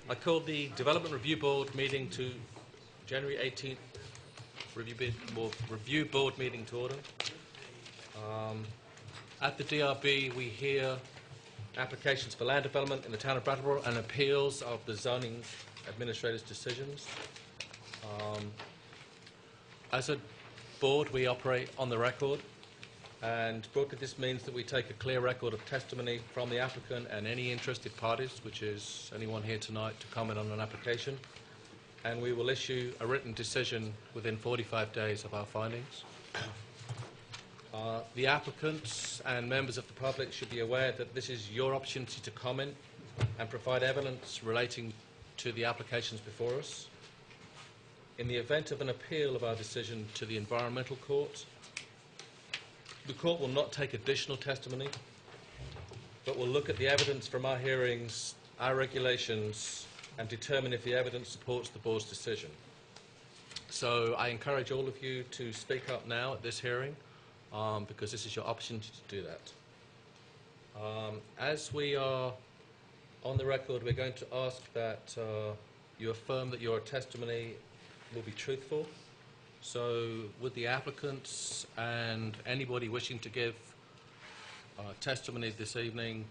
I called the Development Review Board meeting to January 18th Review Board meeting to order. At the DRB, we hear applications for land development in the town of Brattleboro and appeals of the zoning administrator's decisions. As a board, we operate on the record, and broadly this means that we take a clear record of testimony from the applicant and any interested parties, which is anyone here tonight, to comment on an application, and we will issue a written decision within 45 days of our findings. The applicants and members of the public should be aware that this is your opportunity to comment and provide evidence relating to the applications before us. In the event of an appeal of our decision to the Environmental Court, the court will not take additional testimony, but will look at the evidence from our hearings, our regulations, and determine if the evidence supports the board's decision. So I encourage all of you to speak up now at this hearing, because this is your opportunity to do that. As we are on the record, we're going to ask that you affirm that your testimony will be truthful. So would the applicants and anybody wishing to give testimony this evening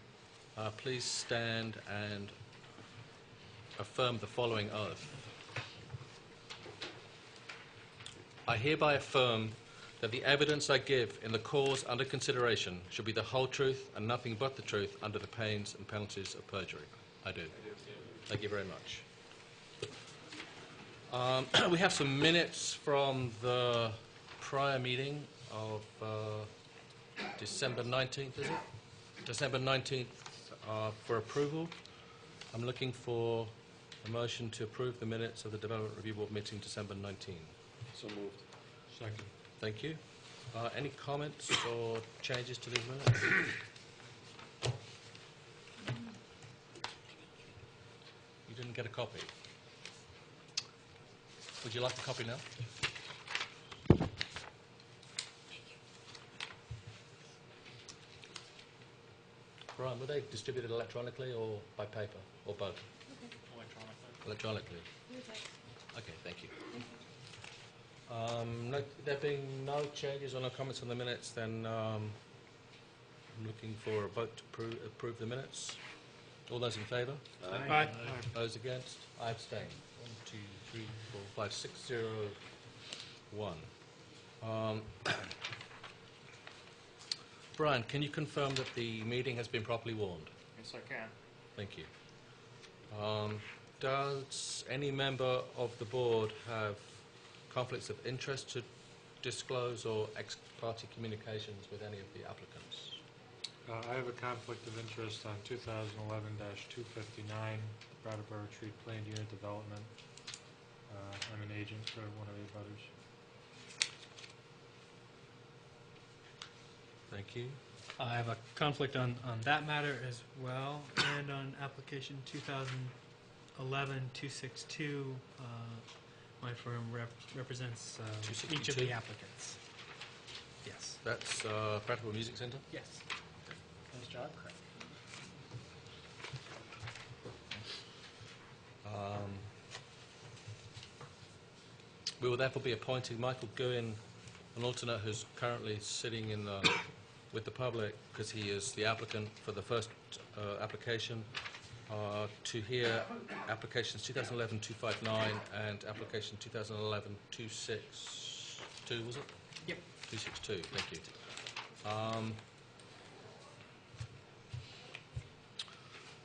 please stand and affirm the following oath. I hereby affirm that the evidence I give in the cause under consideration should be the whole truth and nothing but the truth under the pains and penalties of perjury. I do. Thank you very much. We have some minutes from the prior meeting of December 19th, is it? December 19th for approval. I'm looking for a motion to approve the minutes of the Development Review Board meeting December 19th. So moved. Second. Thank you. Any comments or changes to these minutes? You didn't get a copy. Would you like a copy now? Brian, were they distributed electronically or by paper or both? Okay. Electronically. Okay, thank you. There being no changes or no comments on the minutes, then I'm looking for a vote to approve the minutes. All those in favour? Aye. Aye. Those against? I abstain. 1, 2, 3, 4, 5, 6, 0, 1. Brian, can you confirm that the meeting has been properly warned? Yes, I can. Thank you. Does any member of the board have conflicts of interest to disclose or ex-parte communications with any of the applicants? I have a conflict of interest on 2011-259, Brattleboro Tree Planned Unit Development. I'm an agent for one of the abutters. Thank you. I have a conflict on that matter as well, and on application 2011-262, my firm represents each of the applicants. Yes. That's Brattleboro Music Centre? Yes. Nice job, Craig. We will therefore be appointing Michael Guin, an alternate who's currently sitting in with the public because he is the applicant for the first application, to hear applications 2011-259 and application 2011-262, was it? Yep. 262, thank you.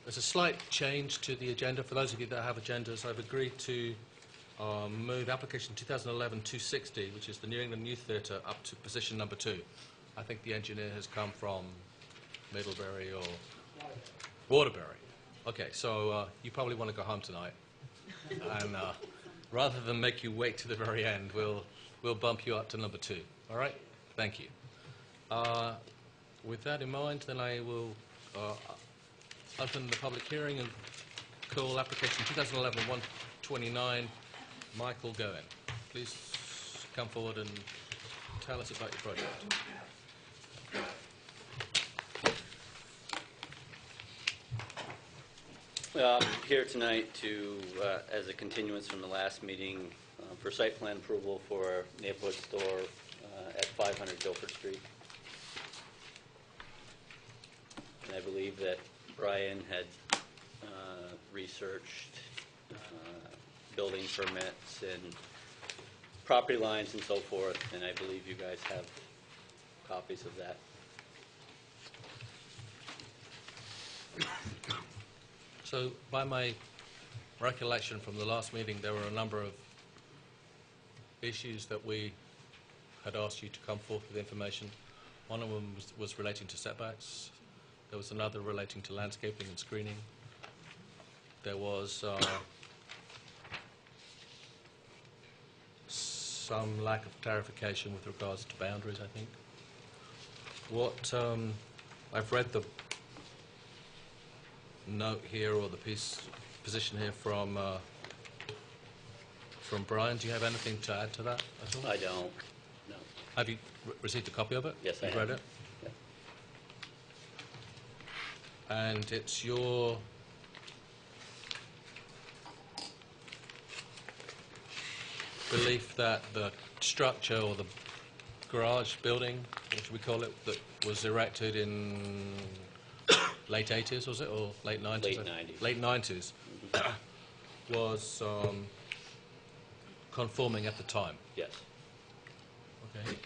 There's a slight change to the agenda. For those of you that have agendas, I've agreed to move application 2011-260, which is the New England Youth Theatre, up to position number 2. I think the engineer has come from Middlebury or Waterbury. Okay, so you probably want to go home tonight, and rather than make you wait to the very end, we'll bump you up to number 2. All right? Thank you. With that in mind, then I will open the public hearing and call application 2011-129, Michael Goen. Please come forward and tell us about your project. Here tonight to, as a continuance from the last meeting, for site plan approval for a neighborhood store at 500 Guilford Street. And I believe that Brian had researched building permits and property lines and so forth, and I believe you guys have copies of that. So, by my recollection from the last meeting, there were a number of issues that we had asked you to come forth with information. One of them was relating to setbacks. There was another relating to landscaping and screening. There was some lack of clarification with regards to boundaries, I think. What I've read the note here, or the position here from Brian. Do you have anything to add to that at all? I don't, no. Have you received a copy of it? Yes, I You've have. read it? Yeah. And it's your belief that the structure or the garage building, what should we call it, that was erected in late 80s, was it, or late 90s? Late 90s. Late 90s was conforming at the time. Yes. Okay.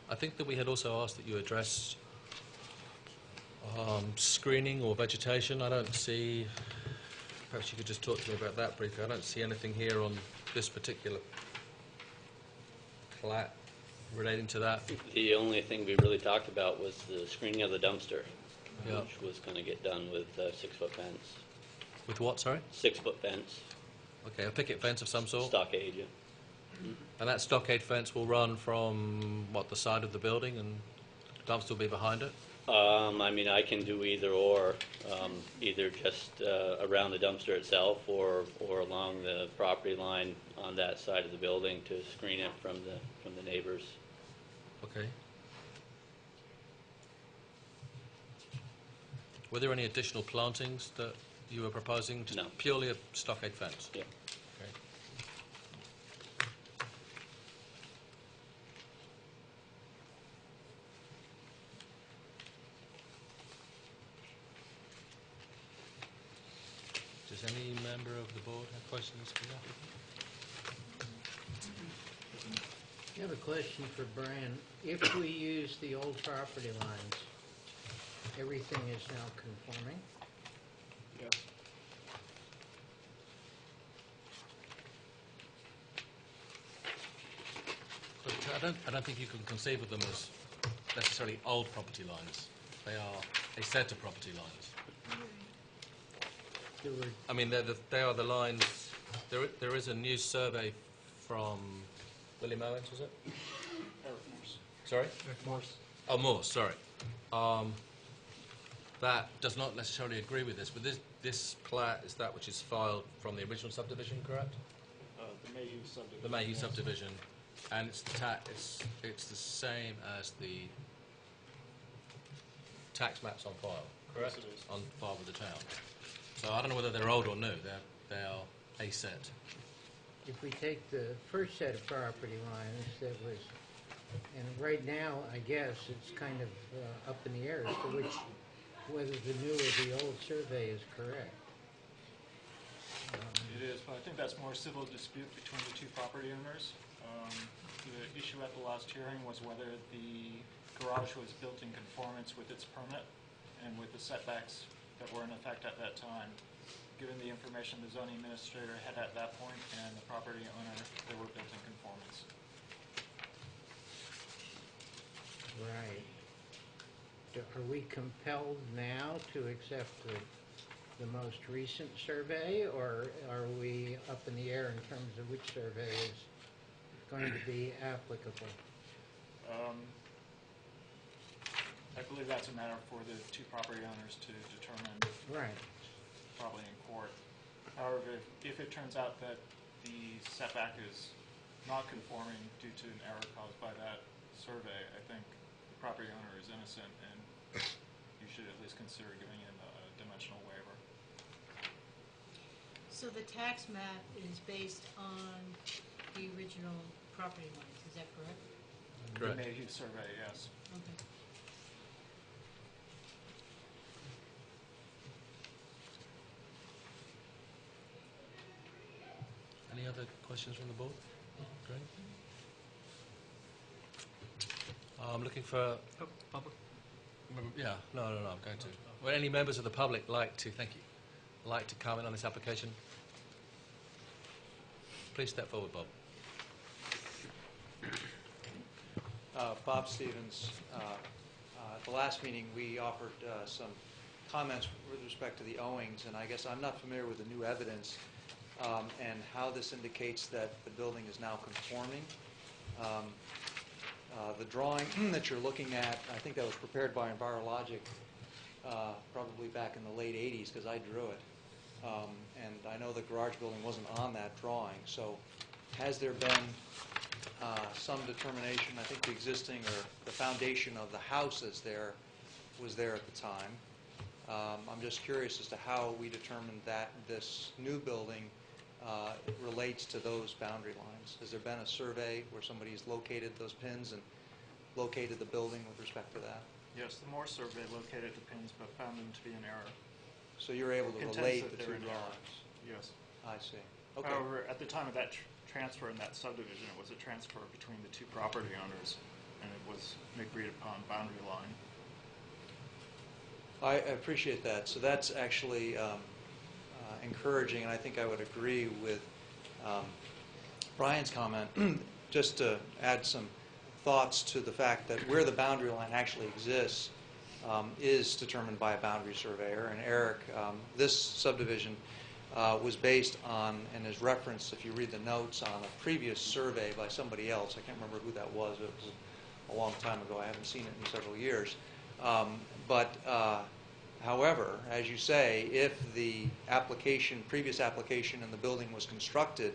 I think that we had also asked that you address screening or vegetation. I don't see, perhaps you could just talk to me about that briefly. I don't see anything here on this particular plat relating to that. The only thing we really talked about was the screening of the dumpster, Yeah. which was going to get done with a 6-foot fence. With what, sorry? 6-foot fence, Okay, a picket fence of some sort? stockade, yeah. And that stockade fence will run from, what, the side of the building, and the dumpster will be behind it? I mean, I can do either or, either just around the dumpster itself or along the property line on that side of the building to screen it from the neighbors. Okay. Were there any additional plantings that you were proposing? Just No. Purely a stockade fence? Yeah. Okay. Does any member of the board have questions for that? I have a question for Brian. If we use the old property lines, everything is now conforming? Yes. But I don't think you can conceive of them as necessarily old property lines. They are a set of property lines. There were, I mean, they are the lines. There is a new survey from William Owens, was it? Sorry? Morse. Oh, Morse, sorry. That does not necessarily agree with this, but this plat is that which is filed from the original subdivision, correct? The Mayhew subdivision. The Mayhew yes. subdivision, and it's the same as the tax maps on file, correct? Yes, it is. On file with the town. So I don't know whether they're old or new. They are a set. if we take the first set of property lines that was, and right now, I guess, it's kind of up in the air as to whether the new or the old survey is correct. It is, but I think that's more civil dispute between the two property owners. The issue at the last hearing was whether the garage was built in conformance with its permit and with the setbacks that were in effect at that time. Given the information the zoning administrator had at that point and the property owner, they were built in conformance. Right. Are we compelled now to accept the most recent survey, or are we up in the air in terms of which survey is going to be applicable? I believe that's a matter for the two property owners to determine, Right. probably in court. However, if it turns out that the setback is not conforming due to an error caused by that survey, I think the property owner is innocent, and you should at least consider giving him a dimensional waiver. So the tax map is based on the original property lines, is that correct? Correct. The Mayhew survey, yes. Okay. Any other questions from the board? Great. I'm looking for... Public? Yeah, no, I'm going to. Would any members of the public like to, thank you, like to comment on this application? Please step forward, Bob. Bob Stevens. At the last meeting, we offered some comments with respect to the owings, and I guess I'm not familiar with the new evidence and how this indicates that the building is now conforming. The drawing that you're looking at, I think that was prepared by Envirologic probably back in the late 80s, because I drew it. And I know the garage building wasn't on that drawing. So has there been some determination, I think the existing or the foundation of the house that's there was there at the time. I'm just curious as to how we determined that this new building relates to those boundary lines. Has there been a survey where somebody's located those pins and located the building with respect to that? Yes, the Moore survey located the pins but found them to be in error. So you're able to Contends relate that the two they're in error. drawings? Yes. I see. Okay. However, at the time of that transfer in that subdivision, it was a transfer between the two property owners, and it was an agreed upon boundary line. I appreciate that. So that's actually encouraging, and I think I would agree with Brian's comment. Just to add some thoughts to the fact that where the boundary line actually exists is determined by a boundary surveyor. And Eric, this subdivision was based on and is referenced, if you read the notes, on a previous survey by somebody else. I can't remember who that was. It was a long time ago. I haven't seen it in several years. However, as you say, if the previous application in the building was constructed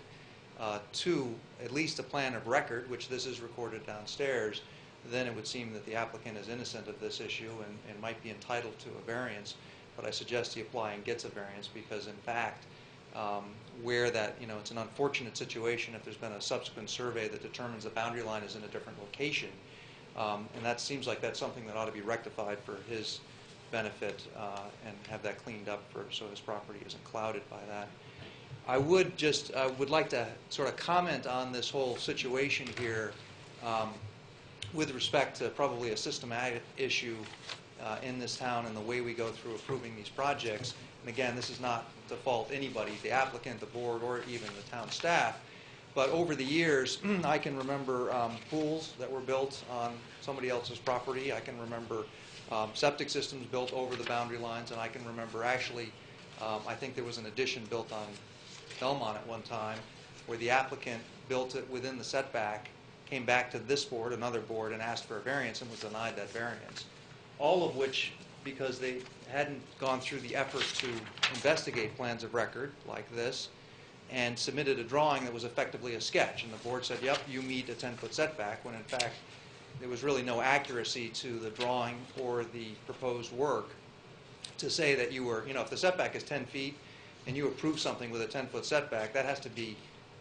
to at least a plan of record, which this is recorded downstairs, then it would seem that the applicant is innocent of this issue and might be entitled to a variance. But I suggest he apply and gets a variance because, in fact, where that, it's an unfortunate situation if there's been a subsequent survey that determines the boundary line is in a different location. And that seems like that's something that ought to be rectified for his benefit and have that cleaned up so his property isn't clouded by that. I would like to sort of comment on this whole situation here with respect to probably a systematic issue in this town and the way we go through approving these projects. And again, this is not to fault anybody, the applicant, the board, or even the town staff. But over the years, I can remember pools that were built on somebody else's property. I can remember septic systems built over the boundary lines, and I can remember actually, I think there was an addition built on Belmont at one time where the applicant built it within the setback, came back to this board, another board, and asked for a variance and was denied that variance. All of which, because they hadn't gone through the effort to investigate plans of record like this, and submitted a drawing that was effectively a sketch. And the board said, yep, you meet a 10-foot setback, when in fact there was really no accuracy to the drawing or the proposed work to say that you were, if the setback is 10 feet and you approve something with a 10-foot setback, that has to be,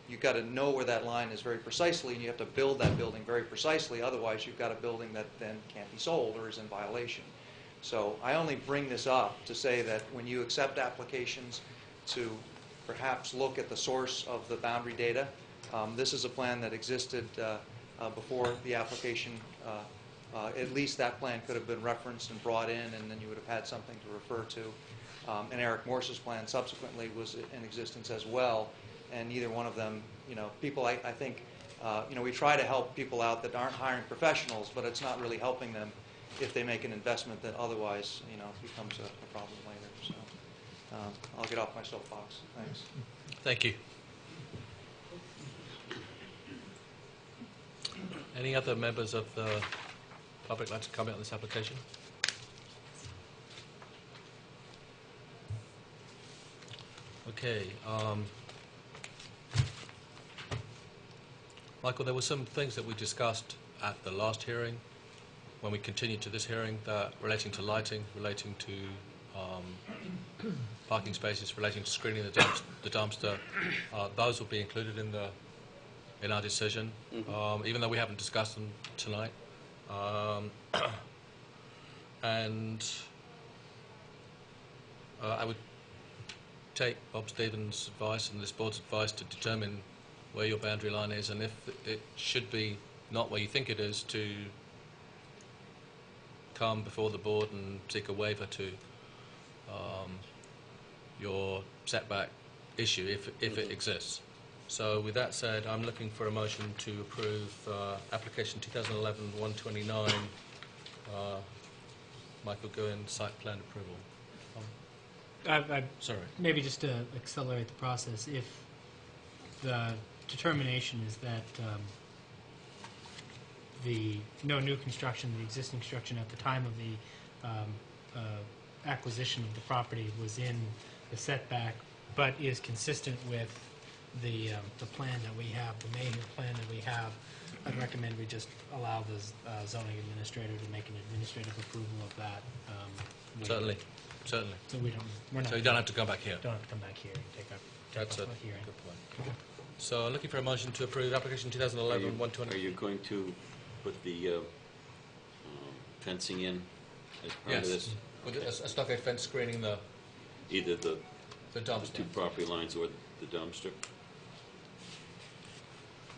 you've got to know where that line is very precisely, and you have to build that building very precisely. Otherwise, you've got a building that then can't be sold or is in violation. So I only bring this up to say that when you accept applications to perhaps look at the source of the boundary data, this is a plan that existed before the application. At least that plan could have been referenced and brought in, and then you would have had something to refer to. And Eric Morse's plan subsequently was in existence as well. And neither one of them, people, I think, we try to help people out that aren't hiring professionals, but it's not really helping them if they make an investment that otherwise, becomes a problem later. So I'll get off my soapbox. Thanks. Thank you. Any other members of the public like to comment on this application? Okay. Michael, there were some things that we discussed at the last hearing, when we continued to this hearing, that relating to lighting, relating to parking spaces, relating to screening the dumpster. Those will be included in our decision, even though we haven't discussed them tonight. And I would take Bob Stevens' advice and this board's advice to determine where your boundary line is, and if it should be not where you think it is, to come before the board and seek a waiver to your setback issue, if it exists. So with that said, I'm looking for a motion to approve application 2011-129, Michael Goen, site plan approval. Sorry. Maybe just to accelerate the process, if the determination is that no new construction, the existing construction at the time of the acquisition of the property was in the setback, but is consistent with the plan that we have, the Mayhew plan that we have, I'd recommend we just allow the zoning administrator to make an administrative approval of that. Certainly. So we're not. So you don't have to come back here. Don't have to come back here and take That's up a a hearing. good point. So looking for a motion to approve application 2011-129. Are you going to put the fencing in as part of Yes, this? with a stockade fence screening the Either the dumpster. two property lines or the dumpster?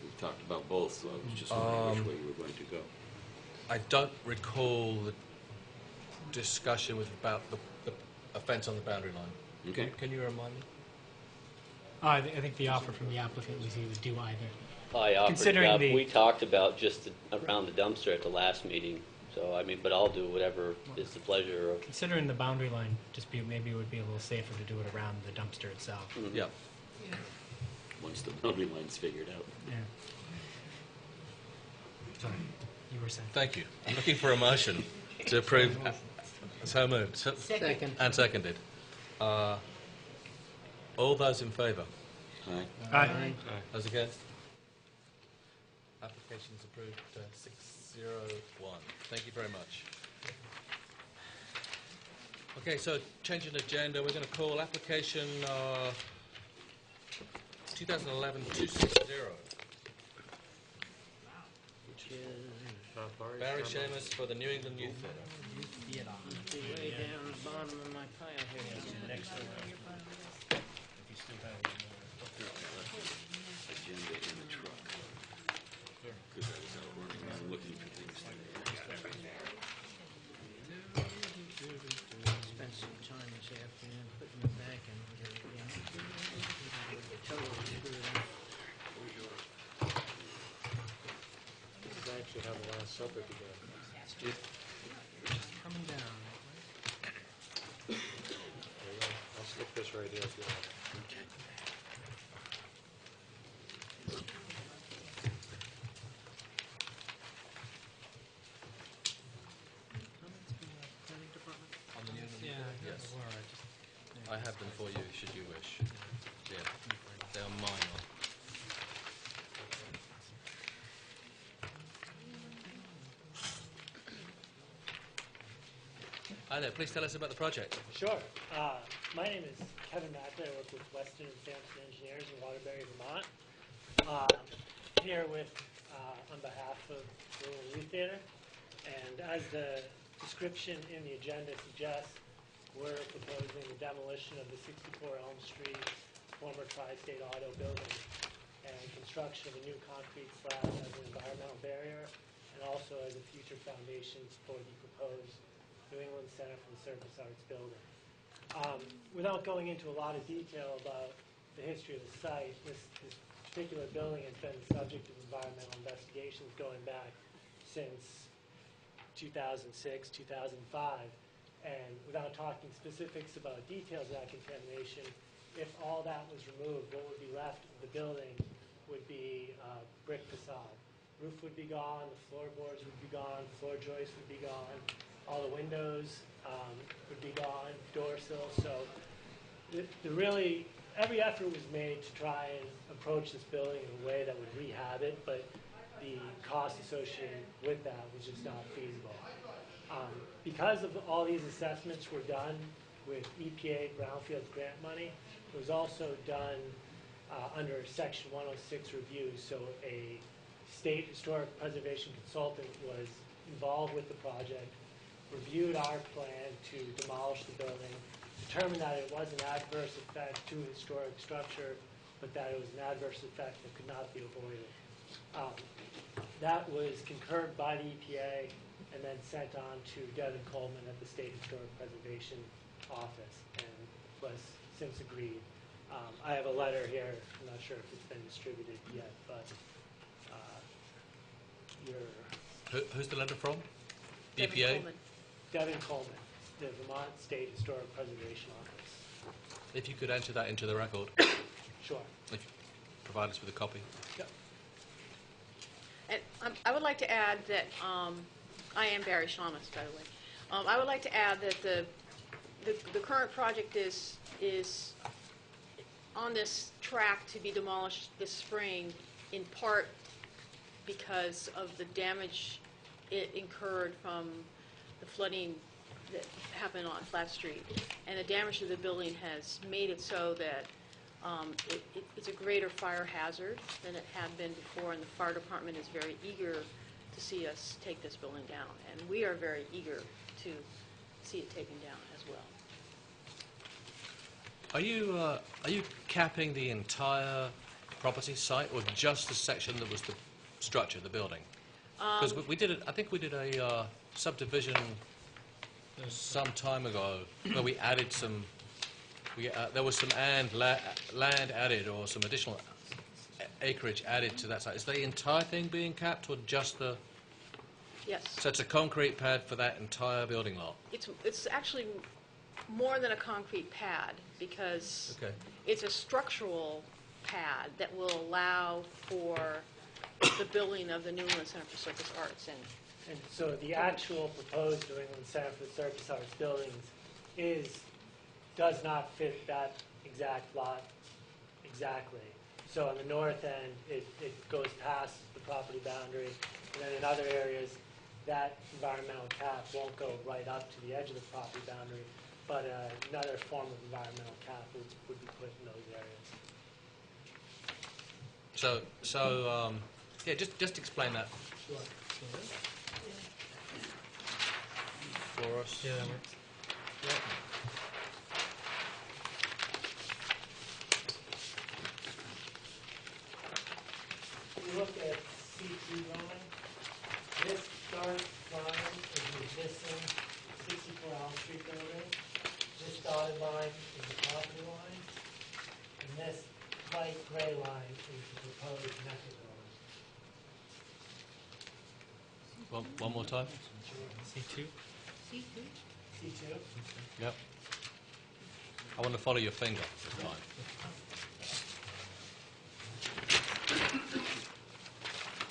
We've talked about both, so I was just wondering which way you were going to go. I don't recall the discussion about a fence on the boundary line. Okay. Can you remind me? I think the offer from the applicant was he would do either. I offered Considering it up. the- We talked about just around the dumpster at the last meeting. So, I mean, but I'll do whatever is the pleasure of. Considering the boundary line dispute, maybe it would be a little safer to do it around the dumpster itself. Yeah. Once the boundary line's figured out. Yeah. Sorry, you were saying. Thank you. I'm looking for a motion to approve. So moved. Second. And seconded. All those in favour? Aye. Aye. Those against? Application's approved 601. Thank you very much. Okay, so changing agenda, we're going to call application 2011-260. Which is Barry Shamus for the New England Youth Theatre. way down the bottom of my pile here. Next to Agenda in the truck. Because I was out running around looking for things to Spent some time this afternoon putting it back in order again. Totally screwed up. We actually have the Last Supper together. Coming down. There you go. I'll stick this right here if you want. On the New England Yeah, Youth Theatre? Laura, Yes. I have them for you, should you wish. Yeah, they are mine. Hi there, please tell us about the project. Sure. My name is Kevin Mackley. I work with Weston and Sampson Engineers in Waterbury, Vermont. Here with, on behalf of the Little Youth Theater. And as the description in the agenda suggests, we're proposing the demolition of the 64 Elm Street former Tri-State Auto building and construction of a new concrete slab as an environmental barrier and also as a future foundation for the proposed New England Center for the Surface Arts building. Without going into a lot of detail about the history of the site, this particular building has been the subject of environmental investigations going back since 2006, 2005. And without talking specifics about details of that contamination, if all that was removed, what would be left of the building would be brick facade. Roof would be gone, the floorboards would be gone, floor joists would be gone, all the windows would be gone, door sills. So the really every effort was made to try and approach this building in a way that would rehab it, but the cost associated with that was just not feasible. Because of all these assessments were done with EPA brownfield grant money, it was also done under Section 106 review, so a state historic preservation consultant was involved with the project, reviewed our plan to demolish the building, determined that it was an adverse effect to a historic structure, but that it was an adverse effect that could not be avoided. That was concurred by the EPA and then sent on to Devin Coleman at the State Historic Preservation Office and was since agreed. I have a letter here. I'm not sure if it's been distributed yet, but Who's the letter from? Devin EPA? Coleman. Devin Coleman, the Vermont State Historic Preservation Office. If you could enter that into the record, Sure. if you provide us with a copy. Yep. And I would like to add that, I am Barry Shamus, by the way. I would like to add that the current project is on this track to be demolished this spring, in part because of the damage it incurred from the flooding that happened on Flat Street. And the damage to the building has made it so that it's a greater fire hazard than it had been before, and the fire department is very eager to see us take this building down. And we are very eager to see it taken down as well. Are you capping the entire property site, or just the section that was the structure, the building? Because we did it. I think we did a subdivision some time ago where we added some. There was some land added, or some additional acreage added to that site. Is the entire thing being capped, or just the? Yes. So it's a concrete pad for that entire building lot. It's actually more than a concrete pad, because Okay. it's a structural pad that will allow for the building of the New England Center for Circus Arts. And so the actual proposed New England Center for the Circus Arts buildings does not fit that exact lot exactly. So on the north end, it goes past the property boundary, and then in other areas, that environmental cap won't go right up to the edge of the property boundary, but another form of environmental cap would be put in those areas. So yeah, just explain that Sure. for us. Yeah, that works. If you look at C2 drawing, this dark line is the existing 64 Elm Street building. This dotted line is the property line. And this light gray line is the proposed connector building. One more time. C2? C2? C2? Yep. I want to follow your finger this time.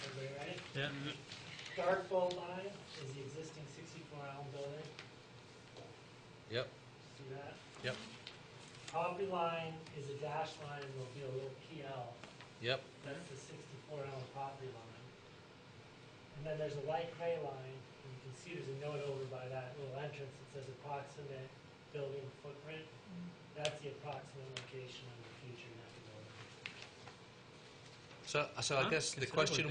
Everybody ready? Yeah. Dark bold line is the existing 64 Elm building. Yep. See that? Yep. Property line is a dashed line, and there'll be a little PL. Yep. That's the 64 Elm property line. And then there's a light gray line, and you can see there's a note over by that little entrance that says approximate building footprint. That's the approximate location of the future connector building. So I guess the question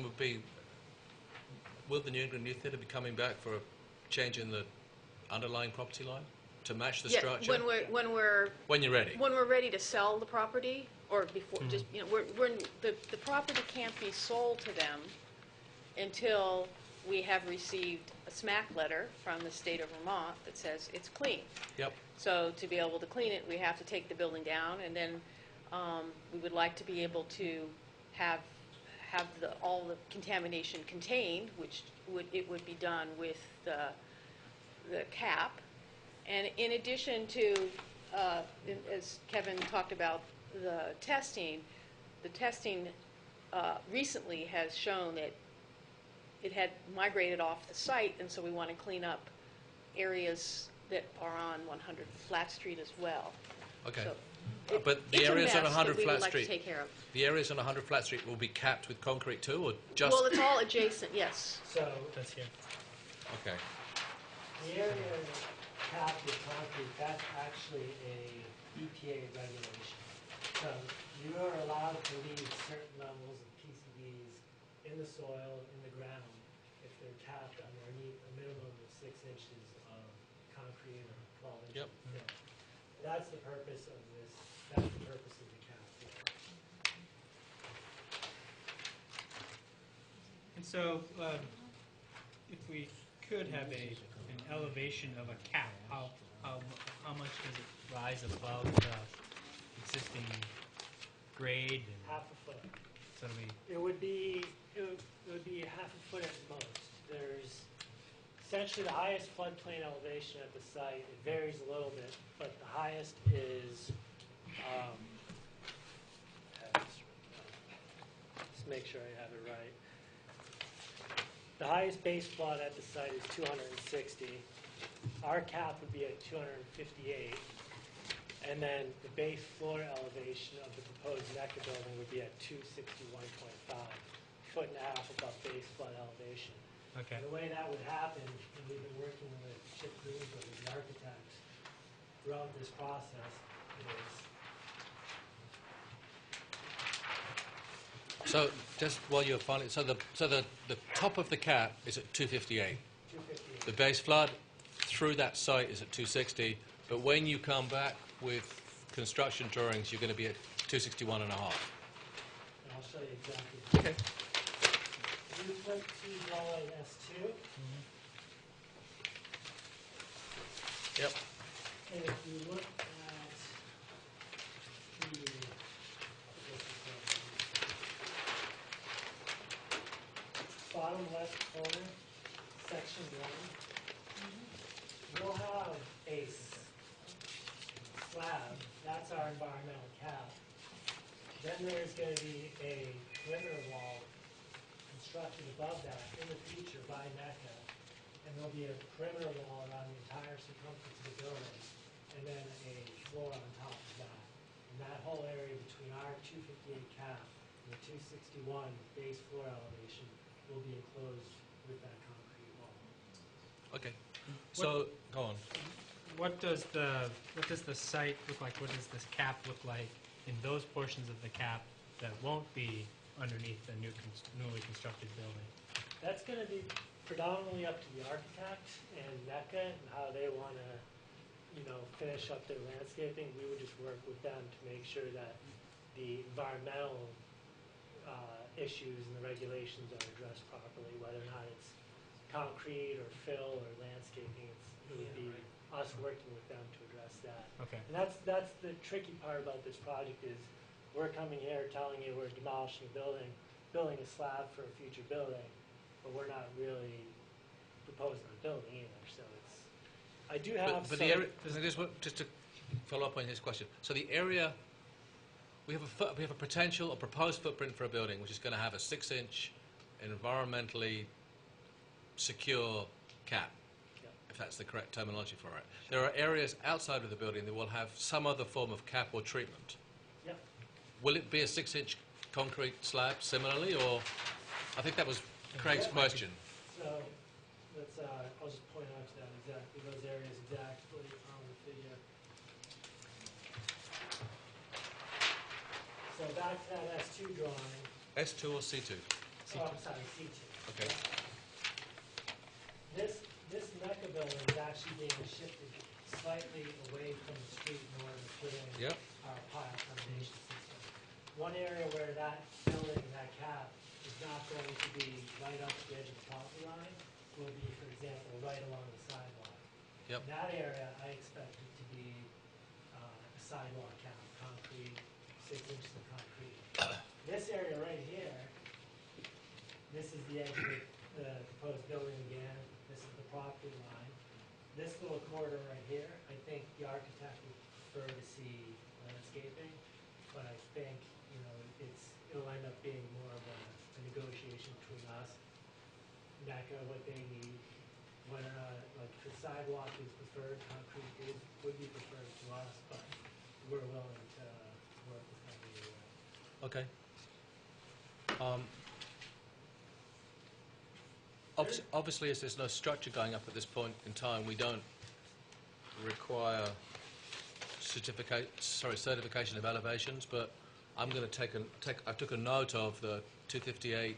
would be, will the New England Youth Theatre be coming back for a change in the underlying property line to match the structure? When When you're ready. we're ready to sell the property, or before, just, the property can't be sold to them until we have received a SMAC letter from the state of Vermont that says it's clean. Yep. So to be able to clean it, we have to take the building down, and then we would like to be able to have all the contamination contained, which would be done with the cap. And in addition to, as Kevin talked about, the testing recently has shown that it had migrated off the site, and so we want to clean up areas that are on 100 Flat Street as well. Okay. So But the It's a areas on mess 100 that we Flat would like to Street, take care of. the areas on 100 Flat Street will be capped with concrete too, or just? Well, it's all adjacent, yes. So That's here. Okay. the area capped with concrete, that's actually a EPA regulation. So you are allowed to leave certain levels of PCBs in the soil, in the ground, if they're capped underneath a minimum of 6 inches of concrete or 12 inches Yep. of fill. That's the purpose of this, that's the purpose of the cap here. And so, if we could have an elevation of a cap, how much does it rise above the existing grade? And Half a foot. so we, It would be half a foot at most. There's essentially the highest floodplain elevation at the site. It varies a little bit, but the highest is, just make sure I have it right. The highest base flood at the site is 260. Our cap would be at 258. And then the base floor elevation of the proposed NECA building would be at 261.5, foot and a half above base flood elevation. okay. And the way that would happen, and we've been working with Chip Greenwood, the architect, throughout this process, is So just while you're finding, so the top of the cap is at 258. 258. The base flood through that site is at 260, but when you come back with construction drawings, you're going to be at 261 and a half. And I'll show you exactly. Okay. You flip to drawing S2, Yep. and if you look at the bottom left corner, section 1, we'll have a slab, that's our environmental cap. Then there's going to be a perimeter wall constructed above that in the future by NECA, and there'll be a perimeter wall around the entire circumference of the building, and then a floor on top of that. And that whole area between our 258 cap and the 261 base floor elevation will be enclosed with that concrete wall. Okay. So, go on. What does the site look like? What does this cap look like in those portions of the cap that won't be underneath the newly constructed building? That's going to be predominantly up to the architect and NECA and how they want to, finish up their landscaping. We would just work with them to make sure that the environmental issues and the regulations are addressed properly, whether or not it's concrete or fill or landscaping. It would be us working with them to address that. Okay. And that's the tricky part about this project is we're coming here telling you we're demolishing a building, building a slab for a future building, but we're not really proposing a building either. So I do have But some. the area, just to follow up on his question. So the area, we have a potential, a proposed footprint for a building which is going to have a 6-inch environmentally secure cap, if that's the correct terminology for it. There are areas outside of the building that will have some other form of cap or treatment. Yep. Will it be a 6-inch concrete slab similarly, or I think that was Craig's question. So let's. I'll just point out to that exactly those areas exactly on the figure. So back to that S2 drawing. S2 or C2? Oh, I'm sorry, C2. Okay. This NECA building is actually being shifted slightly away from the street in order to put in Yep. our pile foundation system. One area where that building, that cap, is not going to be right up to the edge of the property line will be, for example, right along the sidewalk. Yep. In that area, I expect it to be a sidewalk cap, concrete, 6 inches of concrete. This area right here, this is the edge of the proposed building again. This is the property line. This little corridor right here, I think the architect would prefer to see landscaping, but I think, it'll end up being more of a negotiation between us, NECA, what they need, whether or not, like, the sidewalk is preferred, concrete would be preferred to us, but we're willing to work with them either way. Okay. Obviously, as there's no structure going up at this point in time, we don't require certification of elevations, but I'm going to I took a note of the 258,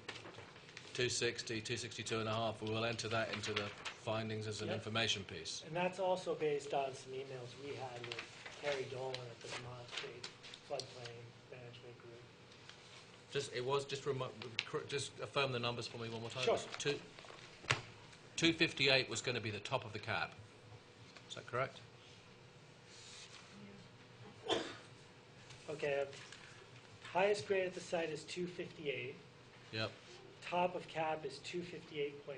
260, 262 and a half. We will enter that into the findings as an Yep. information piece. And that's also based on some emails we had with Terry Dolan at the Vermont State Floodplain Management Group. Just affirm the numbers for me one more time. Sure. It was 258 was going to be the top of the cap. Is that correct? Okay, highest grade at the site is 258. Yep. Top of cap is 258.5.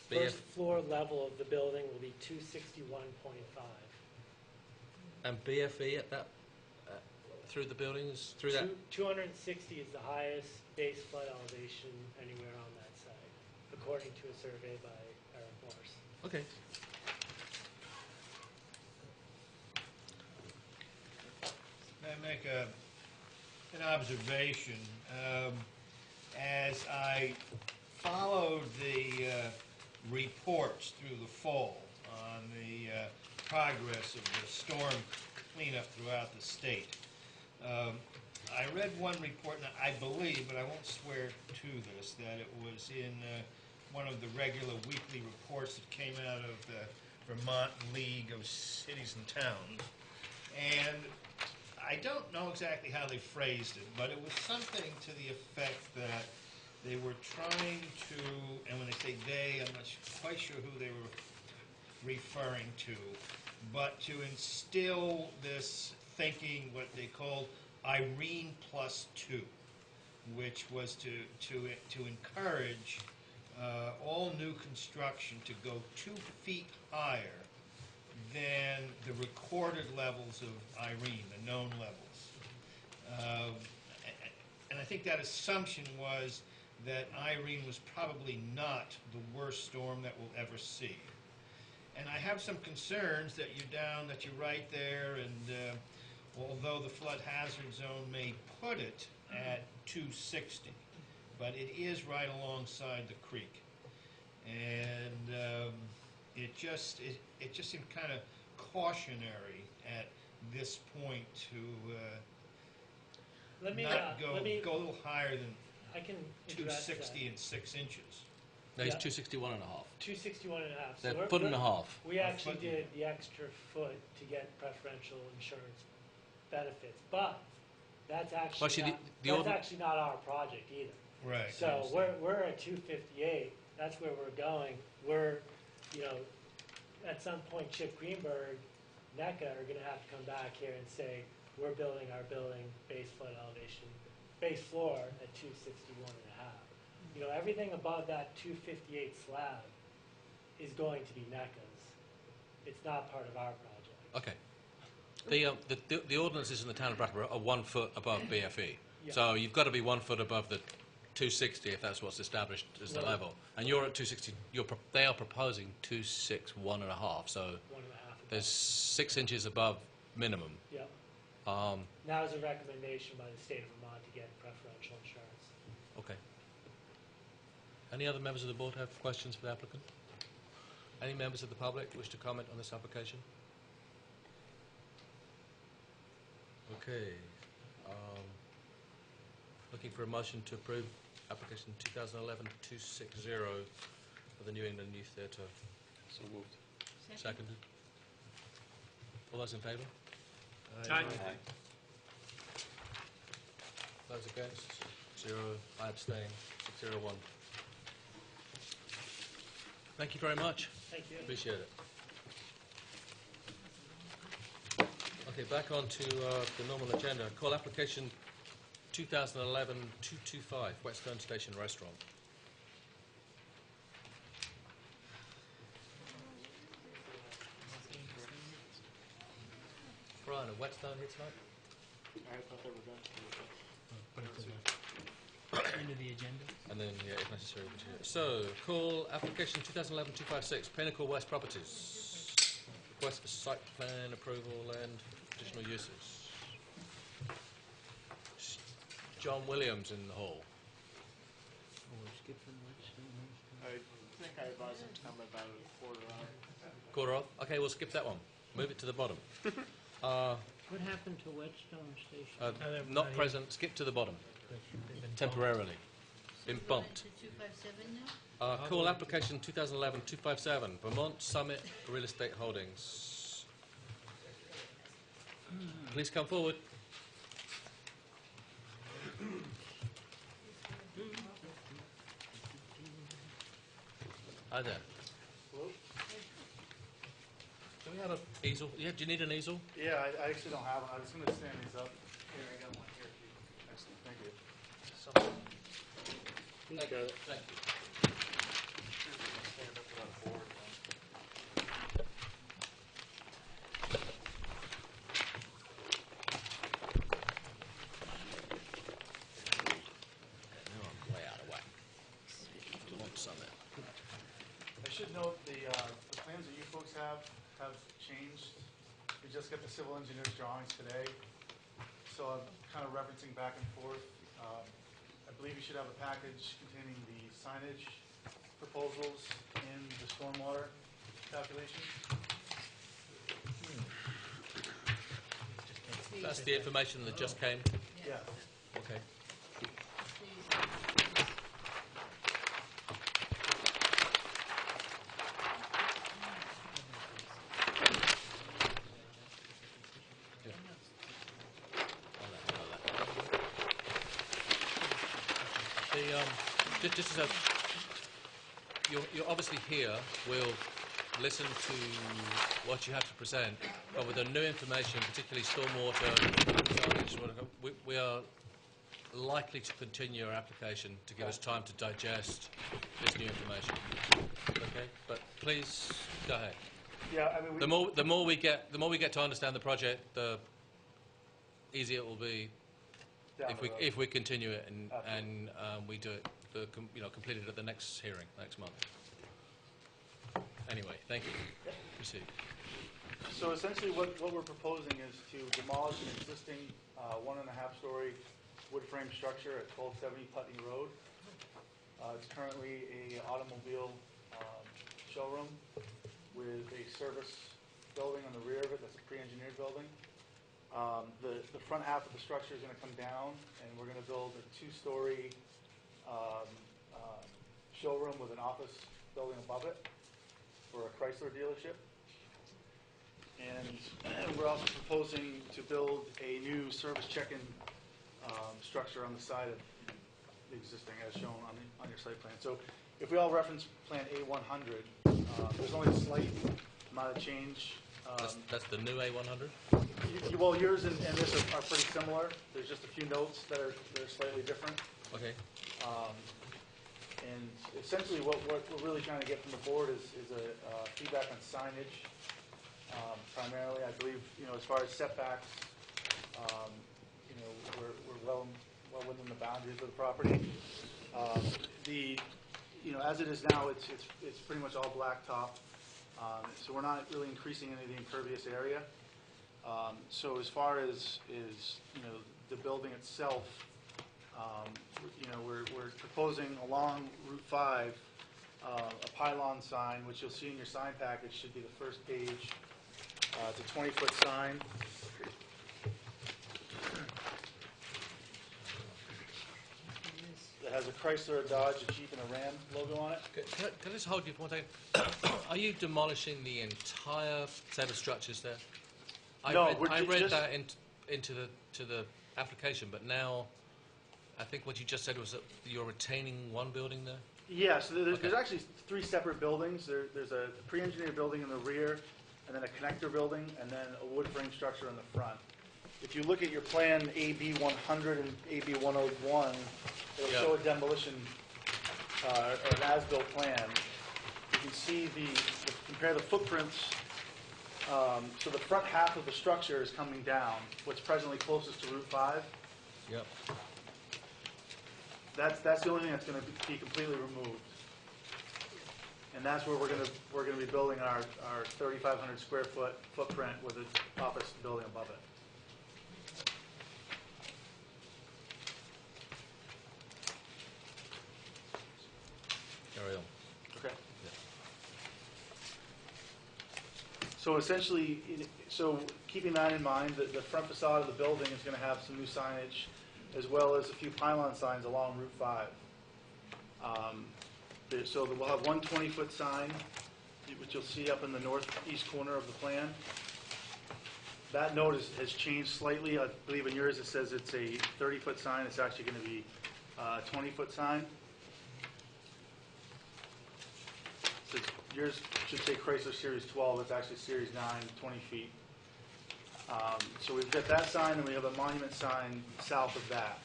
First floor level of the building will be 261.5. And BFE at that through the buildings through that. 260 is the highest base flood elevation anywhere on that site, according to a survey by Eric Morse. Okay. May I make an observation? As I followed the reports through the fall on the progress of the storm cleanup throughout the state, I read one report, and I believe, but I won't swear to this, that it was in one of the regular weekly reports that came out of the Vermont League of Cities and Towns. And I don't know exactly how they phrased it, but it was something to the effect that they were trying to, and when they say they, I'm not quite sure who they were referring to, but to instill this thinking, what they called Irene +2, which was to encourage all new construction to go 2 feet higher than the recorded levels of Irene, the known levels. And I think that assumption was that Irene was probably not the worst storm that we'll ever see. And I have some concerns that you're right there, and although the flood hazard zone may put it at 260, but it is right alongside the creek. And it just seemed kind of cautionary at this point to go a little higher than I can address 260 and 6 inches. No, he's 261 and a half. 261 and a half. They're foot and a half. We actually did the extra foot to get preferential insurance benefits, but that's actually actually not our project either. Right. So we're at 258. That's where we're going. We're, at some point, Chip Greenberg, NECA are going to have to come back here and say we're building our building base flood elevation, base floor at 261 and a half. Everything above that 258 slab is going to be NECA's. It's not part of our project. Okay. The ordinances in the town of Brattleboro are 1 foot above BFE. Yeah. So you've got to be 1 foot above the 260 if that's what's established as the Right. level. And you're at 260. They are proposing 261 and a half. So 1.5. there's 6 inches above minimum. Yep. Um, Now is a recommendation by the state of Vermont to get preferential insurance. okay. Any other members of the board have questions for the applicant? Any members of the public wish to comment on this application? Okay. Looking for a motion to approve application 2011-260 for the New England Youth Theatre. So moved. Seconded. All those in favour? Aye. Those against? 0. I abstain. 601. Thank you very much. Thank you. Appreciate it. Okay, back on to the normal agenda. Call application 2011-225, Whetstone Station Restaurant. Brian, are Whetstone here tonight? I thought they were going to. Put it to the end of the agenda. And then, yeah, if necessary, we'll do it. So, call application 2011-256, Pinnacle West Properties. request for site plan approval and additional uses. John Williams in the hall. I think I advised him to come about a quarter hour. Quarter off? Okay, we'll skip that one. Move it to the bottom. What happened to Whetstone Station? Not present, skip to the bottom, temporarily. Been bumped. To 257 now? Call application 2011-257, Vermont Summit Real Estate Holdings. Please come forward. Hi there. Hello? Do we have an easel? Yeah, do you need an easel? Yeah, I actually don't have one. I was going to stand these up. Here, I got one here. Excellent, thank you. Thank you. Thank you. Stand up without a board. Now I'm way out of whack. Vermont Summit. I should note the plans that you folks have changed. We just got the civil engineer's drawings today, so I'm kind of referencing back and forth. I believe you should have a package containing the signage proposals and the stormwater calculations. That's the information that just came? Yeah. Okay. Just as you're obviously here, we'll listen to what you have to present, but with the new information, particularly stormwater, signage, we are likely to continue our application to give us time to digest this new information. Okay, but please go ahead. Yeah, I mean, The more we get to understand the project, the easier it will be if we continue it and we do it, complete it at the next hearing next month. Anyway, thank you. Proceed. So essentially what we're proposing is to demolish an existing 1.5-story wood frame structure at 1270 Putney Road. It's currently a automobile showroom with a service building on the rear of it. That's a pre-engineered building. The front half of the structure is going to come down, and we're going to build a 2-story showroom with an office building above it for a Chrysler dealership. And we're also proposing to build a new service check-in structure on the side of the existing, as shown on your site plan. So if we all reference Plan A100, there's only a slight amount of change. That's the new A100? Well, yours and this are pretty similar. There's just a few notes that are slightly different. Okay. And essentially what we're really trying to get from the board is a feedback on signage. Primarily, I believe, as far as setbacks, we're well within the boundaries of the property. As it is now, it's pretty much all blacktop. So we're not really increasing any of the impervious area. So as far as the building itself, we're proposing along Route 5 a pylon sign, which you'll see in your sign package should be the first page. It's a 20-foot sign. It has a Chrysler, a Dodge, a Jeep, and a Ram logo on it. Can I just hold you for one second? Are you demolishing the entire set of structures there? I read that into the application, but now I think what you just said was that you're retaining one building there? Yeah, so there's actually 3 separate buildings. There's a pre-engineered building in the rear, and then a connector building, and then a wood frame structure in the front. If you look at your plan AB 100 and AB 101, it'll show a demolition or an as-built plan. You can see compare the footprints. So the front half of the structure is coming down, what's presently closest to Route 5. Yep. That's the only thing that's going to be completely removed. And that's where we're gonna be building our 3,500 square foot footprint with an office building above it. Carry on. Okay. So essentially, so keeping that in mind, the front facade of the building is going to have some new signage, as well as a few pylon signs along Route 5. So we'll have one 20-foot sign, which you'll see up in the northeast corner of the plan. That note has changed slightly. I believe in yours it says it's a 30-foot sign. It's actually going to be a 20-foot sign. So yours should say Chrysler Series 12. It's actually Series 9, 20 feet. So we've got that sign, and we have a monument sign south of that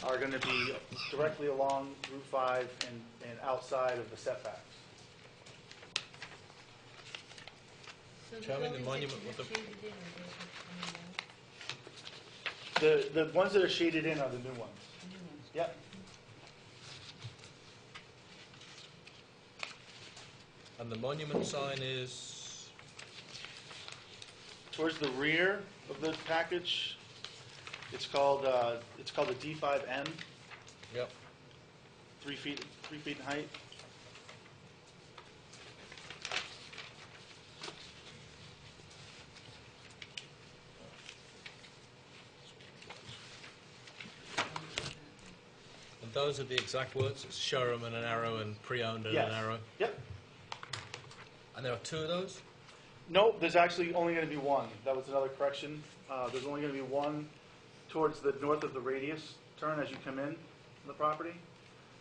are going to be directly along Route 5 and outside of the setbacks. So the Showing the buildings monument that you with have the- shaded in, are those coming out? The ones that are shaded in are the new ones. The new ones? Yep. And the monument sign is, Towards the rear of the package, it's called the D5N, yep. 3 feet in height. And those are the exact words. It's showroom and an arrow and pre-owned and Yes. an arrow. Yep. And there are two of those? No, there's actually only going to be one. That was another correction. There's only going to be one towards the north of the radius turn as you come in the property.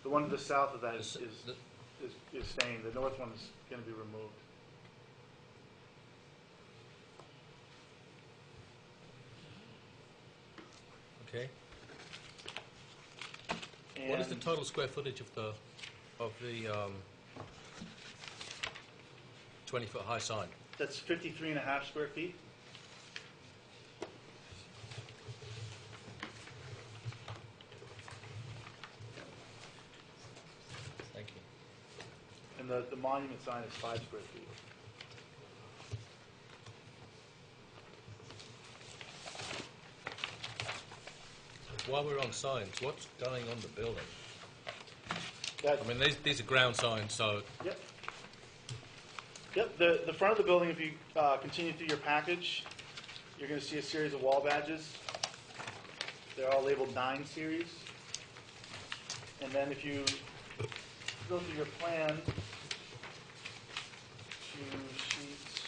The one to the south of that is staying. The north one is going to be removed. Okay. What is the And total square footage of the 20-foot high sign? that's 53.5 square feet. Thank you. And the monument sign is 5 square feet. While we're on signs, what's going on the building? That, I mean, these are ground signs, so Yep. Yep, the front of the building, if you continue through your package, you're going to see a series of wall badges. They're all labeled 9 series. And then if you go through your plan, 2 sheets,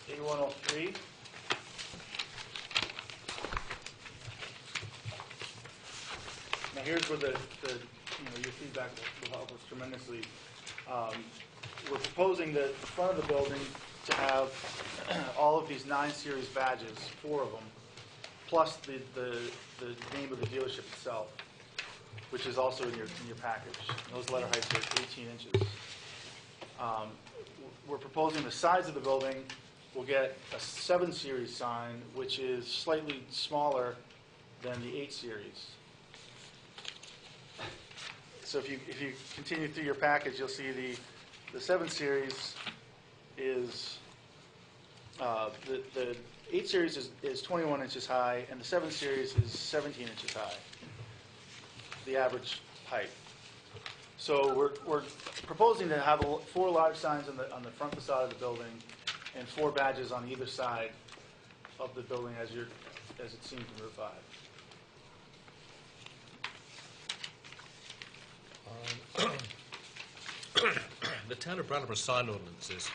A103. Now here's where your feedback will help us tremendously. We're proposing the front of the building to have all of these 9 series badges, 4 of them, plus the name of the dealership itself, which is also in your package. And those letter heights are 18 inches. We're proposing the size of the building will get a 7 series sign, which is slightly smaller than the 8 series. So if you continue through your package, you'll see the 7 series is the 8 series is 21 inches high, and the 7 series is 17 inches high, the average height. So we're proposing to have 4 large signs on the front facade of the building, and 4 badges on either side of the building as it's seen from Route 5. the town of Brattleboro sign ordinances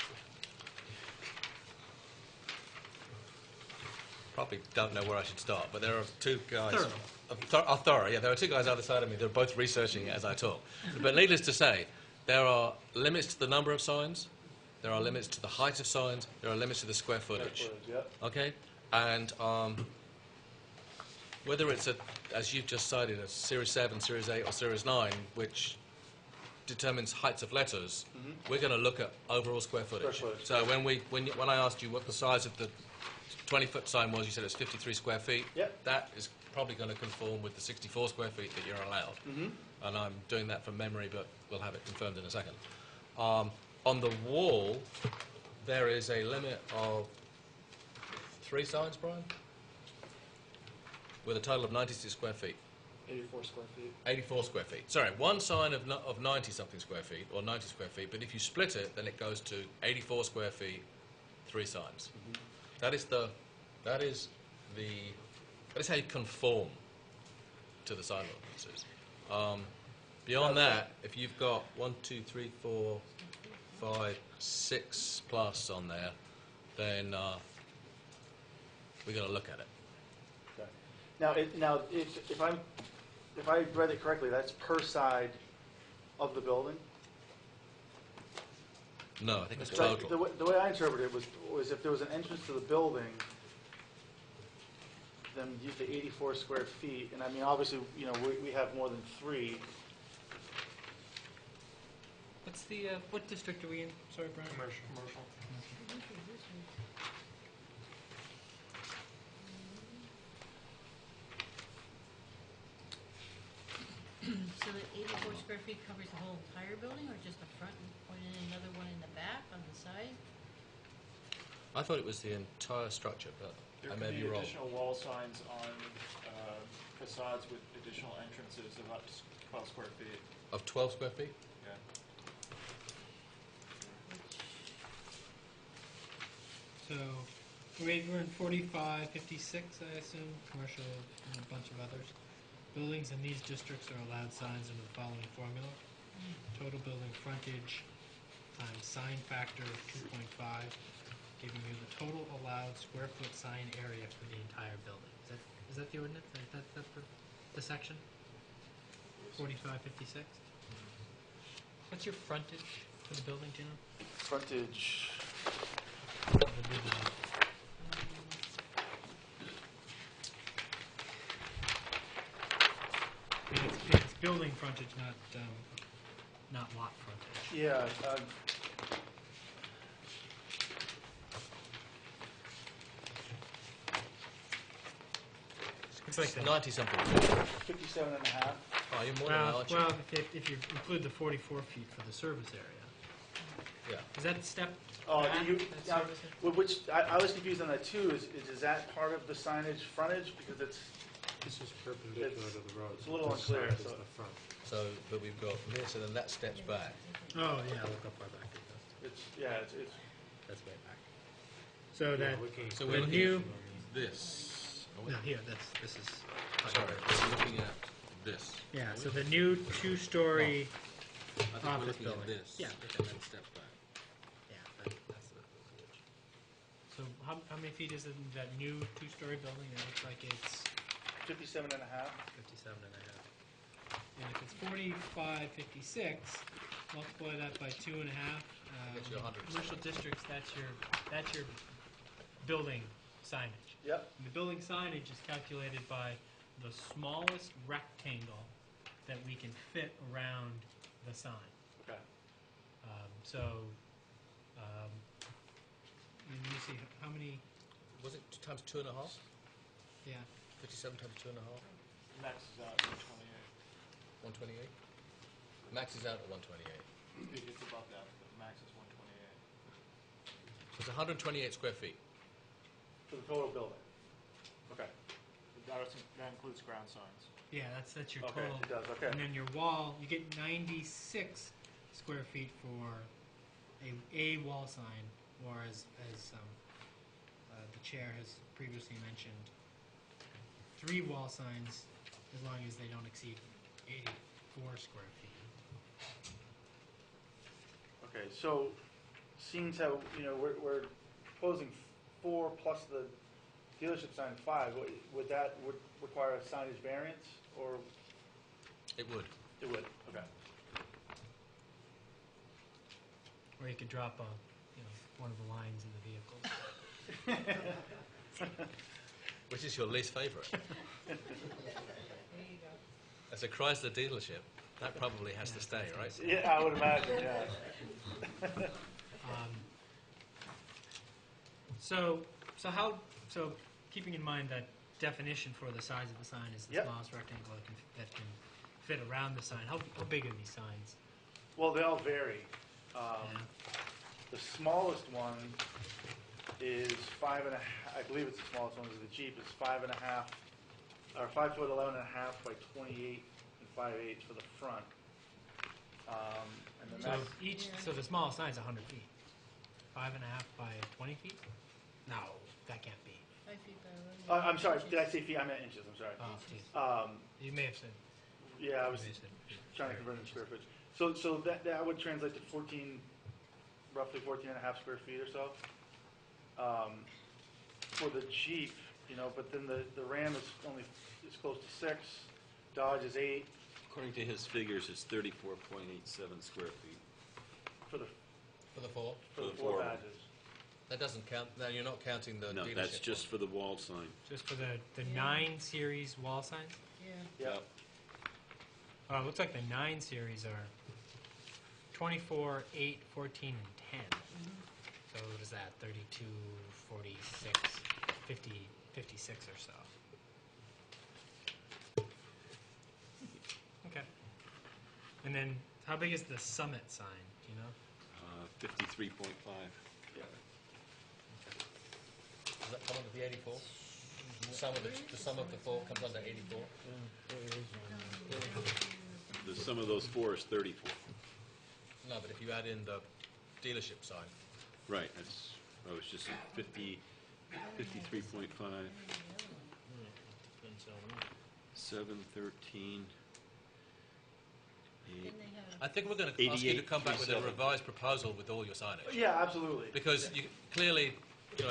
probably don't know where I should start, but there are 2 guys. Thorough, yeah. There are 2 guys either side of me. They're both researching it as I talk. But needless to say, there are limits to the number of signs. There are limits to the height of signs. There are limits to the square footage. Yep. Okay? And whether it's, as you've just cited, a Series 7, Series 8, or Series 9, which determines heights of letters, we're going to look at overall square footage. Square footage. So when I asked you what the size of the 20-foot sign was, you said it's 53 square feet. Yep. That is probably going to conform with the 64 square feet that you're allowed. And I'm doing that from memory, but we'll have it confirmed in a second. On the wall, there is a limit of 3 signs, Brian? With a total of 96 square feet. 84 square feet. 84 square feet. Sorry, one sign of 90-something square feet, or 90 square feet, but if you split it, then it goes to 84 square feet, 3 signs. That is how you conform to the sign ordinances. Beyond that, if you've got 1, 2, 3, 4, 5, 6 plus on there, then we're going to look at it. Okay. Now, if I read it correctly, that's per side of the building? No, I think it's So total. the way I interpreted it was if there was an entrance to the building, then use the 84 square feet, and I mean, obviously, you know, we have more than 3. What's the, what district are we in? Sorry, Brian? Commercial. So the 84 square feet covers the whole entire building, or just the front and point in another one in the back, on the side? I thought it was the entire structure, but There I could may be be wrong. additional wall signs on facades with additional entrances of up to 12 square feet. Of 12 square feet? Yeah. So, we're in 45, 56, I assume, commercial and a bunch of others. Buildings in these districts are allowed signs under the following formula. Total building frontage times sign factor of 2.5, giving you the total allowed square foot sign area for the entire building. Is that the ordinance? Is that the section? 45, 56? What's your frontage for the building, do you know? Frontage, It's building frontage, not lot frontage. yeah, It's like the 90-something. 57 and a half. Oh, you're more than that, aren't you? well, if you include the 44 feet for the service area. Yeah. Is that step Oh, back, do you, that now, service area? which, I was confused on that too, is that part of the signage frontage? Because it's, This is perpendicular to the road. it's a little This unclear, side is so- the front. So, but we've got here, so then that steps back. Oh, yeah, look how far back it goes. it's, That's way back. So Yeah, that, looking So the we're looking new, at this. Are we? no, here, this is, Sorry, we're looking at this. yeah, so the new two-story I think we're office looking at building. this. Yeah, And then steps back. yeah, that's the frontage. So how many feet is it in that new two-story building? It looks like it's 57 and a half. 57 and a half. And if it's 45, 56, multiply that by 2.5. Gets you 100. Commercial districts, that's your building signage. Yep. And the building signage is calculated by the smallest rectangle that we can fit around the sign. Okay. You see how many? Was it times 2.5? Yeah. 57 times 2.5? Max is out at 128? Max is out at 128. 128. It's above that, but the max is 128. So it's 128 square feet. For the total building. Okay. That includes ground signs. Yeah, that's your Okay, total. it does, okay. And then your wall, you get 96 square feet for a wall sign, or as the chair has previously mentioned, 3 wall signs as long as they don't exceed 84 square feet. Okay, so seeing as how, you know, we're proposing 4 plus the dealership sign 5, would that require a signage variance, or? It would. It would, okay. Or you could drop one of the lines in the vehicle. Which is your least favourite? There you go. As a Chrysler dealership. That probably has to stay, right? Yeah, I would imagine, yeah. So keeping in mind that definition for the size of the sign is the Yep. smallest rectangle that can fit around the sign. How big are these signs? Well, they all vary. Yeah. The smallest one is 5.5, I believe it's the smallest one, is the Jeep, it's 5.5, or 5 foot 11.5 by 28 and 5/8 for the front. And then So the smallest sign is 100 feet. 5.5 by 20 feet? No, that can't be. 5 feet by 11. I'm sorry, did I say feet? I meant inches, I'm sorry. Oh, geez. You may have said. Yeah, I was you may have said feet. trying to convert it into square footage. So that would translate to roughly 14.5 square feet or so. For the Jeep, but then the Ram is close to 6, Dodge is 8 According to his figures, it's 34.87 square feet. for the For the four? for the the four four. badges. That doesn't count. No, you're not counting the No, dealership that's just one. for the wall sign. Just for the 9 series wall signs? Yeah. Yep. Oh, it looks like the 9 series are 24, 8, 14, and 10. So what is that? 32, 46, 50, 56 or so. Okay. And then how big is the summit sign? Do you know? 53.5. Does that come under the 84? The sum of the four comes under 84? The sum of those four is 34. No, but if you add in the dealership sign. Right, it's just 53.5, 713, 8. Then they have, I think we're going to ask you to come back with a 88.37. revised proposal with all your signage. Yeah, absolutely. Because you, clearly,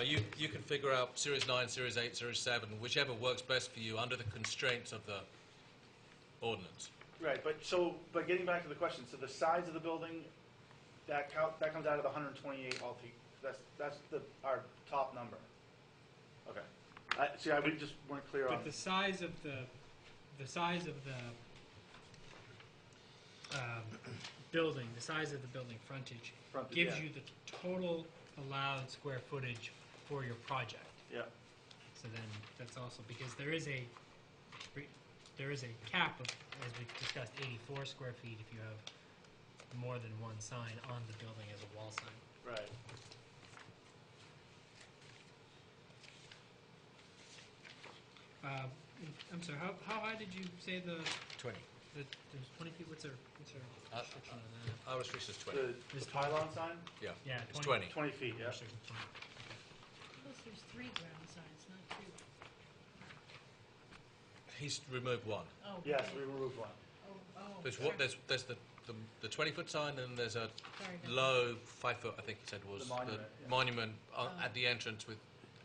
you can figure out Series 9, Series 8, Series 7, whichever works best for you under the constraints of the ordinance. Right, but getting back to the question, so the size of the building, that comes out of the 128 altogether. That's our top number. Okay. We just weren't clear on. But the size of the building, the size of the building frontage gives yeah. you the total allowed square footage for your project. Yeah. So then that's also because there is a cap of, as we discussed, 84 square feet if you have more than one sign on the building as a wall sign. Right. I'm sorry. How high did you say the 20. there's 20 feet? What's our restriction on that? Our restriction is 20. The pylon sign, Yeah, Yeah, it's 20. 20 feet. Yeah. Restriction 20. plus there's 3 ground signs, not 2. He's removed one. Oh. Yes, okay. we removed one. There's sorry. there's the 20-foot sign, and there's a Sorry about low 5-foot, I think he said was The monument, yeah. monument Oh. at the entrance with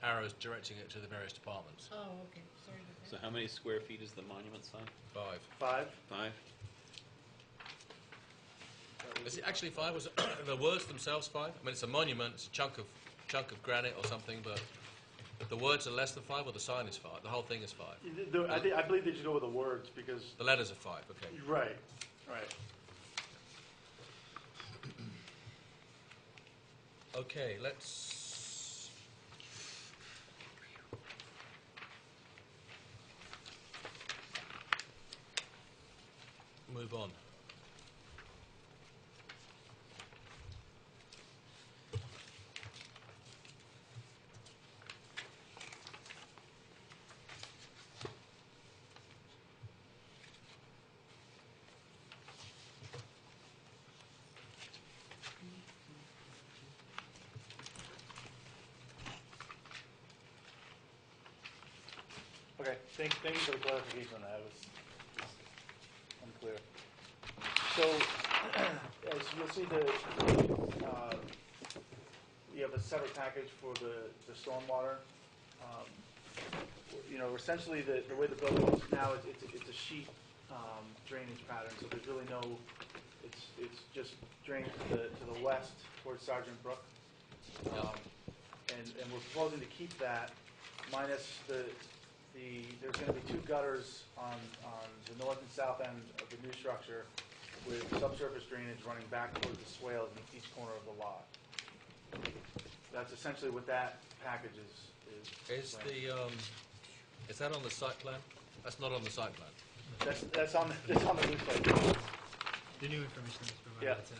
arrows directing it to the various departments. Oh, okay, sorry about that. So how many square feet is the monument sign? 5. 5. 5? Is it actually 5? Was the words themselves 5? I mean, it's a monument. It's a chunk of granite or something, but the words are less than 5, or the sign is 5. The whole thing is 5. I believe they should go with the words because. The letters are 5. Okay. Right. Okay. Let's move on. Okay. Thank you for the clarification on that. It was unclear. So, as you'll see, we have a separate package for the stormwater. Essentially the way the building is now, it's a sheet drainage pattern. So there's really no. It's just drained to the west towards Sergeant Brook, and we're proposing to keep that minus there's going to be 2 gutters on the north and south end of the new structure with subsurface drainage running back towards the swales in each corner of the lot. That's essentially what that package is. Is that on the site plan? That's not on the site plan. That's on the new site. The new information that's provided, Yeah. that's it.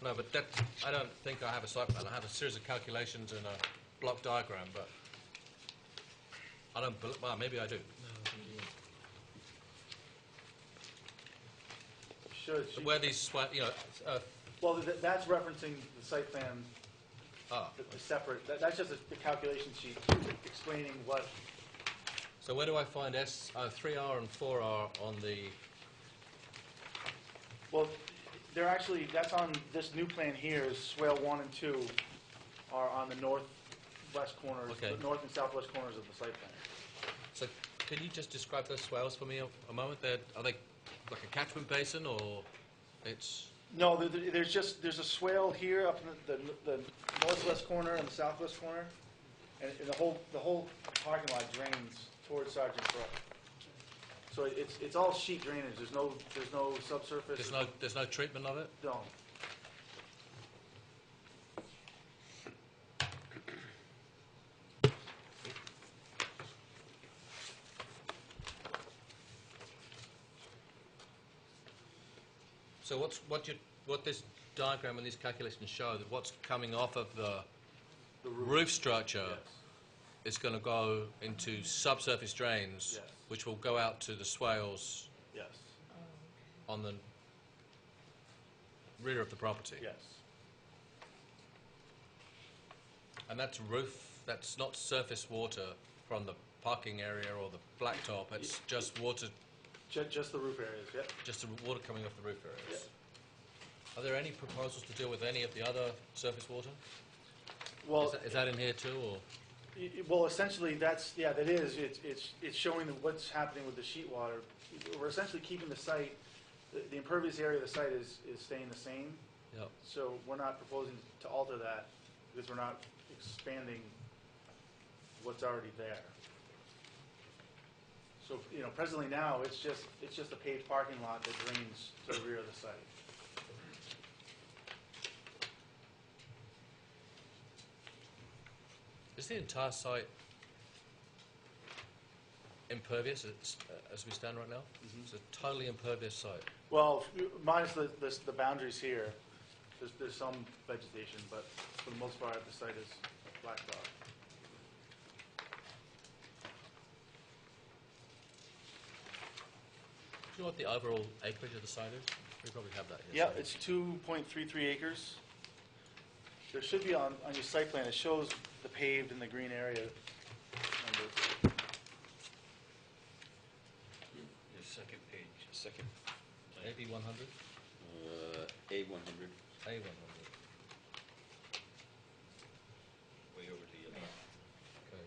No, but I don't think I have a site plan. I have a series of calculations and a block diagram, but I don't. Well, maybe I do. Should. But where these, Well, that's referencing the site plan, the separate, that's just a calculation sheet explaining what. So where do I find 3R and 4R on the? Well, they're actually, that's on this new plan here, is swale 1 and 2 are on the northwest corners, Okay. the north and southwest corners of the site plan. So can you just describe those swales for me a moment? Are they like a catchment basin, or it's? No, there's a swale here up in the northwest corner and the southwest corner, and the whole parking lot drains towards Sergeant Brook. So it's all sheet drainage. There's no subsurface. There's no treatment of it. No. So what this diagram and these calculations show, that what's coming off of the roof structure Yes. is going to go into subsurface drains, Yes. which will go out to the swales Yes. on the rear of the property. Yes. And that's that's not surface water from the parking area or the blacktop, it's just water, Just the roof areas. Yep. just the water coming off the roof areas. Yeah. Are there any proposals to deal with any of the other surface water? Well, Is that in here too, or? Well, essentially, that is. It's showing what's happening with the sheet water. We're essentially keeping the site, the impervious area of the site is staying the same. Yeah. So we're not proposing to alter that because we're not expanding what's already there. So, presently now, it's just a paved parking lot that drains to the rear of the site. Is the entire site impervious as we stand right now? It's a totally impervious site. Well, minus the boundaries here, there's some vegetation, but for the most part, the site is blacktop. Do you know what the overall acreage of the site is? We probably have that here. Yeah, it's 2.33 acres. There should be on your site plan, it shows the paved and the green area numbers. The second page, second. AB 100? A100, A 100. way over to the other. Okay.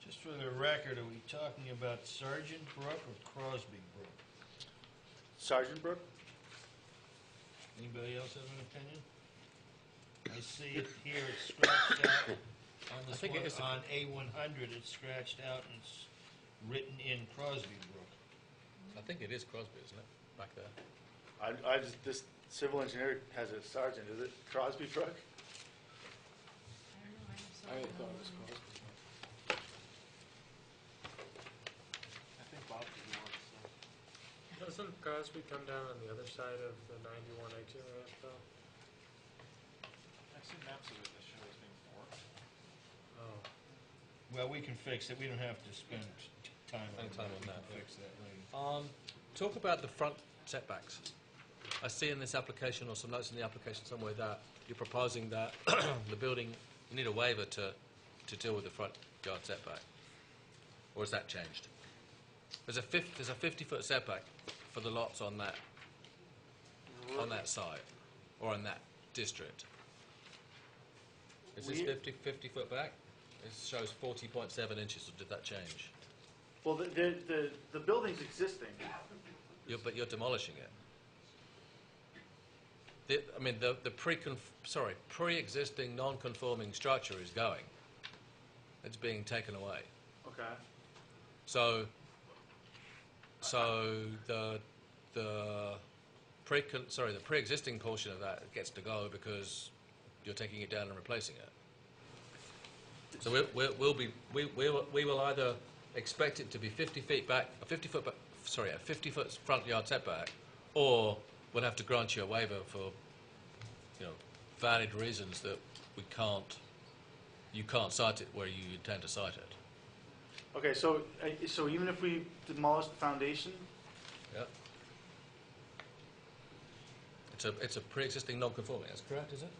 Just for the record, are we talking about Sergeant Brook or Crosby Brook? Sergeant Brook? Anybody else have an opinion? I see it here, it's scratched out. On I this think it one, is the- on A100, it's scratched out and it's written in Crosby Brook. I think it is Crosby, isn't it? Back there. This civil engineer has a sergeant, is it Crosby Brook? I thought it was close. I think Bob did the work, so. Doesn't Crosby come down on the other side of the 91A2 ramp, though? I've seen maps of it that show it's being forked. Oh. Well, we can fix it, we don't have to spend time on Spend time that. on that, We can fix that later. Talk about the front setbacks. I see in this application, or some notes in the application somewhere, that you're proposing that the building, you need a waiver to deal with the front yard setback. Or has that changed? There's a 50-foot setback for the lots on that site, or on that district. Is this 50 foot back? It shows 40.7 inches, or did that change? Well, the building's existing. But you're demolishing it. The pre-existing non-conforming structure is going. It's being taken away. Okay. So the pre-existing portion of that gets to go because you're taking it down and replacing it. So we will either expect it to be 50 feet back, a 50 foot front yard setback, or we'll have to grant you a waiver for, valid reasons that you can't site it where you intend to site it. Okay, so even if we demolish the foundation, Yeah. It's a pre-existing non-conforming. That's correct, is it?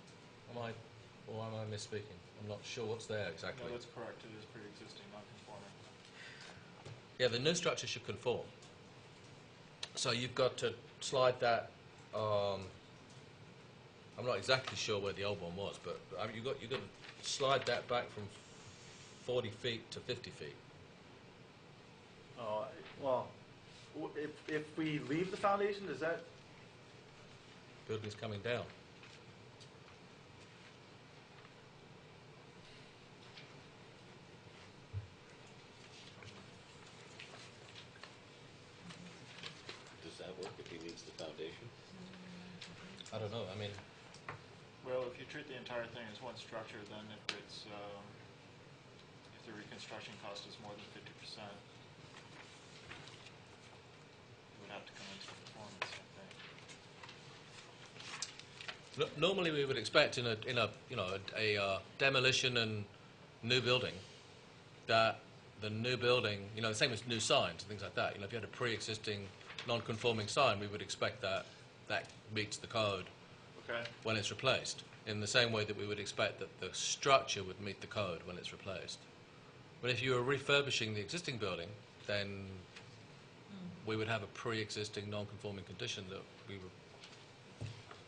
Am I misspeaking? I'm not sure what's there exactly. No, that's correct. It is pre-existing, non-conforming. Yeah, the new structure should conform. So you've got to slide that. I'm not exactly sure where the old one was, but you've got to slide that back from 40 feet to 50 feet. well, if we leave the foundation, does that? Building's coming down. Does that work if he needs the foundation? I don't know. Well, if you treat the entire thing as one structure, then if the reconstruction cost is more than 50%, it would have to come into performance, I think. Normally, we would expect in a demolition and new building that the new building, the same as new signs and things like that. If you had a pre-existing non-conforming sign, we would expect that meets the code when it's replaced. In the same way that we would expect that the structure would meet the code when it's replaced. But if you were refurbishing the existing building, then we would have a pre-existing non-conforming condition that we would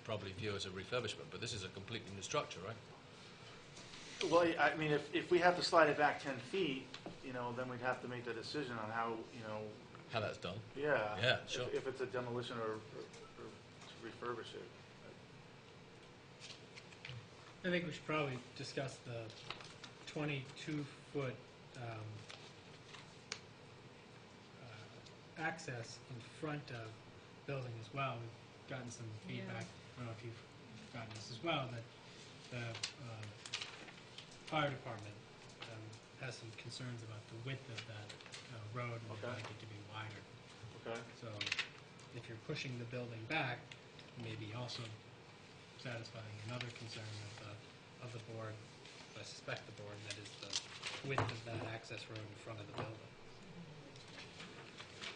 probably view as a refurbishment. But this is a completely new structure, right? Well, if we have to slide it back 10 feet, then we'd have to make the decision on how, How that's done. Yeah. Yeah, sure. If it's a demolition or to refurbish it. I think we should probably discuss the 22-foot access in front of building as well. We've gotten some feedback. I don't know if you've gotten this as well, that the fire department has some concerns about the width of that road and would like it to be wider. Okay. So if you're pushing the building back, maybe also satisfying another concern of the board, I suspect the board, that is the width of that access road in front of the building.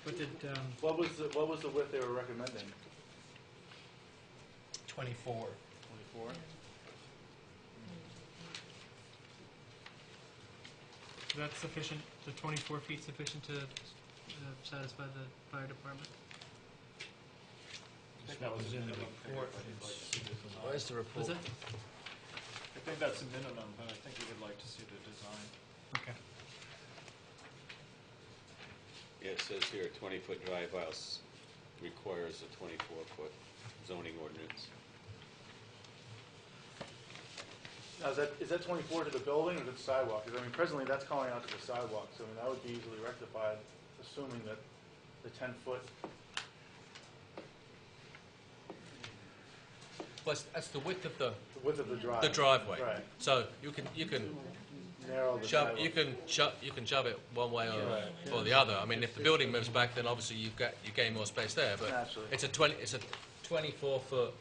What did, What was the width they were recommending? 24. 24? Is that sufficient, the 24 feet sufficient to satisfy the fire department? I think that was the minimum. Where's the report? Was it? I think that's the minimum, but I think we would like to see the design. Okay. Yeah, it says here, 20-foot drive house requires a 24-foot zoning ordinance. Now, is that 24 to the building or to the sidewalk? Because, presently that's calling out to the sidewalk, so, that would be easily rectified, assuming that the 10-foot... Well, that's the width of the drive. the driveway. Right. So you can Narrow the shove sidewalk. you can shove it one way or the other. If the building moves back, then obviously you gain more space there. But Naturally. it's a 24 foot.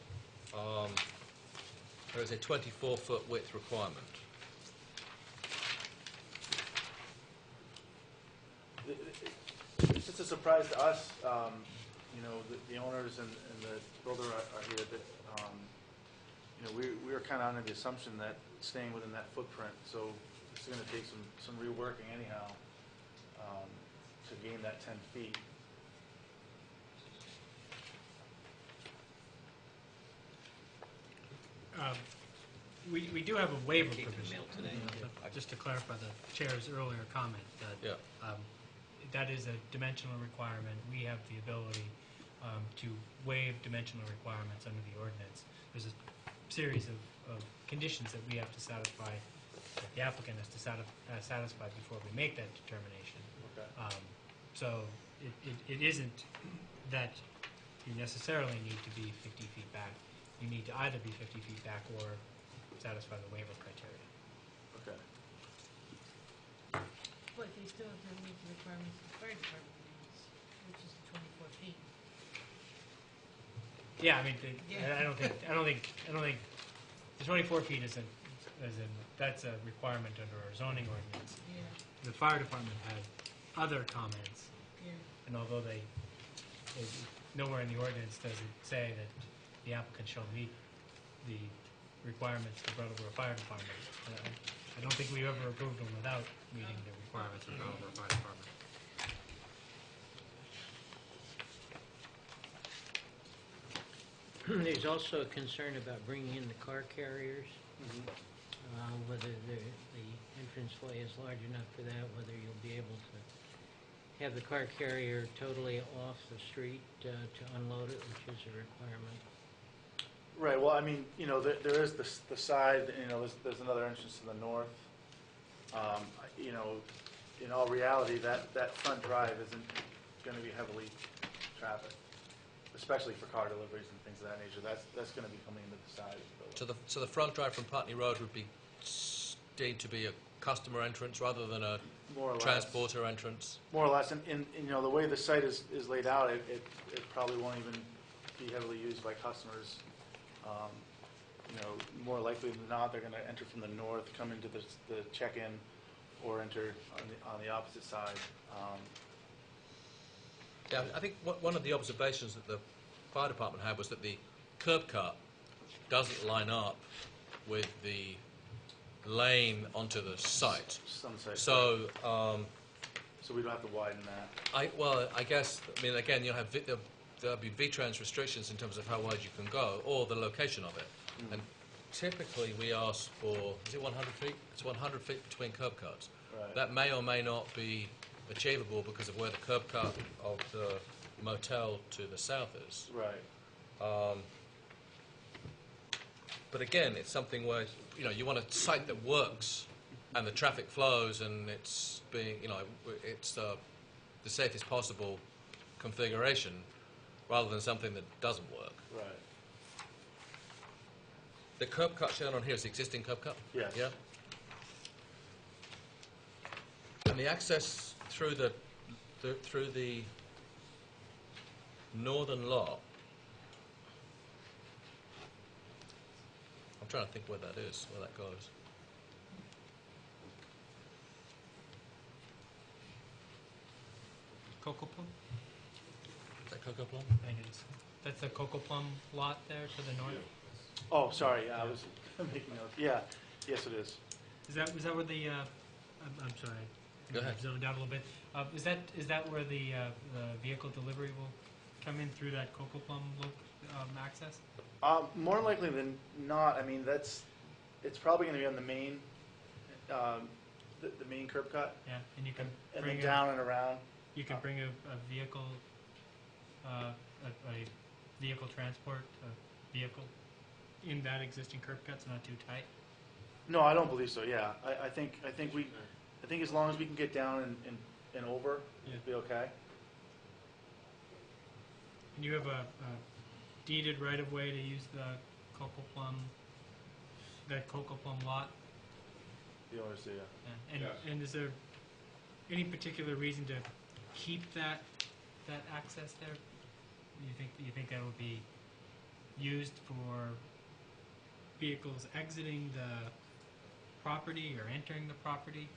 There is a 24-foot width requirement. It's just a surprise to us, the owners and the builder are here, that, we were kind of under the assumption that staying within that footprint, so it's going to take some reworking anyhow to gain that 10 feet. We do have a waiver provision. Just to clarify the chair's earlier comment, that that is a dimensional requirement. We have the ability to waive dimensional requirements under the ordinance. There's a series of conditions that we have to satisfy, that the applicant has to satisfy before we make that determination. Okay. So it isn't that you necessarily need to be 50 feet back. You need to either be 50 feet back or satisfy the waiver criteria. Okay. But they still have to meet the requirements of the fire department ordinance, which is the 24 feet. Yeah, I mean, Yeah. I don't think the 24 feet isn't, that's a requirement under our zoning ordinance. Yeah, The fire department had other comments, yeah. and although they nowhere in the ordinance does it say that the applicant shall meet the requirements of the Brattleboro Fire Department. I don't think we ever approved them without meeting the requirements of the Brattleboro Fire Department. There's also a concern about bringing in the car carriers, whether the entranceway is large enough for that, whether you'll be able to have the car carrier totally off the street to unload it, which is a requirement. Right, well, I mean, you know, there is the side, you know, there's another entrance to the north. You know, in all reality, that front drive isn't going to be heavily trafficked, especially for car deliveries and things of that nature. That's going to be coming into the side of the building. So the front drive from Putney Road would be deemed to be a customer entrance rather than a More or less. transporter entrance? More or less, and you know, the way the site is laid out, it probably won't even be heavily used by customers. You know, more likely than not, they're going to enter from the north, come into the check-in, or enter on the opposite side. Yeah, I think one of the observations that the fire department had was that the curb cut doesn't line up with the lane onto the site. Some site. So, So we don't have to widen that. I guess, I mean, again, you'll have there'll be V-Trans restrictions in terms of how wide you can go, or the location of it. And typically we ask for, is it 100 feet? It's 100 feet between curb cuts. Right. That may or may not be achievable because of where the curb cut of the motel to the south is. Right. But again, it's something where, you know, you want a site that works and the traffic flows and it's being, you know, it's the safest possible configuration rather than something that doesn't work. Right. The curb cut shown on here is the existing curb cut? Yes. Yeah. And the access through the northern lot, I'm trying to think where that is, where that goes. Cocoa Plum? Is that Cocoa Plum? I think it's, that's the Cocoa Plum lot there to the north? Oh, sorry, yeah, I was making notes. Yeah, yes, it is. Is that where the, I'm sorry. Go ahead. I've zoned out a little bit. Is that where the vehicle delivery will come in through that Cocoa Plum access? More likely than not, I mean, it's probably going to be on the main, the main curb cut, Yeah, and you can and bring then down and around. You can bring a vehicle, a vehicle transport, a vehicle in that existing curb cut's not too tight? No, I don't believe so, yeah. I think as long as we can get down and over, Yeah. it'll be okay. And you have a deeded right-of-way to use the Cocoa Plum lot? The owners do, yeah. And is there any particular reason to keep that access there? You think that would be used for vehicles exiting the property or entering the property?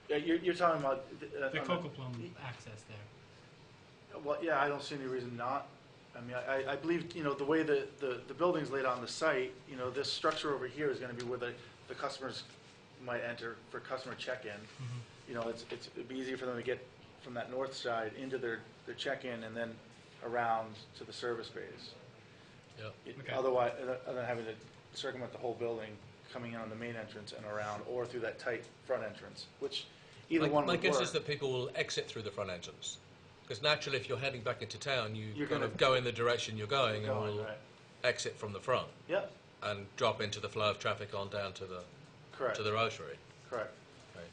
Yeah, you're talking about... The Cocoa Plum access there. Well, yeah, I don't see any reason not. I mean, I believe, you know, the way the building's laid on the site, you know, this structure over here is going to be where the customers might enter for customer check-in. Mm-hmm. You know, it'd be easier for them to get from that north side into their check-in and then around to the service bays. Yep. Okay. Otherwise, other than having to circumvent the whole building, coming in on the main entrance and around, or through that tight front entrance, which either one My would guess work. is that people will exit through the front entrance. Because naturally, if you're heading back into town, you You're kind gonna- of go in the direction you're going and Going, will right. exit from the front Yep, and drop into the flow of traffic on down to the correct, rotary. correct. Okay.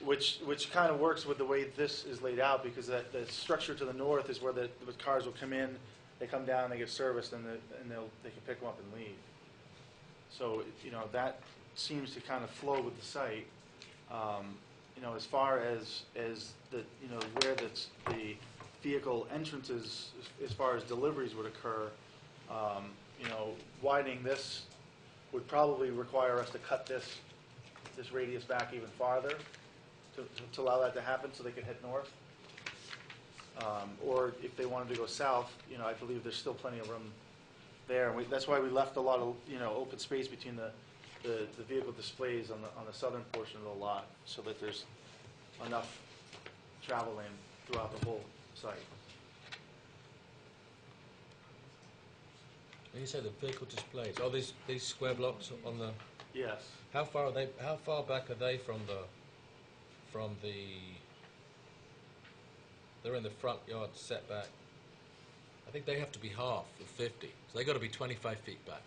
Which kind of works with the way this is laid out, because that, the structure to the north is where the cars will come in, they come down, they get serviced, and they can pick them up and leave. So, that seems to kind of flow with the site. As far as the, where the vehicle entrances, as far as deliveries would occur, widening this would probably require us to cut this radius back even farther to allow that to happen, so they could head north. Or if they wanted to go south, I believe there's still plenty of room there. And that's why we left a lot of, open space between the vehicle displays on the southern portion of the lot, so that there's enough travel lane throughout the whole site. When you say the vehicle displays, these square blocks on the, Yes. how far back are they from the, they're in the front yard setback. I think they have to be half of 50, so they got to be 25 feet back.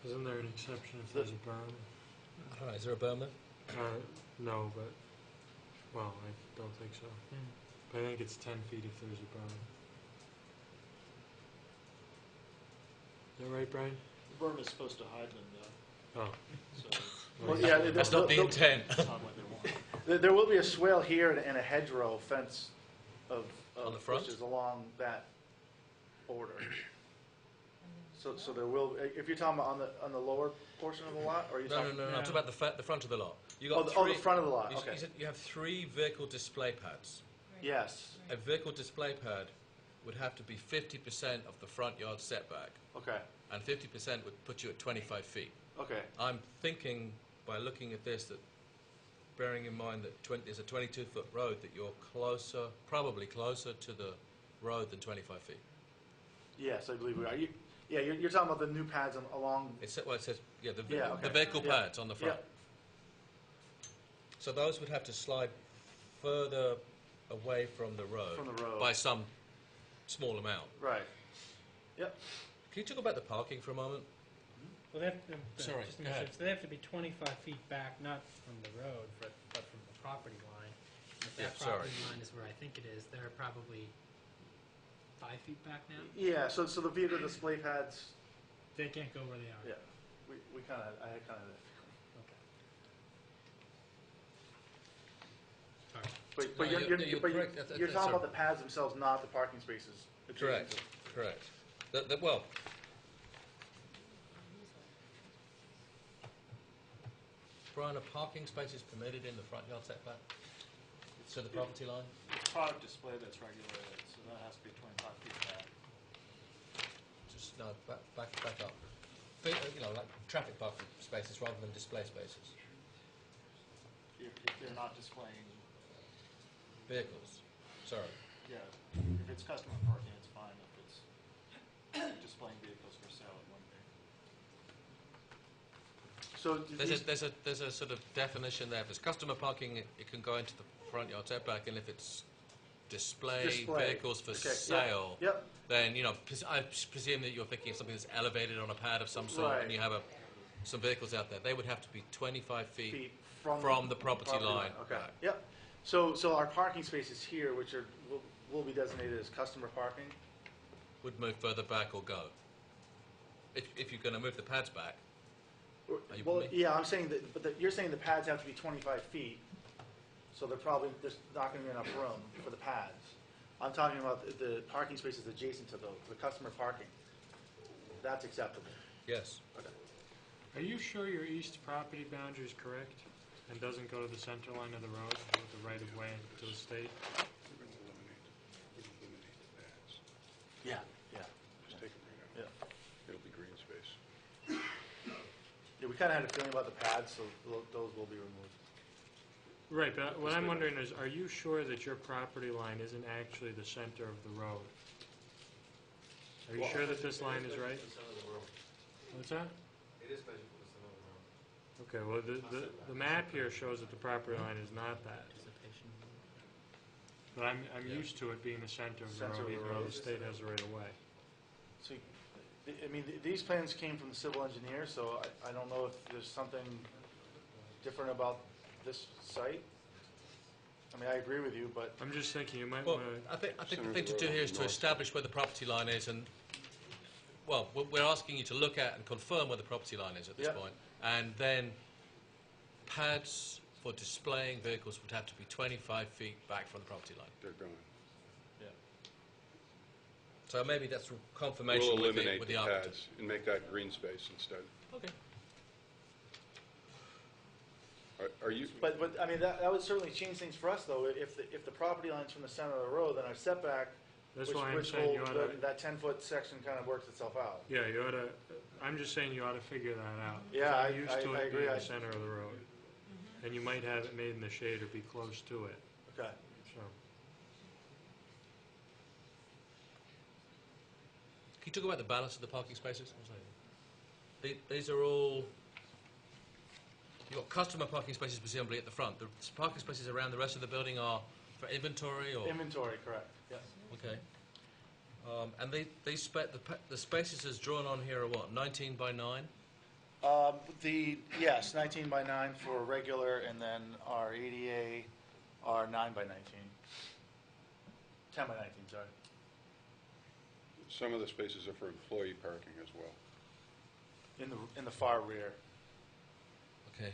Isn't there an exception if there's a berm? All right, is there a berm there? No, but, well, I don't think so. But I think it's 10 feet if there's a berm. Is that right, Brian? The berm is supposed to hide them, though, Oh. so Well, yeah, That's not the intent. it's not what they want. There will be a swale here and a hedgerow fence of On the front? bushes along that border. So there will, if you're talking about on the lower portion of the lot, or are you No, talking? I'm talking about the front of the lot. You got Oh, the front of the lot, you okay. said you have 3 vehicle display pads. Yes, A vehicle display pad would have to be 50% of the front yard setback, okay, and 50% would put you at 25 feet. okay, I'm thinking, by looking at this, that bearing in mind that there's a 22-foot road, that you're probably closer to the road than 25 feet. yes, I believe we are. You're talking about the new pads along, It says, the Yeah, okay. vehicle Yeah. pads on the front. Yeah. So those would have to slide further away from the road. From the road. By some small amount. right, yep, Can you talk about the parking for a moment? Well, they have to, Sorry, just to go make sure, ahead. so they have to be 25 feet back, not from the road, but from the property line. If Yeah, that sorry. property line is where I think it is, they're probably 5 feet back now? yeah, so the vehicle display pads, They can't go where they are. yeah, I had kind of, Okay. All right. but No, you're correct. you're talking Sorry. about the pads themselves, not the parking spaces. Correct. Well, Brian, are parking spaces permitted in the front yard setback? To the property line? It's product display that's regulated, so that has to be 25 feet back. Just, no, back up. Like traffic parking spaces rather than display spaces. If they're not displaying, Vehicles, sorry. yeah, if it's customer parking, it's fine. If it's displaying vehicles for sale, it wouldn't be. So There's a sort of definition there. If it's customer parking, it can go into the front yard setback, and if it's display vehicles for Okay, yeah, sale, yep, then, I presume that you're thinking of something that's elevated on a pad of some sort, Right. and you have some vehicles out there. They would have to be 25 feet feet from the property line. Okay, Right. yep. So our parking spaces here, which will be designated as customer parking, Would move further back or go. If you're going to move the pads back, Are you well, with me? yeah, I'm saying that, but you're saying the pads have to be 25 feet, so there's not going to be enough room for the pads. I'm talking about the parking spaces adjacent to the customer parking. That's acceptable. yes. Okay. Are you sure your east property boundary is correct and doesn't go to the center line of the road with the right of way to the state? We're going to eliminate the pads. Yeah, yeah. Just take them right Yeah. out. It'll be green space. Yeah, we kind of had a feeling about the pads, so those will be removed. Right, but what I'm wondering is, are you sure that your property line isn't actually the center of the road? Are you sure that this line is right? What's that? It is measured from the center of the road. Okay, well, the map here shows that the property line is not that. But I'm used to it being the center of the Center of road, the even though road. the state has the right of way. So, I mean, these plans came from the civil engineer, so I don't know if there's something different about this site. I mean, I agree with you, but I'm just thinking you might Well, want to... I think the Center of thing the to do road here on is the to north establish where the property line is, and, well, we're asking you to look at and confirm where the property line is at this Yeah. point. And then pads for displaying vehicles would have to be 25 feet back from the property line. They're gone. So maybe that's confirmation We'll with the eliminate the architect. pads and make that green space instead. Okay. Are you, but I mean, that would certainly change things for us, though. If the property line's from the center of the road, then our setback, That's which why I'm which saying you will, ought to... that 10-foot section kind of works itself out. Yeah, you ought to... I'm just saying you ought to figure that out. Yeah, I'm used to I it agree. being the center of the road. And you might have it made in the shade or be close to it, Okay. so... Can you talk about the balance of the parking spaces? These are all... You've got customer parking spaces presumably at the front. The parking spaces around the rest of the building are for inventory or... Inventory, correct, yes. Okay. And the spaces as drawn on here are what, 19 by 9? Yes, 19 by 9 for regular, and then our ADA are 9 by 19. 10 by 19, sorry. some of the spaces are for employee parking as well. In the far rear. Okay.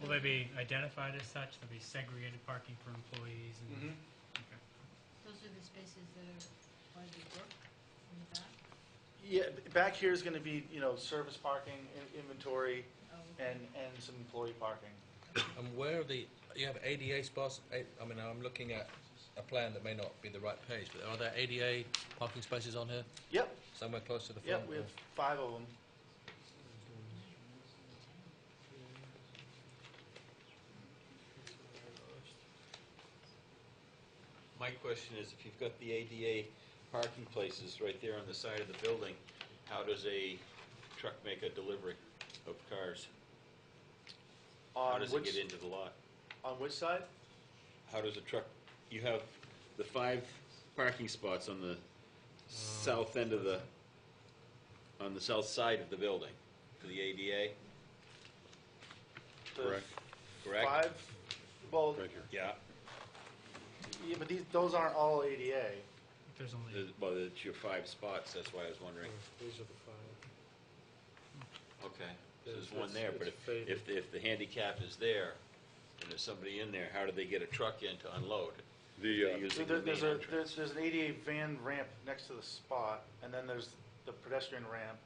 Will they be identified as such? There'll be segregated parking for employees and... Mm-hmm. Okay. Those are the spaces that are by the brook in the back? Yeah, back here is going to be, service parking, inventory, Oh, okay. and some employee parking. And where are you have ADA spots? I mean, I'm looking at a plan that may not be the right page, but are there ADA parking spaces on here? Yep, Somewhere close to the front? yep, we have 5 of them. My question is, if you've got the ADA parking places right there on the side of the building, how does a truck make a delivery of cars? How does it get into the lot? On which side? How does a truck, you have the 5 parking spots on the south end of on the south side of the building for the ADA, The Correct. correct? 5? Well, Right here. Yeah, yeah, but those aren't all ADA. There's only... well, it's your 5 spots, that's why I was wondering. These are the 5. Okay, so there's It's- one there, but it's faded. if the handicap is there, and there's somebody in there, how do they get a truck in to unload? The, They're using the main entrance. There's an ADA van ramp next to the spot, and then there's the pedestrian ramp,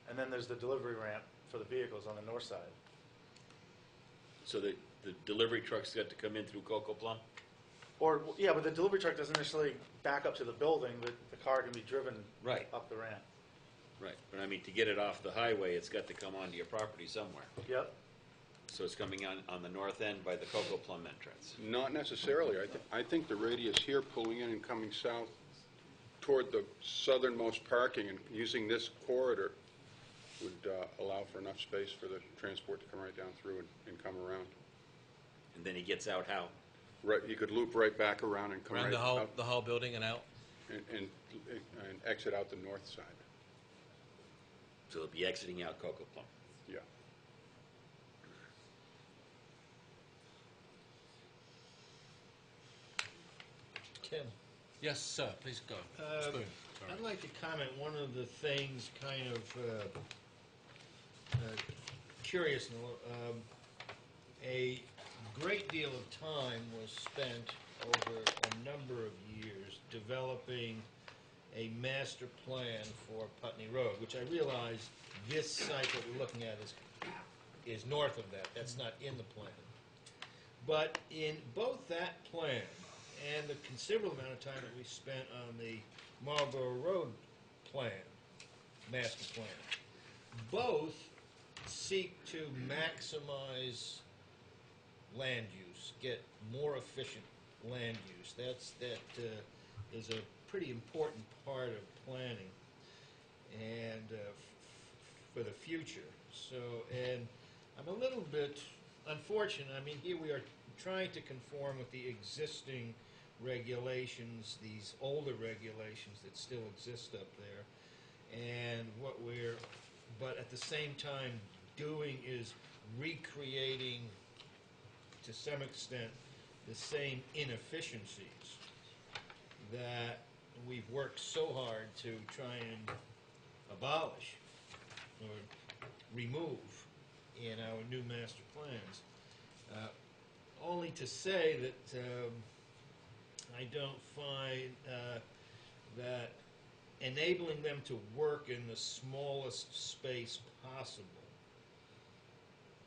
and then there's the delivery ramp for the vehicles on the north side. So the delivery truck's got to come in through Coco Plum? Or, yeah, but the delivery truck doesn't necessarily back up to the building, the car can be driven Right. up the ramp. Right, but I mean, to get it off the highway, it's got to come onto your property somewhere. Yep. So it's coming on the north end by the Coco Plum entrance. not necessarily. I think the radius here pulling in and coming south toward the southernmost parking and using this corridor would allow for enough space for the transport to come right down through and come around. And then he gets out how? Right, you could loop right back around and come Around right out the whole building and out? and exit out the north side. So he'll be exiting out Coco Plum. Yeah. Tim? Yes, sir, please go. Spoon. Sorry. I'd like to comment, one of the things kind of curious, a great deal of time was spent over a number of years developing a master plan for Putney Road, which I realize this site that we're looking at is north of that. That's not in the plan. But in both that plan and the considerable amount of time that we spent on the Marlborough Road plan, master plan, both seek to maximize land use, get more efficient land use. That is a pretty important part of planning and for the future. So, and I'm a little bit unfortunate. I mean, here we are trying to conform with the existing regulations, these older regulations that still exist up there. And but at the same time doing is recreating, to some extent, the same inefficiencies that we've worked so hard to try and abolish or remove in our new master plans. Only to say that I don't find that enabling them to work in the smallest space possible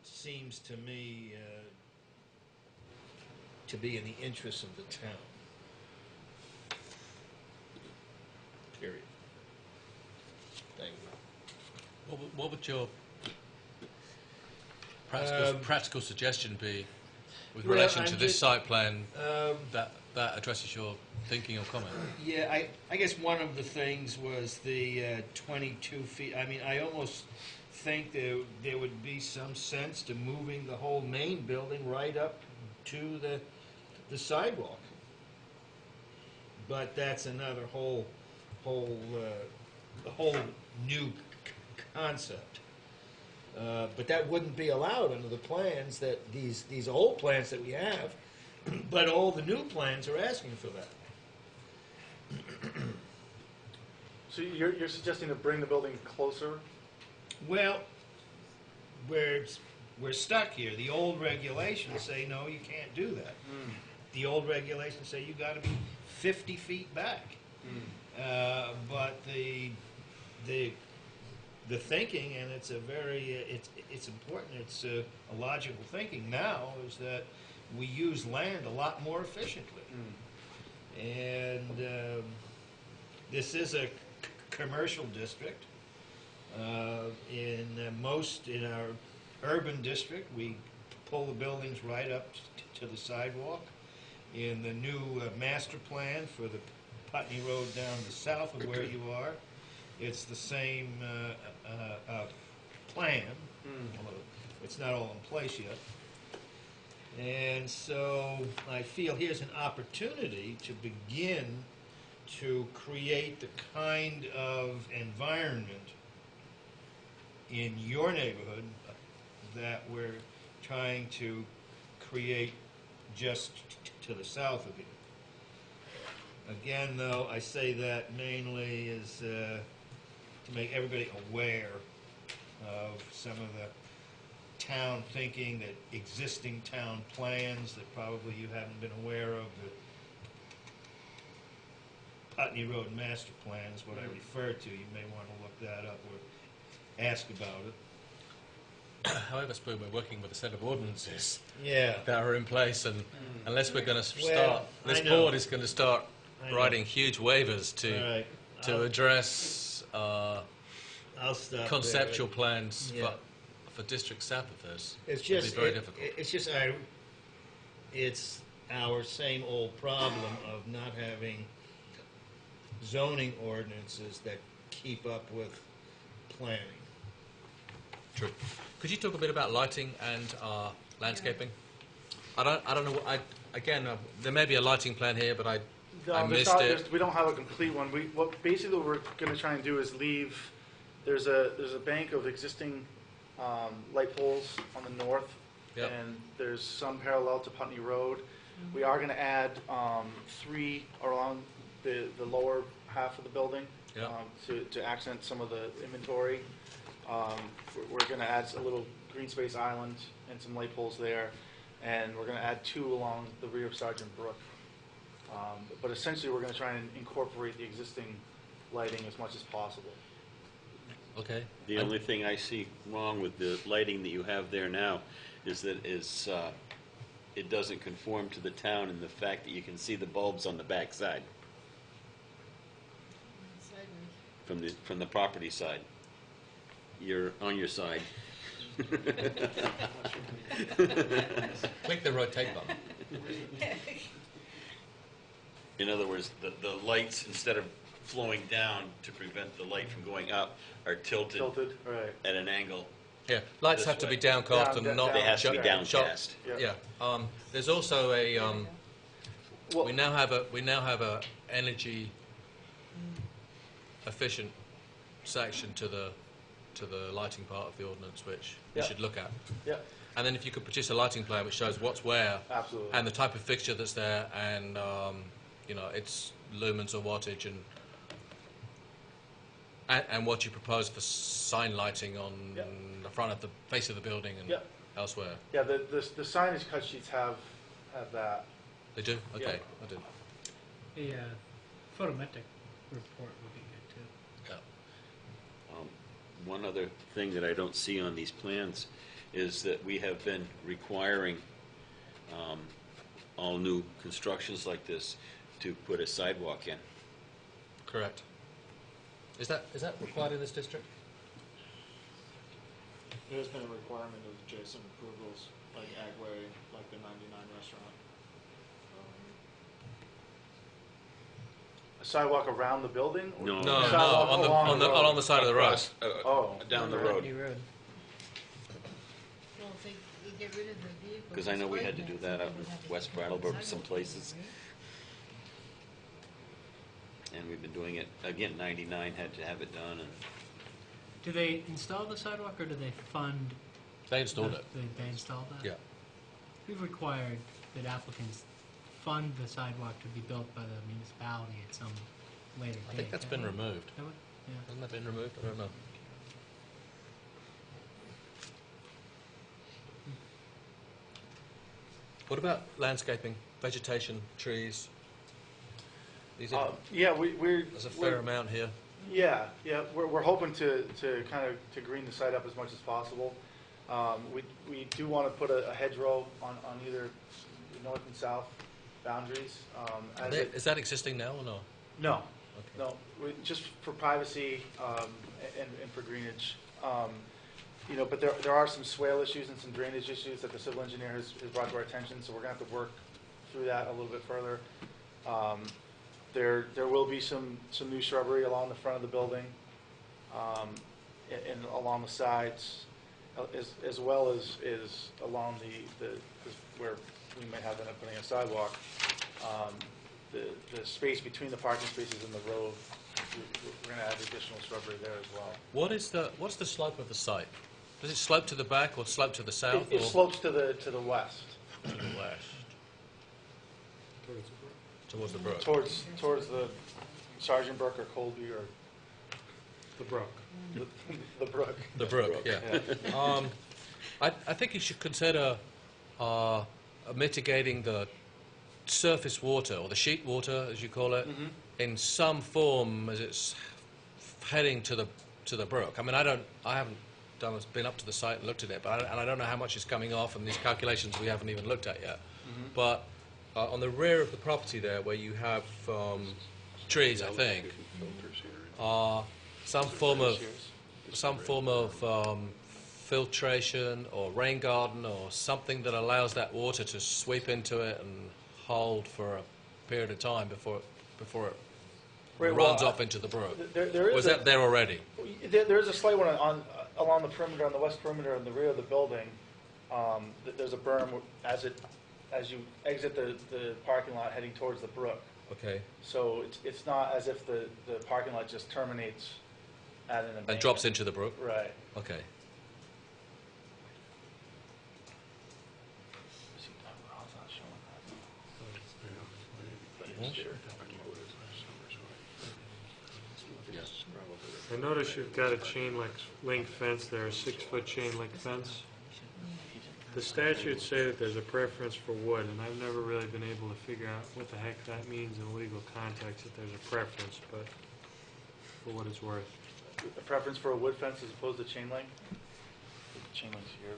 seems to me to be in the interests of the town. Period. Thank you. What would your practical suggestion be with Well, relation to I'm this just- site plan that addresses your thinking or comment? Yeah, I guess one of the things was the 22 feet. I mean, I almost think there would be some sense to moving the whole main building right up to the sidewalk. But that's another whole new concept. But that wouldn't be allowed under the plans that these old plans that we have. But all the new plans are asking for that. So you're suggesting to bring the building closer? Well, we're stuck here. The old regulations say, no, you can't do that. The old regulations say you got to be 50 feet back. But the thinking, and it's a very, it's important, it's a logical thinking now, is that we use land a lot more efficiently. And this is a commercial district. In our urban district, we pull the buildings right up to the sidewalk. In the new master plan for the Putney Road down the south of where you are, it's the same plan, although it's not all in place yet. And so I feel here's an opportunity to begin to create the kind of environment in your neighborhood that we're trying to create just to the south of you. Again, though, I say that mainly is to make everybody aware of some of the town thinking, that existing town plans that probably you haven't been aware of. The Putney Road Master Plan is what I refer to. You may want to look that up or ask about it. However, I suppose we're working with a set of ordinances Yeah. that are in place, and unless we're going to start, Well, this I know. board is going to start I know. writing huge waivers Right. to address I'll stop conceptual there. plans Yeah. for districts south of this. It's It'll just be very difficult. It's just it's our same old problem of not having zoning ordinances that keep up with planning. True. Could you talk a bit about lighting and landscaping? I don't know. There may be a lighting plan here, but I missed it. We don't have a complete one. Basically what we're going to try and do is leave. There's a bank of existing light poles on the north, Yep. and there's some parallel to Putney Road. We are going to add 3 along the lower half of the building Yep. to accent some of the inventory. We're going to add a little green space island and some light poles there, and we're going to add 2 along the rear of Sergeant Brook. But essentially, we're going to try and incorporate the existing lighting as much as possible. Okay. The only thing I see wrong with the lighting that you have there now is that it doesn't conform to the town in the fact that you can see the bulbs on the back side Sideways. from the property side. You're on your side. Click the rotate button. In other words, the lights, instead of flowing down to prevent the light from going up, are tilted Right. at an angle Yeah, lights This have to way. be downcast Down- and not down- They have to be sharp. downcast. Yeah. Yeah. There's also a Well- we now have a energy efficient section to the lighting part of the ordinance, which you Yeah. should look at. Yeah, And then if you could produce a lighting plan which shows what's where absolutely. and the type of fixture that's there and its lumens or wattage and what you propose for sign lighting on Yeah. the front of the face of the building and Yeah. elsewhere. Yeah, the signage cut sheets have that. They do? Okay, Yeah. I do. The photometric report would be good too. Yeah. One other thing that I don't see on these plans is that we have been requiring all new constructions like this to put a sidewalk in. Correct. Is that required in this district? There's been a requirement of adjacent approvals, like Agway, like the 99 restaurant. A sidewalk around the building? Or No. No, sidewalk along the side of the road. Across, Oh. down the road. Well, if they get rid of the vehicles. Because I know we had to do display that them, out they would have in to West put Brattleboro, some sidewalks places. in, right? And we've been doing it, again, 99 had to have it done, and Do they install the sidewalk or do they fund? They installed it. They installed that? Yeah. We've required that applicants fund the sidewalk to be built by the municipality at some later date. I think that's been haven't we? removed. Have we? Yeah. Hasn't that been removed? I don't know. What about landscaping, vegetation, trees? These are, Yeah, we're. there's a fair amount here. Yeah, we're hoping to kind of to green the site up as much as possible. We do want to put a hedgerow on either north and south boundaries. Is that existing now or no? No, Okay. no, just for privacy and for greenage. But there are some swale issues and some drainage issues that the civil engineer has brought to our attention, so we're going to have to work through that a little bit further. There will be some new shrubbery along the front of the building, and along the sides, as well as along the where we may have to end up putting a sidewalk. The space between the parking spaces and the road, we're going to add additional shrubbery there as well. What's the slope of the site? Does it slope to the back or slope to the south? It or slopes to the west, to the west? Towards the brook. towards the Sergeant Brook or Colby or The brook. the brook. The brook, yeah. I think you should consider mitigating the surface water, or the sheet water, as you call it, in some form as it's heading to the brook. I mean, I haven't been up to the site and looked at it, but I don't know how much is coming off, and these calculations we haven't even looked at yet. But on the rear of the property there, where you have trees, I think, some form of filtration or rain garden or something that allows that water to sweep into it and hold for a period of time before it runs off into the brook. Was that there already? There is a slight one along the perimeter, on the west perimeter, in the rear of the building. There's a berm as you exit the parking lot heading towards the brook. Okay. So it's not as if the parking lot just terminates at an embankment. And drops into the brook? Right. Okay. I notice you've got a chain link fence there, a 6-foot chain link fence. The statutes say that there's a preference for wood, and I've never really been able to figure out what the heck that means in a legal context, that there's a preference, but for what it's worth. A preference for a wood fence as opposed to chain link? Chain link's here.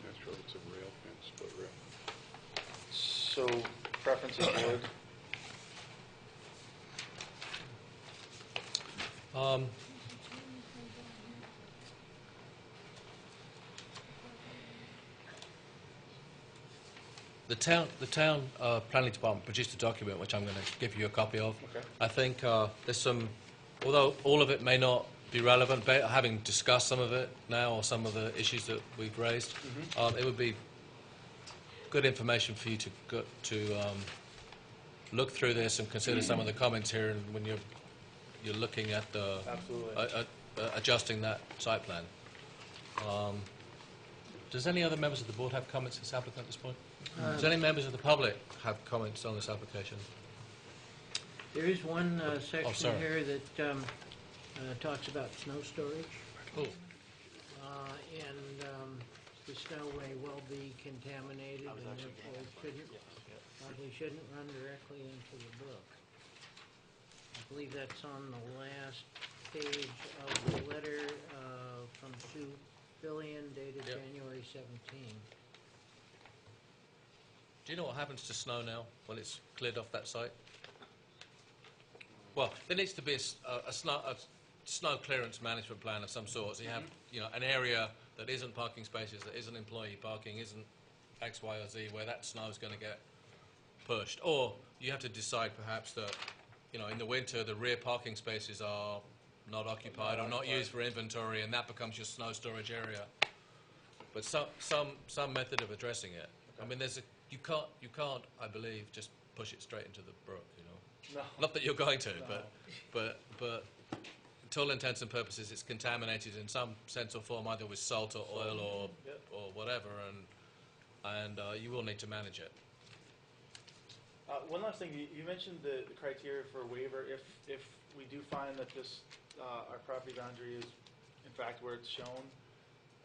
That's right, it's a rail fence, split rail. So preference is wood. The town planning department produced a document which I'm going to give you a copy of. Okay. I think there's some, although all of it may not be relevant, having discussed some of it now, or some of the issues that we've raised. It would be good information for you to look through this and consider some of the comments here, and when you're looking at the adjusting that site plan. Does any other members of the board have comments on this applicant at this point? Does any members of the public have comments on this application? There is one section sorry. here that talks about snow storage. Oh. And the snow may well be contaminated and therefore probably shouldn't run directly into the brook. I believe that's on the last page of the letter from Sue Fillion dated January 17. Do you know what happens to snow now when it's cleared off that site? Well, there needs to be a snow clearance management plan of some sort. So you have, an area that isn't parking spaces, that isn't employee parking, isn't X, Y, or Z, where that snow is going to get pushed. Or you have to decide perhaps that, in the winter, the rear parking spaces are not occupied or not used for inventory, and that becomes your snow storage area. But some method of addressing it. I mean, you can't, I believe, just push it straight into the brook. No. Not that you're going to, No. but to all intents and purposes, it's contaminated in some sense or form, either with salt or oil or whatever, and you will need to manage it. One last thing, you mentioned the criteria for a waiver. If we do find that this our property boundary is in fact where it's shown,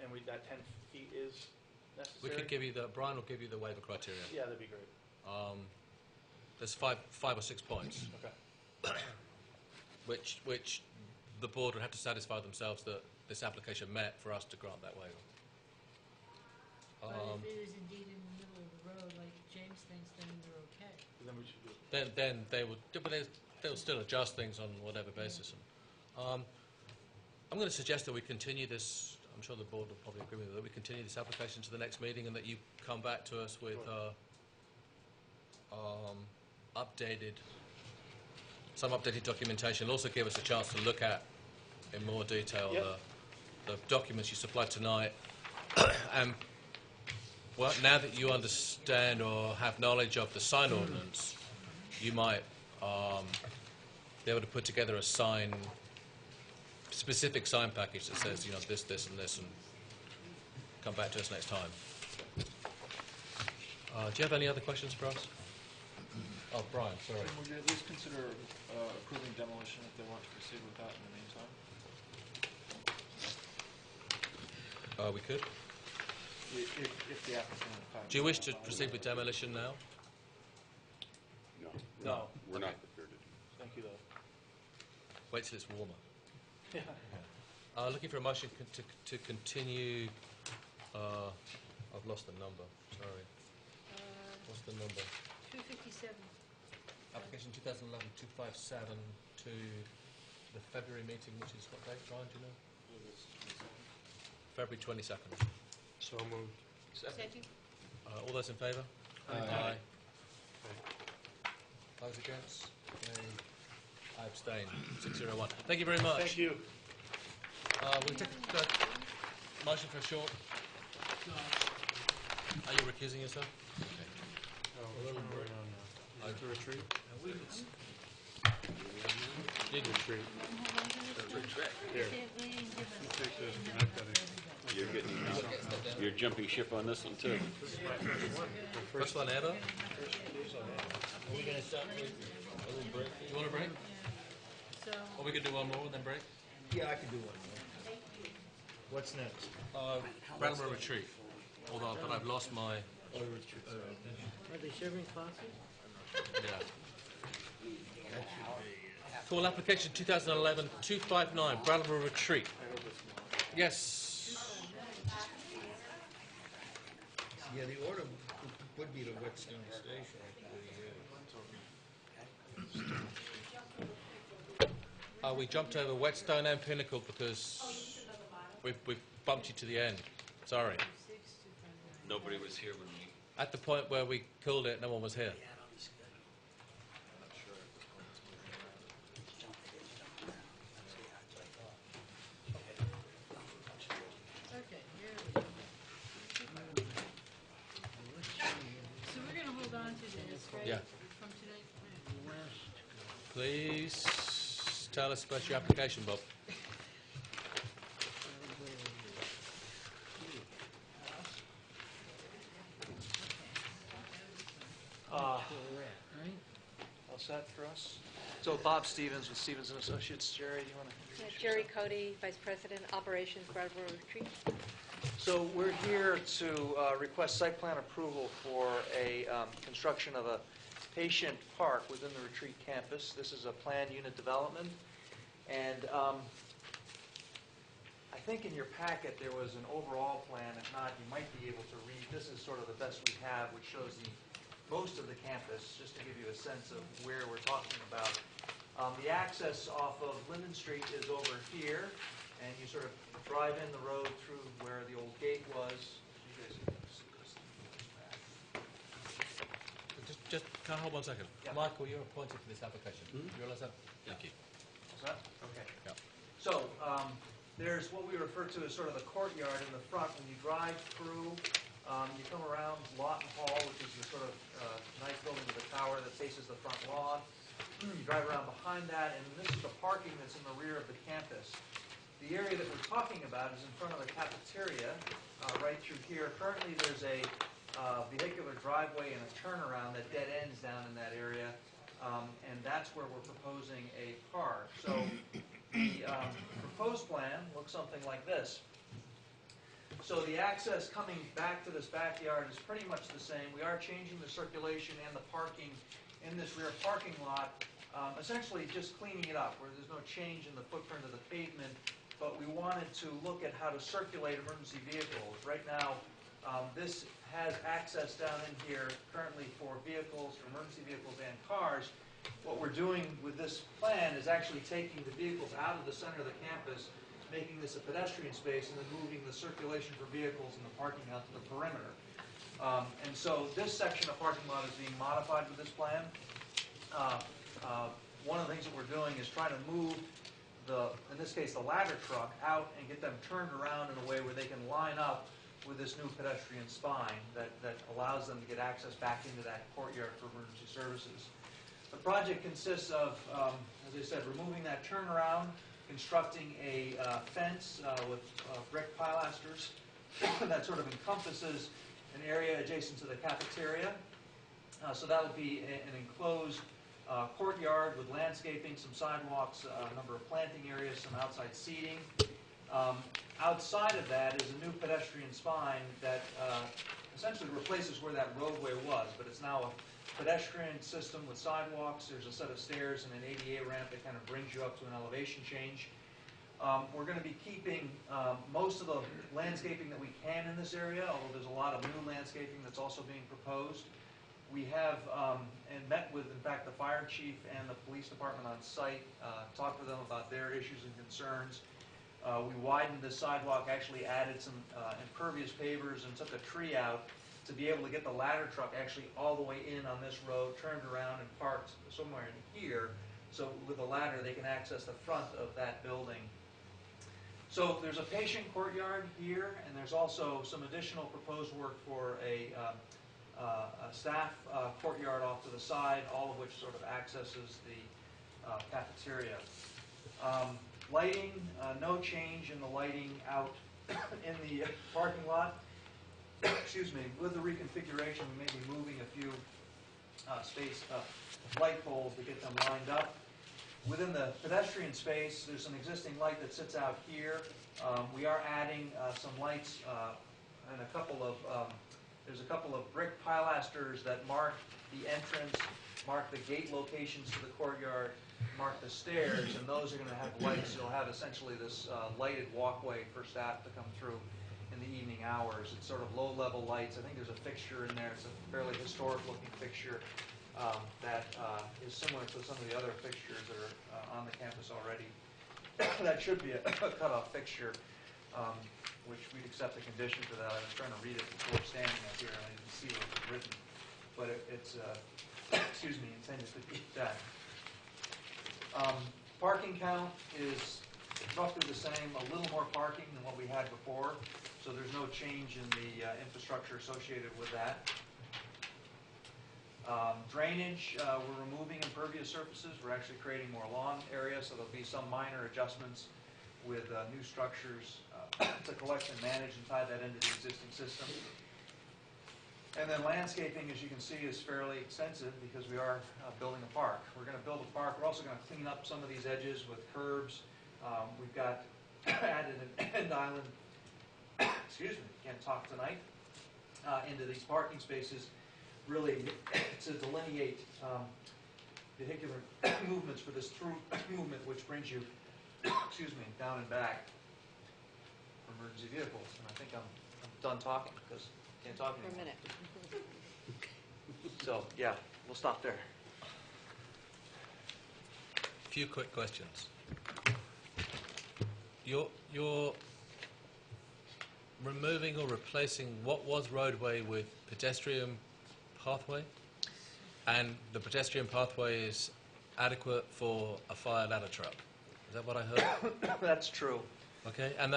and that 10 feet is necessary. We could give you Brian will give you the waiver criteria. Yeah, that'd be great. There's five or 6 points. Okay. which the board would have to satisfy themselves that this application met for us to grant that waiver. But if it is indeed in the middle of the road, like James thinks, then they're okay. Then we should do it. Then they would, but they'll still adjust things on whatever basis. And, I'm going to suggest that we continue this. I'm sure the board will probably agree with me that we continue this application to the next meeting, and that you come back to us with some updated documentation. Also, give us a chance to look at in more detail the documents you supplied tonight. And now that you understand or have knowledge of the sign ordinance, you might be able to put together a specific sign package that says, this, this, and this, and come back to us next time. Do you have any other questions for us? Oh, Brian, sorry. Would you at least consider approving demolition if they want to proceed with that in the meantime? We could. If the applicant... Do you wish to proceed with demolition now? No. We're not prepared to do Thank you, though. Wait till it's warmer. Yeah. Looking for a motion to continue. I've lost the number. Sorry. What's the number? 257. Application 2011-257 to the February meeting, which is what date, Brian, do you know? February 22nd. So moved. Second? All those in favour? Aye. Those against? I abstain. 601. Thank you very much. Thank you. We'll take a motion for a short. Are you recusing yourself? Oh, which one are we on now? To retreat? Did Retreat. Here. it. You're jumping ship on this one, too. This is my first one. The First one ever? first case on that. Are we going to start with a little break? Do you want a break? So, Or we could do one more and then break? Yeah, I can do one more. What's next? Brattleboro Retreat. Although, but I've lost my... Are they serving classes? Yeah. Call application 2011-259, Brattleboro Retreat. Yes. Yeah, the order would be to Whetstone Station. We jumped over Whetstone and Pinnacle because we've bumped you to the end. Sorry. Nobody was here when we... At the point where we called it, no one was here. to this, right? Yeah. From today? Please tell us about your application, Bob. All set for us? So Bob Stevens with Stevens and Associates. Jerry, do you want to introduce Jerry yourself? Cody, Vice President, Operations, Brattleboro Retreat. So we're here to request site plan approval for a construction of a patient park within the retreat campus. This is a planned unit development, and I think in your packet there was an overall plan. If not, you might be able to read. This is sort of the best we have, which shows most of the campus, just to give you a sense of where we're talking about. The access off of Linden Street is over here, and you sort of drive in the road through where the old gate was. You guys can see this map. Just can I hold 1 second? Yeah. Michael, you're appointed for this application. You realise that? Thank you. Is that? Okay. Yeah. So there's what we refer to as sort of the courtyard in the front. When you drive through, you come around Lawton Hall, which is the sort of nice building with a tower that faces the front lawn. You drive around behind that, and this is the parking that's in the rear of the campus. The area that we're talking about is in front of the cafeteria, right through here. Currently, there's a vehicular driveway and a turnaround that dead ends down in that area, and that's where we're proposing a park. So the proposed plan looks something like this. So the access coming back to this backyard is pretty much the same. We are changing the circulation and the parking in this rear parking lot, essentially just cleaning it up, where there's no change in the footprint of the pavement, but we wanted to look at how to circulate emergency vehicles. Right now, this has access down in here currently for vehicles, for emergency vehicles and cars. What we're doing with this plan is actually taking the vehicles out of the center of the campus, making this a pedestrian space, and then moving the circulation for vehicles in the parking out to the perimeter. And so this section of parking lot is being modified with this plan. One of the things that we're doing is trying to move in this case, the ladder truck out and get them turned around in a way where they can line up with this new pedestrian spine that allows them to get access back into that courtyard for emergency services. The project consists of, as I said, removing that turnaround, constructing a fence with brick pilasters that sort of encompasses an area adjacent to the cafeteria. So that will be an enclosed courtyard with landscaping, some sidewalks, a number of planting areas, some outside seating. Outside of that is a new pedestrian spine that essentially replaces where that roadway was, but it's now a pedestrian system with sidewalks. There's a set of stairs and an ADA ramp that kind of brings you up to an elevation change. We're going to be keeping most of the landscaping that we can in this area, although there's a lot of new landscaping that's also being proposed. We have and met with, in fact, the fire chief and the police department on site, talked to them about their issues and concerns. We widened the sidewalk, actually added some impervious pavers and took a tree out to be able to get the ladder truck actually all the way in on this road, turned around and parked somewhere in here. So with the ladder, they can access the front of that building. So there's a patient courtyard here, and there's also some additional proposed work for a staff courtyard off to the side, all of which sort of accesses the cafeteria. Lighting, no change in the lighting out in the parking lot. Excuse me, with the reconfiguration, we may be moving a few light poles to get them lined up. Within the pedestrian space, there's an existing light that sits out here. We are adding some lights and there's a couple of brick pilasters that mark the entrance, mark the gate locations to the courtyard, mark the stairs, and those are going to have lights. You'll have essentially this lighted walkway for staff to come through in the evening hours. It's sort of low-level lights. I think there's a fixture in there. It's a fairly historic-looking fixture that is similar to some of the other fixtures that are on the campus already. That should be a cutoff fixture, which we'd accept the condition for that. I was trying to read it before standing up here, and I didn't see what was written. But it's excuse me, intended to be that. Parking count is roughly the same, a little more parking than what we had before, so there's no change in the infrastructure associated with that. Drainage, we're removing impervious surfaces. We're actually creating more lawn area, so there'll be some minor adjustments with new structures to collect and manage and tie that into the existing system. And then landscaping, as you can see, is fairly extensive because we are building a park. We're going to build a park. We're also going to clean up some of these edges with curbs. We've got added an end island, excuse me, can't talk tonight, into these parking spaces, really to delineate vehicular movements for this through movement, which brings you, excuse me, down and back for emergency vehicles. And I think I'm done talking because I can't talk For a anymore. minute. So, yeah, we'll stop there. Few quick questions. You're removing or replacing what was roadway with pedestrian pathway, and the pedestrian pathway is adequate for a fire ladder truck. Is that what I heard? That's true. Okay, and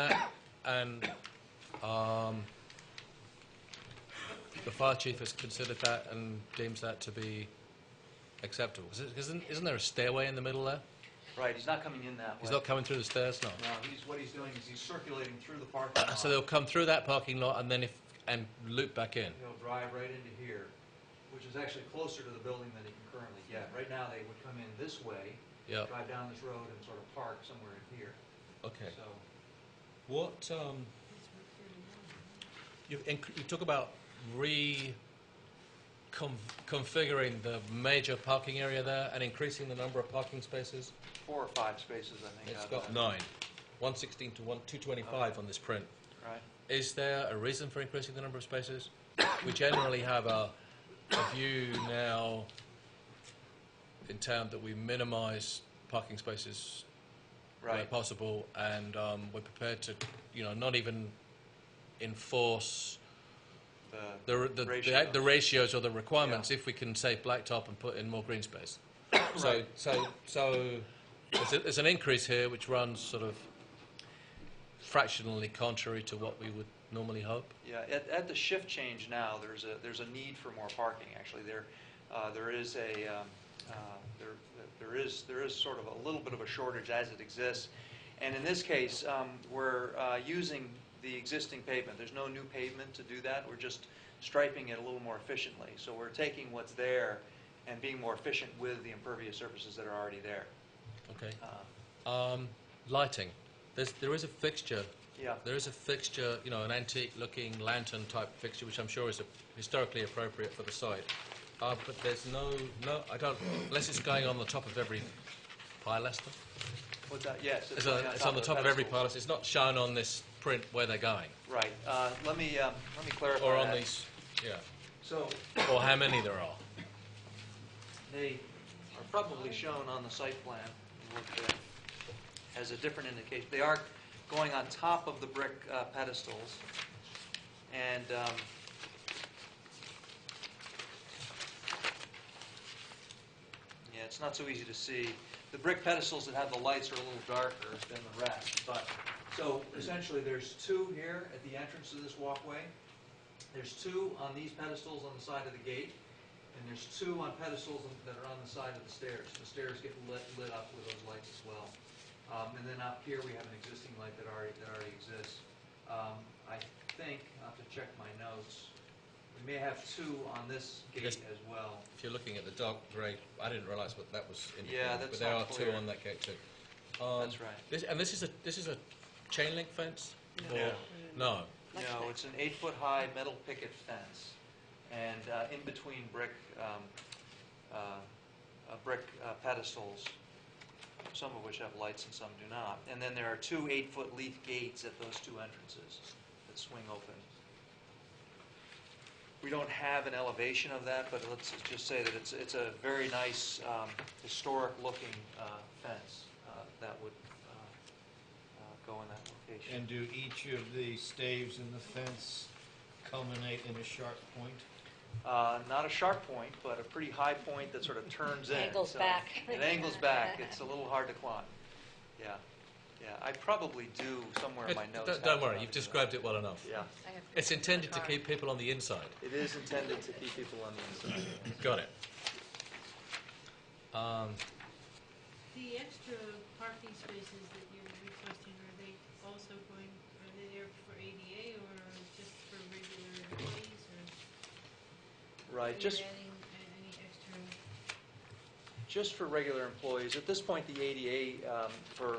the fire chief has considered that and deems that to be acceptable. Isn't there a stairway in the middle there? Right, he's not coming in that way. He's not coming through the stairs, no. No, what he's doing is he's circulating through the parking lot. So they'll come through that parking lot and then loop back in. He'll drive right into here, which is actually closer to the building than he can currently get. Right now, they would come in this way, Yep. drive down this road, and sort of park somewhere in here. Okay. So, What you talk about configuring the major parking area there and increasing the number of parking spaces? 4 or 5 spaces, I think. It's out got of that. 9, 116 to 225 on this print. Right. Is there a reason for increasing the number of spaces? We generally have a view now in town that we minimise parking spaces where Right. possible, and we're prepared to, not even enforce the ratios or the requirements if we can save blacktop and put in more green space. Right. So there's an increase here which runs sort of fractionally contrary to what we would normally hope. Yeah, at the shift change now, there's a need for more parking. Actually, there is sort of a little bit of a shortage as it exists, and in this case, we're using the existing pavement. There's no new pavement to do that. We're just striping it a little more efficiently. So we're taking what's there and being more efficient with the impervious surfaces that are already there. Okay. Lighting. There is a fixture. Yeah. There is a fixture, an antique-looking lantern-type fixture, which I'm sure is historically appropriate for the site. But there's unless it's going on the top of every pilaster. What's that? Yes, It's on the top of every pilaster. It's not shown on this print where they're going. Right. Let me clarify. Or on that. these, yeah. So. Or how many there are. They are probably shown on the site plan as a different indication. They are going on top of the brick pedestals, and yeah, it's not so easy to see. The brick pedestals that have the lights are a little darker than the rest. But so essentially, there's 2 here at the entrance to this walkway. There's 2 on these pedestals on the side of the gate. And there's 2 on pedestals that are on the side of the stairs. The stairs get lit up with those lights as well. And then up here we have an existing light that already exists. I think, I'll have to check my notes, we may have 2 on this gate as well. If you're looking at the dark grey, I didn't realise what that was indicating. Yeah, that's but there are not clear. 2 on that gate too. That's right. This is a chain link fence? No. Or, no. No, it's an 8-foot high metal picket fence, and in between brick pedestals, some of which have lights and some do not. And then there are 2 8-foot leaf gates at those 2 entrances that swing open. We don't have an elevation of that, but let's just say that it's a very nice historic-looking fence that would go in that location. And do each of the staves in the fence culminate in a sharp point? Not a sharp point, but a pretty high point that sort of turns in. Angles So back. It angles back. It's a little hard to climb. Yeah. Yeah. I probably do somewhere in my notes. Don't worry, you've described it well enough. Yeah. It's intended to keep people on the inside. It is intended to keep people on the inside. Got it. The extra parking spaces that you're requesting, are they also going, are they there for ADA or just for regular employees, or Right, are just you adding any extra? for regular employees. At this point, the ADA for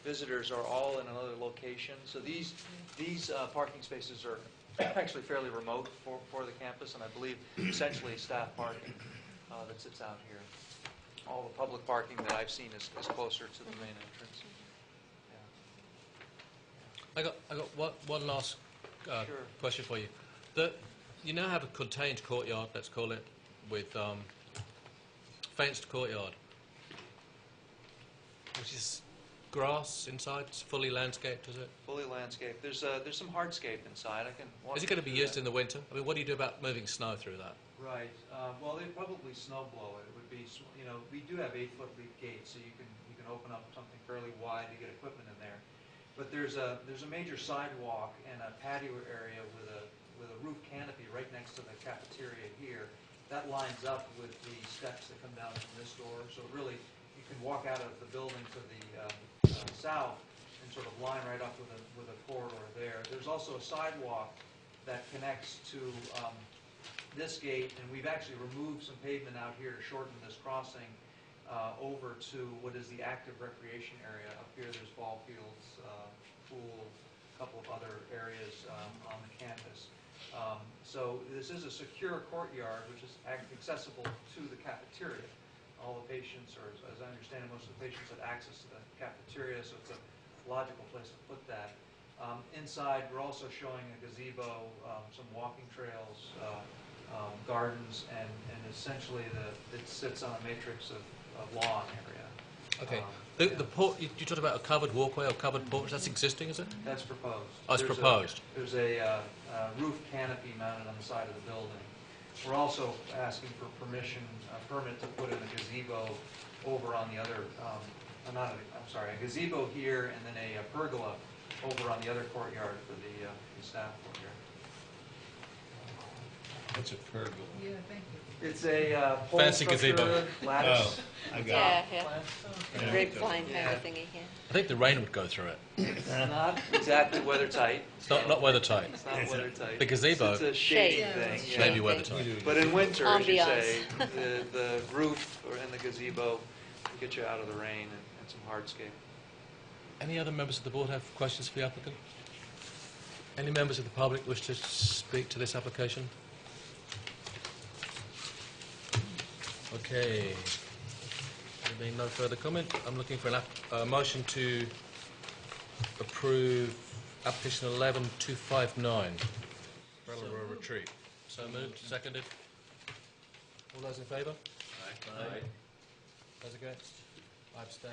visitors are all in another location. So these parking spaces are actually fairly remote for the campus, and I believe essentially staff parking that sits out here. All the public parking that I've seen is closer to the main entrance. I got one last Sure. question for you. You now have a contained courtyard, let's call it, with fenced courtyard, which is grass inside. It's fully landscaped, is it? Fully landscaped. There's some hardscape inside. I can walk Is it going to be you through used that. in the winter? I mean, what do you do about moving snow through that? Right. Well, they'd probably snow blow it. It would be, we do have 8-foot leaf gates, so you can open up something fairly wide to get equipment in there. But there's a major sidewalk and a patio area with a roof canopy right next to the cafeteria here. That lines up with the steps that come down from this door. So really, you can walk out of the building to the south and sort of line right up with a corridor there. There's also a sidewalk that connects to this gate, and we've actually removed some pavement out here to shorten this crossing over to what is the active recreation area. Up here there's ball fields, pool, a couple of other areas on the campus. So this is a secure courtyard which is accessible to the cafeteria. All the patients, or as I understand it, most of the patients have access to the cafeteria, so it's a logical place to put that. Inside, we're also showing a gazebo, some walking trails, gardens, and essentially it sits on a matrix of lawn area. Okay. The port, you talked about a covered walkway or covered porch. That's existing, is it? That's proposed. Oh, it's proposed. There's a roof canopy mounted on the side of the building. We're also asking for permit to put in a gazebo over on the other, a gazebo here and then a pergola over on the other courtyard for the staff courtyard. What's a pergola? Yeah, thank you. It's a pole Fancy structure, gazebo. lattice. Oh, I got Yeah, it. yeah. Yeah. Grapevine kind Yeah. of thingy, yeah. I think the rain would go through it. It's not exactly weather tight. It's not weather tight. It's not weather tight. The gazebo. It's a shady Shade. thing. Shade. Yeah. Maybe weather tight. But in winter, as you Ambiance. say, the roof or in the gazebo will get you out of the rain and some hardscape. Any other members of the board have questions for the applicant? Any members of the public wish to speak to this application? Okay. There being no further comment, I'm looking for a motion to approve application 11259, Brattleboro Retreat. So moved, seconded. All those in favour? Aye. Those against? I abstain.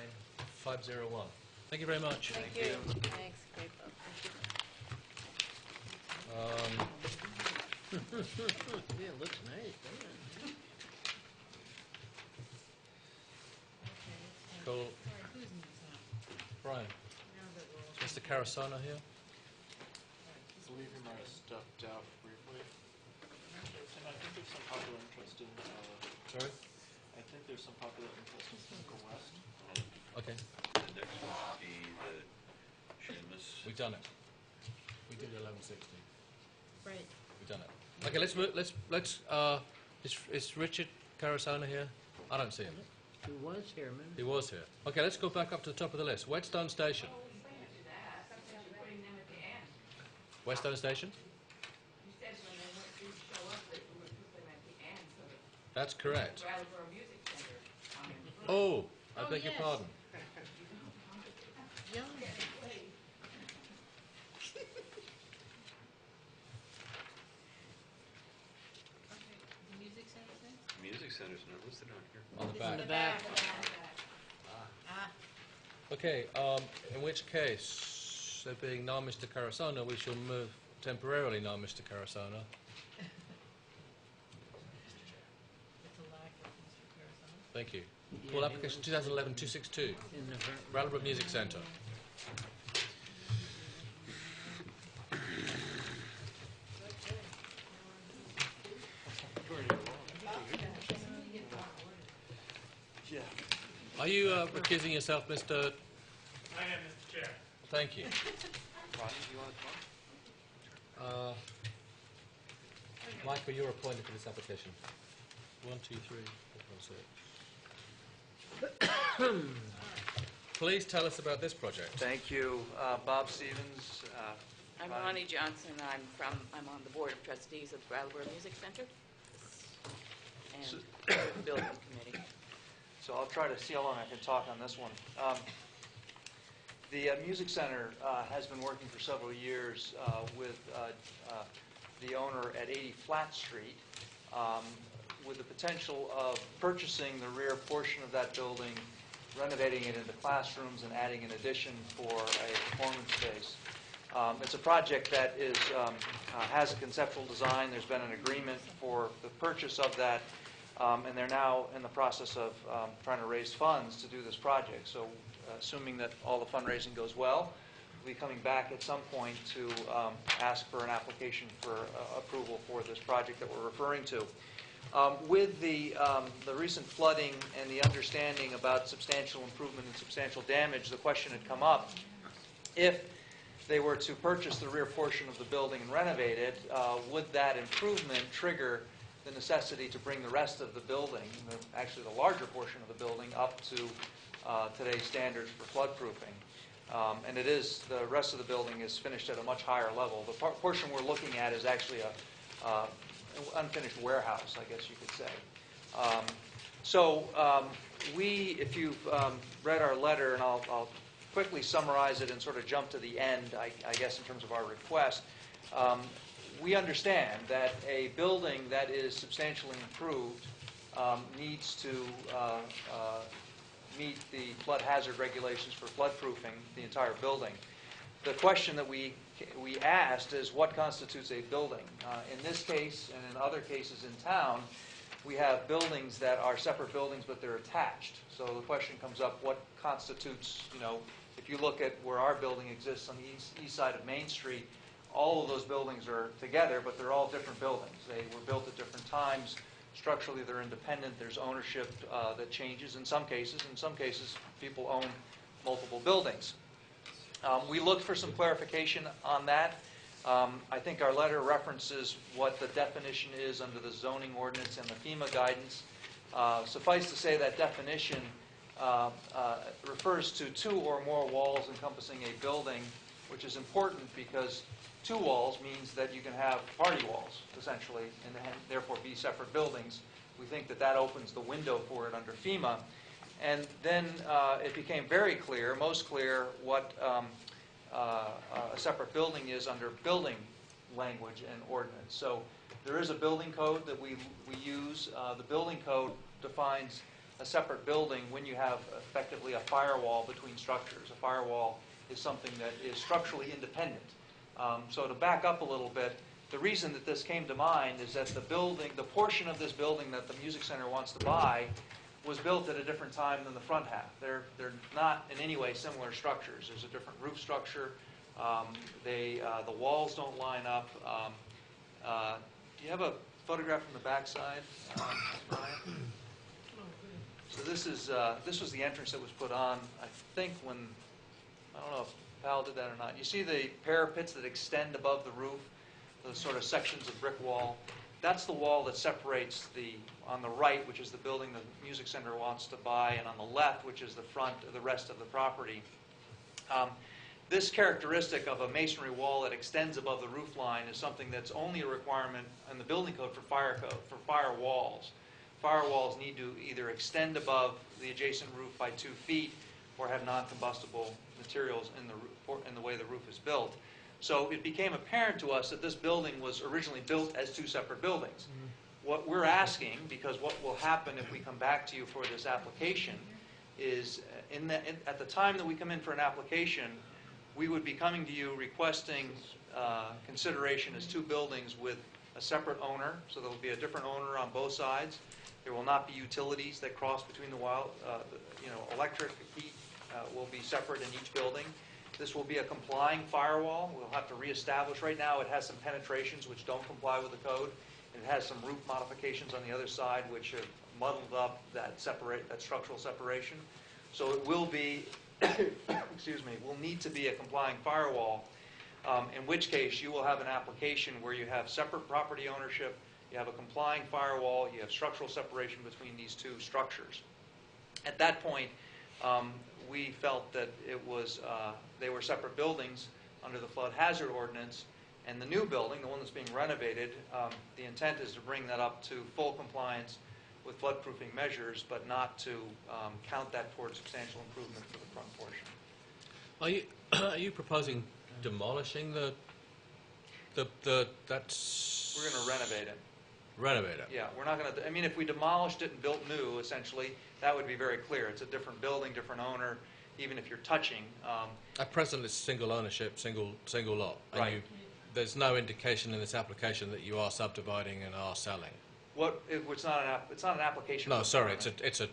501. Thank you very much. Thank you. Thanks, great book. Yeah, it looks nice, doesn't it? Cool. All right, who's next now? Brian, Now that we're all. is Mr. Carasano here? I believe you might have stepped out briefly. And I think there's some popular interest in, Sorry? I think there's some popular interest in Pinnacle West. Okay, The next one would be the Seamus. we've done it. We did 1160. Right. We've done it. Okay, let's move. Is Richard Carasano here? I don't see him. He was here a minute. He was here. Okay, let's go back up to the top of the list. Whetstone Station. Whetstone Station? That's correct. Oh, I beg your yes. pardon. Yeah. Okay, the music center thing? Music Center's not listed on here. On the It's back. in the back. Ah, Okay, in which case, there being now Mr. Carasano, we shall move temporarily now Mr. Carasano. it's a lack of Mr. Carasano. Thank you. Yeah, Full he application was 2011-262, in the Brattleboro Music Centre. Are you recusing yourself, Mr.? I am, Mr. Chair. Thank you. Ronnie, do you want to come? Michael, you're appointed for this application. 1, 2, 3, 4, 5, 6. Please tell us about this project. Thank you. Bob Stevens. I'm Ronnie Johnson. I'm on the Board of Trustees of Brattleboro Music Center and the Building Committee. So I'll try to see how long I can talk on this one. The Music Center has been working for several years with the owner at 80 Flat Street with the potential of purchasing the rear portion of that building, renovating it into classrooms, and adding an addition for a performance space. It's a project that has a conceptual design. There's been an agreement for the purchase of that, and they're now in the process of trying to raise funds to do this project. So assuming that all the fundraising goes well, we'll be coming back at some point to ask for an application for approval for this project that we're referring to. With the recent flooding and the understanding about substantial improvement and substantial damage, the question had come up, if they were to purchase the rear portion of the building and renovate it, would that improvement trigger the necessity to bring the rest of the building, actually the larger portion of the building, up to today's standards for floodproofing? And the rest of the building is finished at a much higher level. The portion we're looking at is actually an unfinished warehouse, I guess you could say. If you've read our letter, and I'll quickly summarize it and sort of jump to the end, I guess, in terms of our request. We understand that a building that is substantially improved needs to meet the flood hazard regulations for floodproofing the entire building. The question that we asked is what constitutes a building? In this case, and in other cases in town, we have buildings that are separate buildings, but they're attached. So the question comes up, what constitutes, if you look at where our building exists on the east side of Main Street, all of those buildings are together, but they're all different buildings. They were built at different times. Structurally, they're independent. There's ownership that changes in some cases. In some cases, people own multiple buildings. We looked for some clarification on that. I think our letter references what the definition is under the zoning ordinance and the Fema guidance. Suffice to say that definition refers to 2 or more walls encompassing a building, which is important because 2 walls means that you can have party walls, essentially, and therefore be separate buildings. We think that that opens the window for it under Fema. And then it became very clear, most clear, what a separate building is under building language and ordinance. So there is a building code that we use. The building code defines a separate building when you have effectively a firewall between structures. A firewall is something that is structurally independent. So to back up a little bit, the reason that this came to mind is that the portion of this building that the Music Center wants to buy was built at a different time than the front half. They're not in any way similar structures. There's a different roof structure. The walls don't line up. Do you have a photograph from the backside, Brian? So this was the entrance that was put on, I think, when, I don't know if Pal did that or not. You see the parapets that extend above the roof, those sort of sections of brick wall? That's the wall that separates on the right, which is the building the Music Center wants to buy, and on the left, which is the front of the rest of the property. This characteristic of a masonry wall that extends above the roof line is something that's only a requirement in the building code for fire walls. Firewalls need to either extend above the adjacent roof by 2 feet or have non-combustible materials in the way the roof is built. So it became apparent to us that this building was originally built as 2 separate buildings. Mm-hmm. What we're asking, because what will happen if we come back to you for this application, is at the time that we come in for an application, we would be coming to you requesting consideration as 2 buildings with a separate owner, so there will be a different owner on both sides. There will not be utilities that cross between the electric, heat will be separate in each building. This will be a complying firewall. We'll have to reestablish. Right now it has some penetrations which don't comply with the code. And it has some roof modifications on the other side which have muddled up that structural separation. So it will be, excuse me, will need to be a complying firewall, in which case you will have an application where you have separate property ownership, you have a complying firewall, you have structural separation between these two structures. At that point, we felt that it was, they were separate buildings under the flood hazard ordinance, and the new building, the one that's being renovated, the intent is to bring that up to full compliance with floodproofing measures, but not to count that towards substantial improvement for the front portion. Are you proposing demolishing that's... We're going to renovate it. Renovate it? Yeah, we're not going to, I mean, if we demolished it and built new, essentially, that would be very clear. It's a different building, different owner, even if you're touching. At present, it's single ownership, single lot. And Right. There's no indication in this application that you are subdividing and are selling. It's not an application. No, for sorry, permit. it's a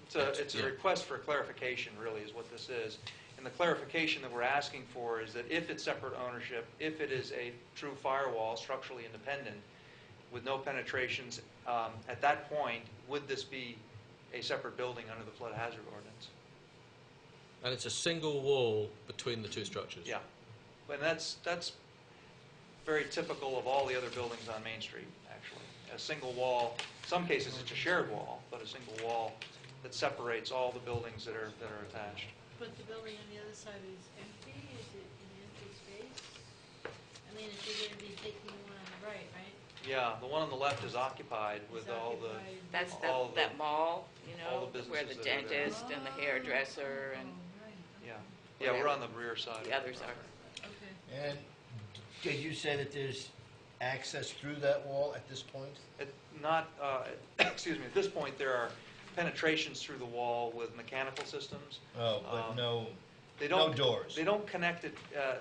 It's a yeah. request for clarification, really, is what this is. And the clarification that we're asking for is that if it's separate ownership, if it is a true firewall, structurally independent, with no penetrations, at that point, would this be a separate building under the flood hazard ordinance? And it's a single wall between the two structures? Yeah. And that's very typical of all the other buildings on Main Street, actually. A single wall, in some cases it's a shared wall, but a single wall that separates all the buildings that are attached. But the building on the other side is empty? Is it an empty space? I mean, if you're going to be taking the one on the right, right? Yeah, the one on the left is occupied with It's all the... occupied. That's All the- that mall, you all know, the where the businesses that are there. dentist and the hairdresser and Oh, right. Yeah, we're on the rear side. the others are. Okay. And did you say that there's access through that wall at this point? Excuse me, at this point, there are penetrations through the wall with mechanical systems. Oh, but no They don't, doors? They don't connect it,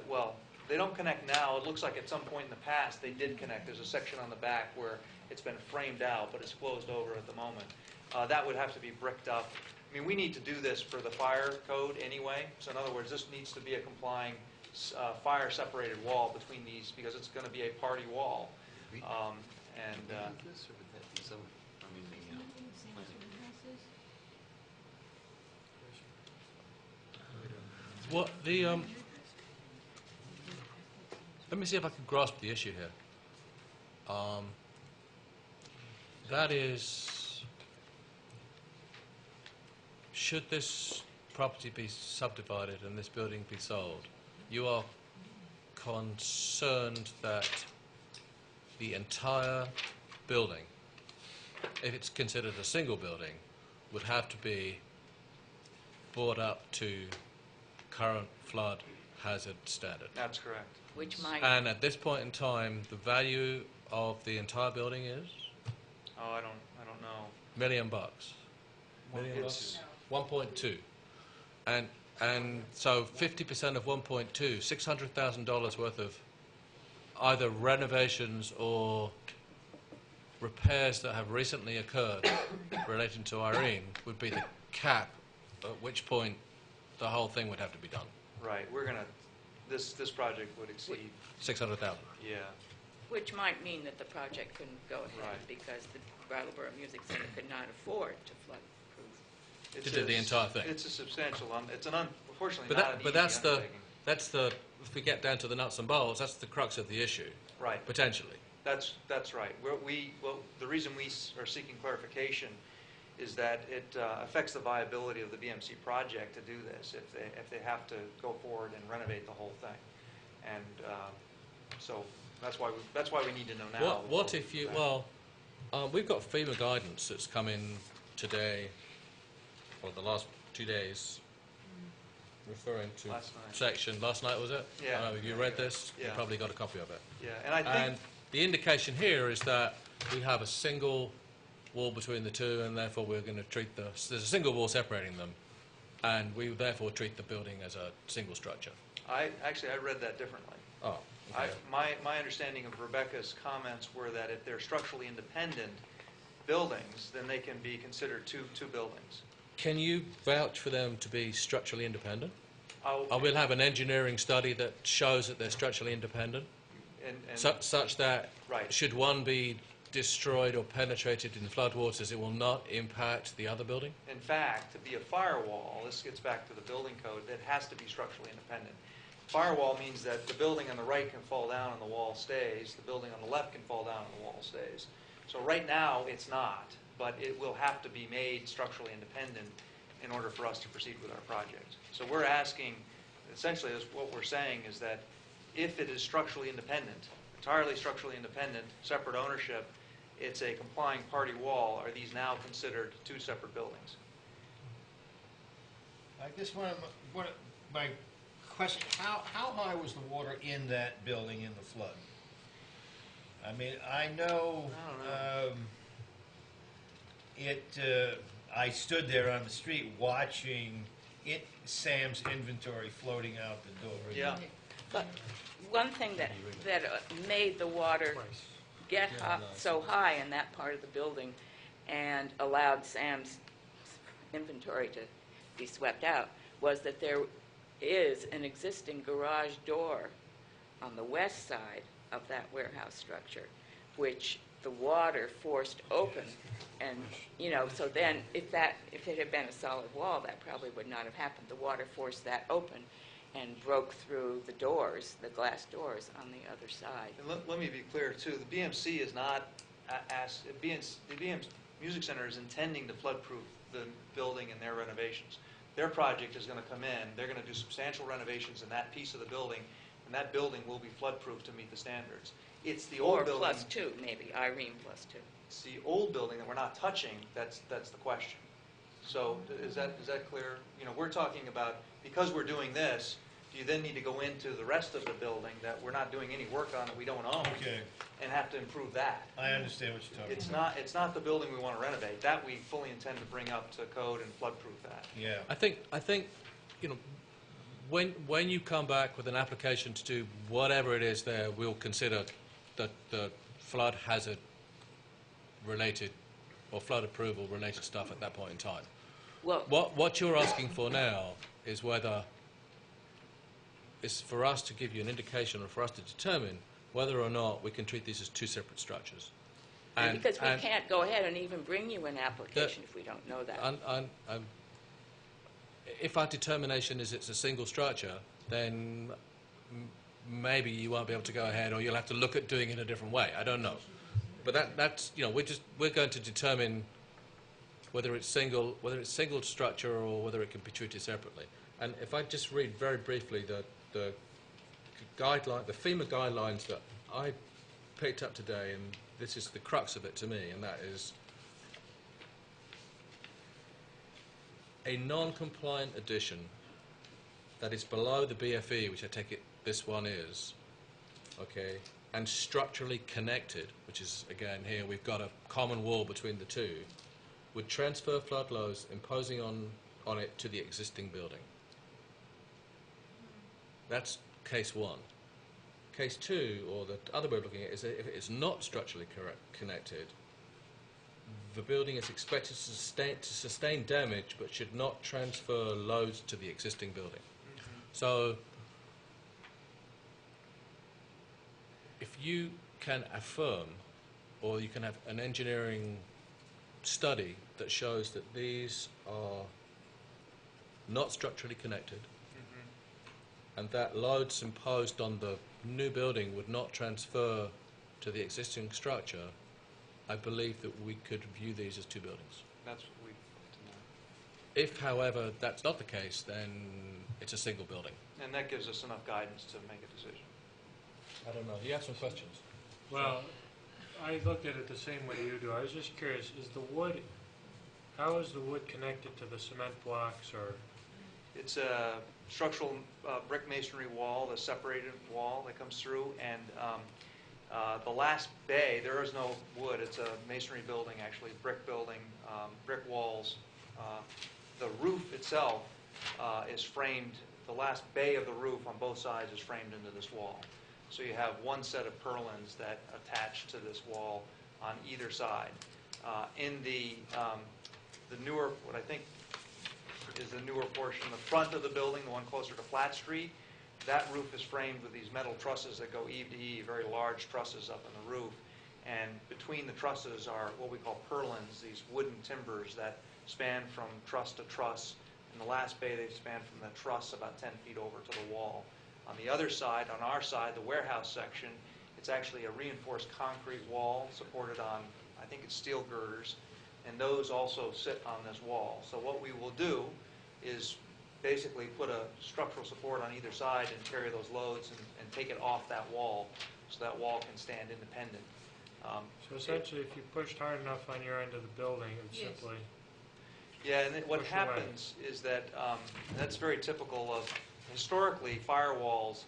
well, they don't connect now. It looks like at some point in the past they did connect. There's a section on the back where it's been framed out, but it's closed over at the moment. That would have to be bricked up. I mean, we need to do this for the fire code anyway. So in other words, this needs to be a complying fire-separated wall between these, because it's going to be a party wall. What the let me see if I can grasp the issue here. That is, should this property be subdivided and this building be sold, you are concerned that the entire building, if it's considered a single building, would have to be brought up to current flood hazard standard. That's correct. Which might, And at this point in time, the value of the entire building is Oh, I don't know. $1 million. It's- 1.2. And so 50% of 1.2, $600,000 worth of either renovations or repairs that have recently occurred relating to Irene would be the cap, at which point the whole thing would have to be done. Right, we're going to, this project would exceed, 600,000. yeah. which might mean that the project couldn't go ahead Right. because the Brattleboro Music Center could not afford to flood-proof. It's To do the entire thing. It's a substantial, it's unfortunately But not an easy that's undertaking. if we get down to the nuts and bolts, that's the crux of the issue, Right, potentially. that's right. The reason we are seeking clarification is that it affects the viability of the BMC project to do this if they have to go forward and renovate the whole thing. And so that's why we need to know now. What if you, well, we've got Fema Guidance that's come in today, or the last 2 days, referring to Last night. section, last night was it? Yeah. You read this? You Yeah. probably got a copy of it. Yeah, and I think, And the indication here is that we have a single wall between the two, and therefore we're going to treat there's a single wall separating them, and we would therefore treat the building as a single structure. I read that differently. Oh, okay. My understanding of Rebecca's comments were that if they're structurally independent buildings, then they can be considered two buildings. Can you vouch for them to be structurally independent? I'll- We'll have an engineering study that shows that they're structurally independent, and- such that Right. should one be destroyed or penetrated in floodwaters, it will not impact the other building? In fact, to be a firewall, this gets back to the building code, it has to be structurally independent. Firewall means that the building on the right can fall down and the wall stays, the building on the left can fall down and the wall stays. So right now, it's not, but it will have to be made structurally independent in order for us to proceed with our project. So we're asking, essentially what we're saying is that if it is structurally independent, entirely structurally independent, separate ownership, it's a complying party wall, are these now considered two separate buildings? I guess my question, how high was the water in that building in the flood? I mean, I know, I stood there on the street watching Sam's inventory floating out the door. Yeah. But one thing that made the water get so high in that part of the building and allowed Sam's inventory to be swept out was that there is an existing garage door on the west side of that warehouse structure, which the water forced open. And, you know, so then if it had been a solid wall, that probably would not have happened. The water forced that open and broke through the doors, the glass doors on the other side. And let me be clear, too. The BMC is not the BMC Music Center is intending to floodproof the building and their renovations. Their project is going to come in. They're going to do substantial renovations in that piece of the building, and that building will be floodproof to meet the standards. It's the old building. Or +2, maybe, Irene +2. It's the old building that we're not touching. That's the question. So is that clear? You know, we're talking about, because we're doing this, do you then need to go into the rest of the building that we're not doing any work on, that we don't own, and have to improve that? I understand what you're talking about. It's not the building we want to renovate. That we fully intend to bring up to code and floodproof that. Yeah. I think, you know, when you come back with an application to do whatever it is there, we'll consider that the flood hazard related or flood approval related stuff at that point in time. Well, what you're asking for now is whether it's for us to give you an indication or for us to determine whether or not we can treat these as two separate structures. because we can't go ahead and even bring you an application if we don't know that. If our determination is it's a single structure, then maybe you won't be able to go ahead, or you'll have to look at doing it a different way. I don't know, but that's you know we're going to determine whether it's single structure or whether it can be treated separately. And if I just read very briefly the guideline, the Fema guidelines that I picked up today, and this is the crux of it to me, and that is a non-compliant addition that is below the BFE, which I take it this one is, okay, and structurally connected, which is, again, here we've got a common wall between the two, would transfer flood lows imposing on it to the existing building. That's case one. Case two, or the other way of looking at it, is that if it is not structurally connected, the building is expected to sustain damage but should not transfer loads to the existing building. So if you can affirm, or you can have an engineering study that shows that these are not structurally connected, and that loads imposed on the new building would not transfer to the existing structure, I believe that we could view these as two buildings. That's what we know. If, however, that's not the case, then it's a single building. And that gives us enough guidance to make a decision. I don't know. You have some questions? Well, I looked at it the same way you do. I was just curious, how is the wood connected to the cement blocks, or? It's a structural brick masonry wall, the separated wall that comes through, and the last bay, there is no wood. It's a masonry building, actually, brick building, brick walls. The roof itself is framed, the last bay of the roof on both sides is framed into this wall. So you have one set of purlins that attach to this wall on either side. In the newer, what I think is the newer portion, the front of the building, the one closer to Flat Street, that roof is framed with these metal trusses that go eave to eave, very large trusses up in the roof. And between the trusses are what we call purlins, these wooden timbers that span from truss to truss. In the last bay, they span from the truss about 10 feet over to the wall. On the other side, on our side, the warehouse section, it's actually a reinforced concrete wall supported on, I think it's steel girders, and those also sit on this wall. So what we will do is basically put a structural support on either side and carry those loads and take it off that wall so that wall can stand independent. So essentially, if you pushed hard enough on your end of the building, it would Yes. simply... Yeah, and what Push away. happens is that, that's very typical of, historically, firewalls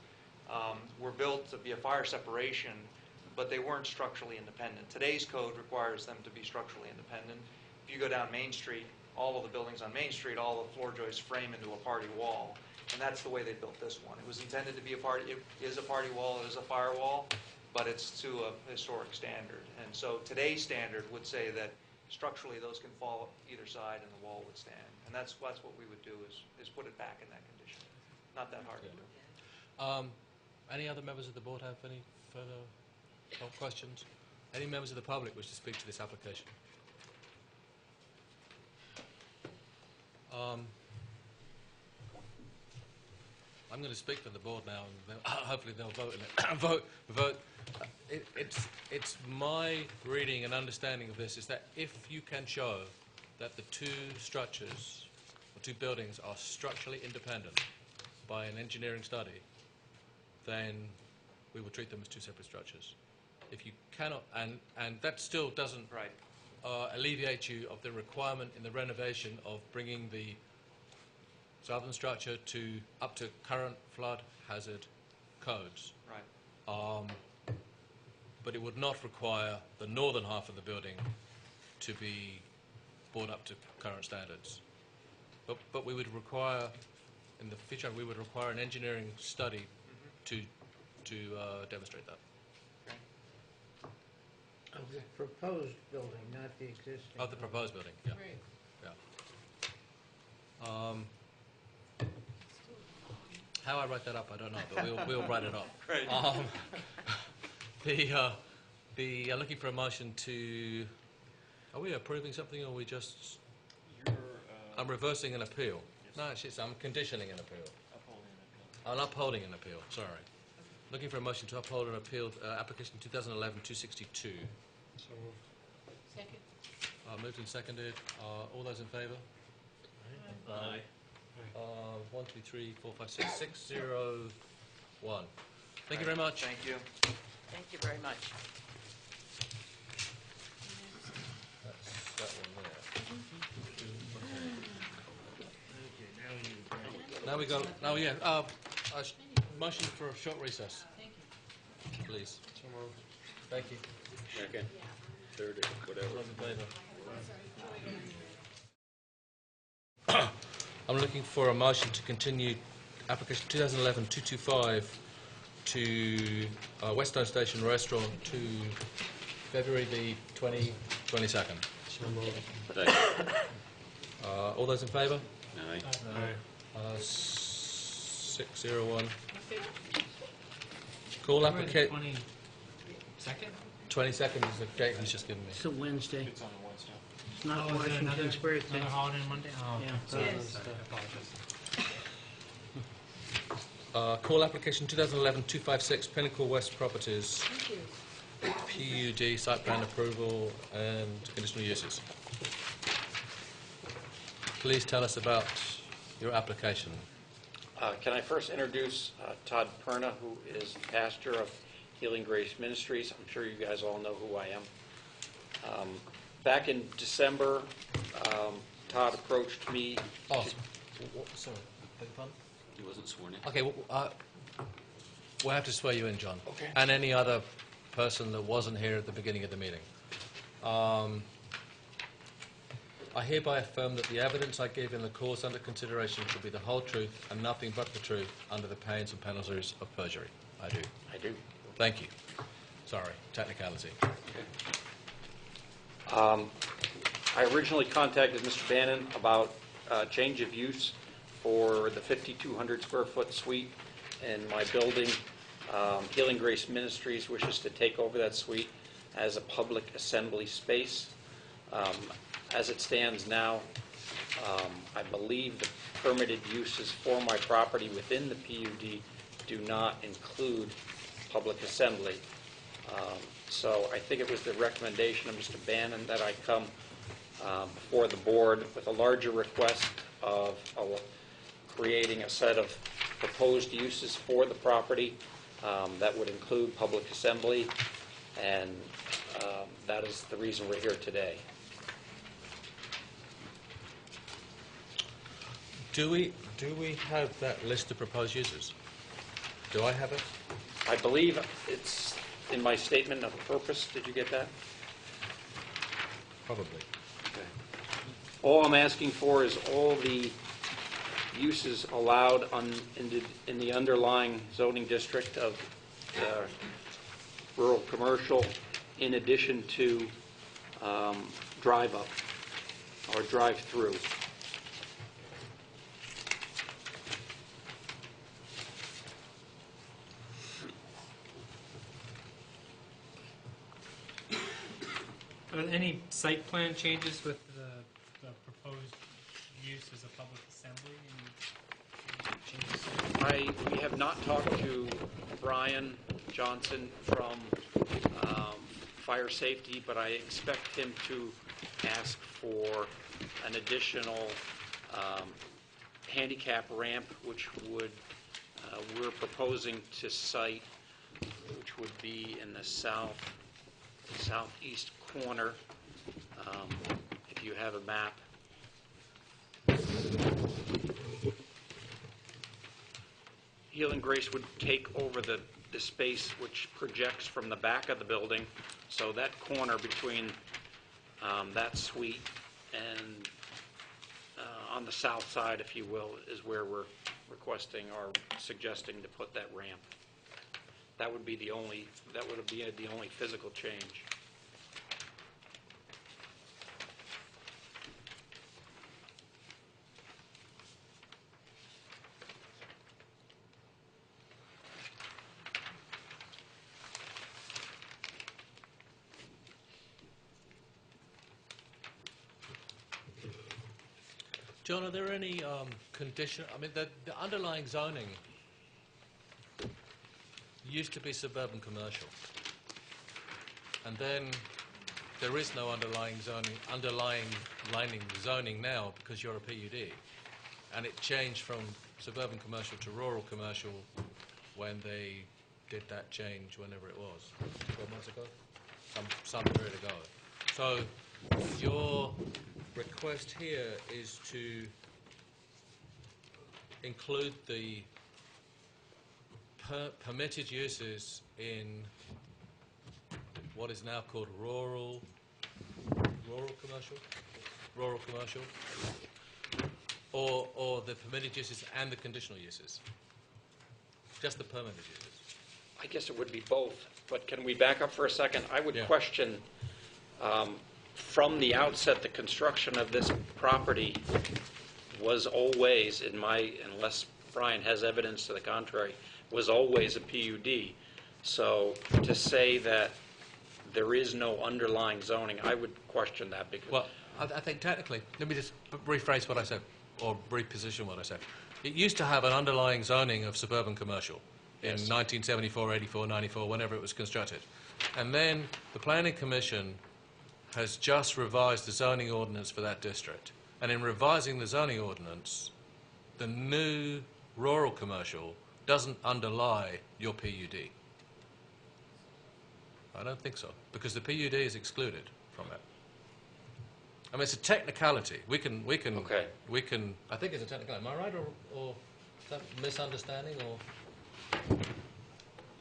were built to be a fire separation, but they weren't structurally independent. Today's code requires them to be structurally independent. If you go down Main Street, all of the buildings on Main Street, all the floor joists frame into a party wall, and that's the way they built this one. It was intended to be a party, it is a party wall, it is a firewall, but it's to a historic standard. And so today's standard would say that structurally those can fall either side and the wall would stand. And that's what we would do is put it back in that condition. Not that hard to do. Any other members of the board have any further questions? Any members of the public wish to speak to this application? I'm going to speak for the board now, and hopefully they'll vote in it. vote. It's my reading and understanding of this is that if you can show that the two structures or two buildings are structurally independent by an engineering study, then we will treat them as two separate structures. If you cannot, and that still doesn't alleviate you of the requirement in the renovation of bringing the southern structure up to current flood hazard codes. Right. But it would not require the northern half of the building to be brought up to current standards. But we would require, in the future, we would require an engineering study to demonstrate that. Of the proposed building, not the existing. Of the proposed building, yeah. Right. Yeah. How I write that up, I don't know, but we'll write it up. Great. Looking for a motion to. Are we approving something, or are we just? I'm reversing an appeal. No, I'm conditioning an appeal. I'm upholding an appeal. Sorry. Looking for a motion to uphold an appeal application 2011-262. So Second. Moved and seconded. All those in favour? Aye. 1, 2, 3, 4, 5, 6, 6, 0, 1. Thank you very much. Thank you. Thank you very much. That's that one there. Now we go. Oh yeah. Motion for a short recess, Thank you. please. So moved. Thank you. Second, third, whatever. All in favour? I'm looking for a motion to continue application 2011-225 to Weststone Station Restaurant to February the 22nd. So moved. Second. All those in favour? Aye. Aye. 601. Call application. 22nd? 22nd is the date he's just given me. It's a Wednesday. It's on a Wednesday. It's not Oh, is there Washington's birthday. Another holiday on Monday? Oh, Yeah. sorry. Yes. I apologize. Call application 2011-256 Pinnacle West Properties, Thank you. PUD, site plan approval and conditional uses. Please tell us about your application. Can I first introduce Todd Perna, who is pastor of Healing Grace Ministries. I'm sure you guys all know who I am. Back in December, Todd approached me. Oh, sorry, beg your pardon? He wasn't sworn in. Okay, we'll have to swear you in, John. Okay. And any other person that wasn't here at the beginning of the meeting. I hereby affirm that the evidence I give in the cause under consideration shall be the whole truth and nothing but the truth under the pains and penalties of perjury. I do. I do. Thank you. Sorry, technicality. I originally contacted Mr. Bannon about change of use for the 5,200 square foot suite in my building. Healing Grace Ministries wishes to take over that suite as a public assembly space. As it stands now, I believe the permitted uses for my property within the PUD do not include public assembly. So I think it was the recommendation of Mr. Bannon that I come before the board with a larger request of creating a set of proposed uses for the property that would include public assembly, and that is the reason we're here today. Do we have that list of proposed uses? Do I have it? I believe it's in my statement of purpose. Did you get that? Probably. Okay. All I'm asking for is all the uses allowed in the underlying zoning district of rural commercial, in addition to drive-up or drive-through. Are there any site plan changes with the proposed use as a public assembly? Any changes? We have not talked to Brian Johnson from Fire Safety, but I expect him to ask for an additional handicap ramp, which would we're proposing to site, which would be in the southeast corner. If you have a map. Healing Grace would take over the space which projects from the back of the building, so that corner between that suite and on the south side, if you will, is where we're requesting or suggesting to put that ramp. That would be the only physical change. John, are there any condition? I mean, the underlying zoning used to be suburban commercial, and then there is no underlying zoning now because you're a PUD, and it changed from suburban commercial to rural commercial when they did that change, whenever it was, 12 months ago, some period ago. So your request here is to include the permitted uses in what is now called rural commercial, or the permitted uses and the conditional uses, just the permitted uses. I guess it would be both, but can we back up for a second? I would question, from the outset, the construction of this property was always, unless Brian has evidence to the contrary, was always a PUD. So to say that there is no underlying zoning, I would question that. Because well, I think technically, let me just rephrase what I said, or reposition what I said. It used to have an underlying zoning of suburban commercial in 1974, 84, 94, whenever it was constructed. And then the Planning Commission has just revised the zoning ordinance for that district. And in revising the zoning ordinance, the new rural commercial doesn't underlie your PUD. I don't think so, because the PUD is excluded from it. I mean, it's a technicality. We can. Okay. I think it's a technicality. Am I right, or is that misunderstanding, or?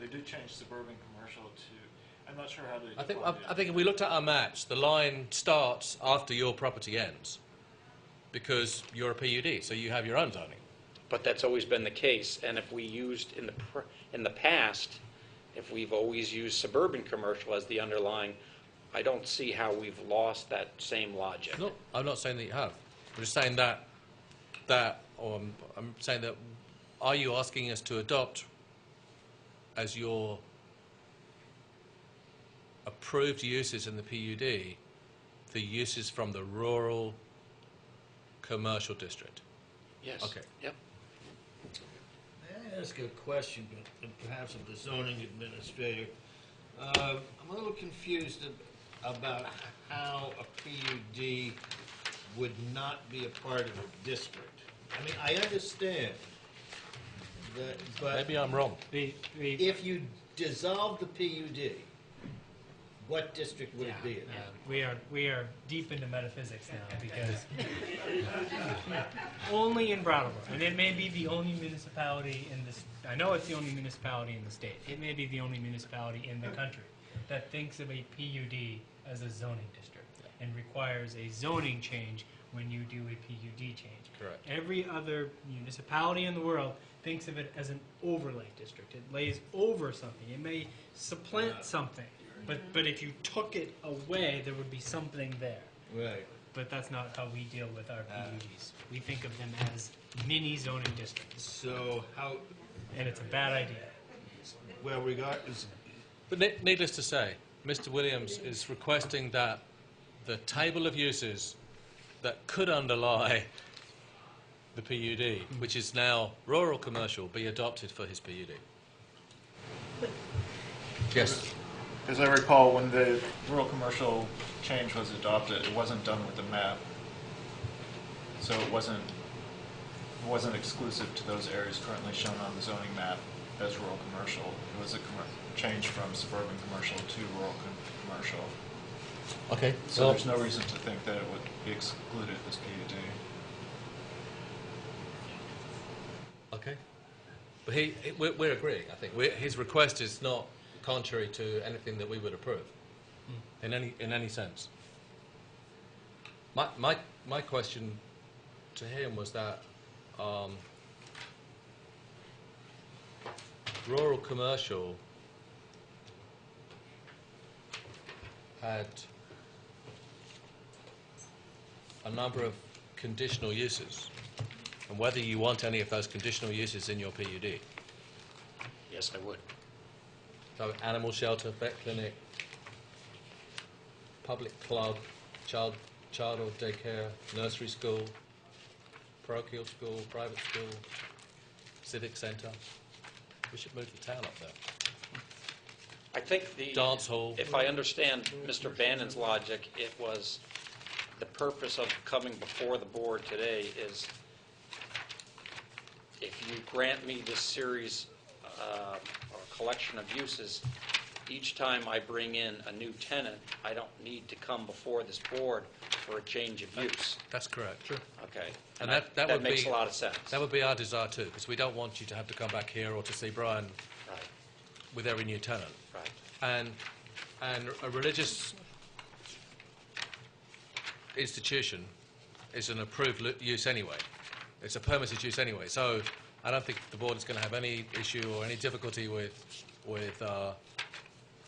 They did change suburban commercial to, I'm not sure how they. I think if we looked at our maps, the line starts after your property ends, because you're a PUD, so you have your own zoning. But that's always been the case, and if we used in the past, if we've always used suburban commercial as the underlying, I don't see how we've lost that same logic. No, I'm not saying that you have. I'm just saying I'm saying that, are you asking us to adopt as your approved uses in the PUD, the uses from the rural commercial district? Yes. Okay. Yep. May I ask a question, but perhaps of the zoning administrator? I'm a little confused about how a PUD would not be a part of a district. I mean, I understand that, but Maybe I'm wrong. if you dissolve the PUD, what district would it be in? We are deep into metaphysics now because only in Brattleboro, and it may be the only municipality in this. I know it's the only municipality in the state. It may be the only municipality in the country that thinks of a PUD as a zoning district and requires a zoning change when you do a PUD change. Correct. Every other municipality in the world thinks of it as an overlay district. It lays over something. It may supplant something. But if you took it away, there would be something there. Right. But that's not how we deal with our PUDs. We think of them as mini zoning districts. So how? And it's a bad idea. Well, regardless. But needless to say, Mr. Williams is requesting that the table of uses that could underlie the PUD, which is now rural commercial, be adopted for his PUD. Yes. As I recall, when the rural commercial change was adopted, it wasn't done with the map. So it wasn't exclusive to those areas currently shown on the zoning map as rural commercial. It was a change from suburban commercial to rural commercial. Okay. So there's no reason to think that it would be excluded as PUD. Okay. But we're agreeing, I think. His request is not contrary to anything that we would approve in any sense. My question to him was that rural commercial had a number of conditional uses, and whether you want any of those conditional uses in your PUD. Yes, I would. So animal shelter, vet clinic, public club, child or daycare, nursery school, parochial school, private school, civic centre. We should move the town up there. I think the Dance hall. If I understand Mr. Bannon's logic, it was the purpose of coming before the board today is if you grant me this series or collection of uses, each time I bring in a new tenant, I don't need to come before this board for a change of use. That's correct. Sure. Okay. And that would makes be, a lot of sense. That would be our desire too, because we don't want you to have to come back here or to see Brian Right. with every new tenant. Right. And a religious institution is an approved use anyway. It's a permitted use anyway. So I don't think the board is going to have any issue or any difficulty with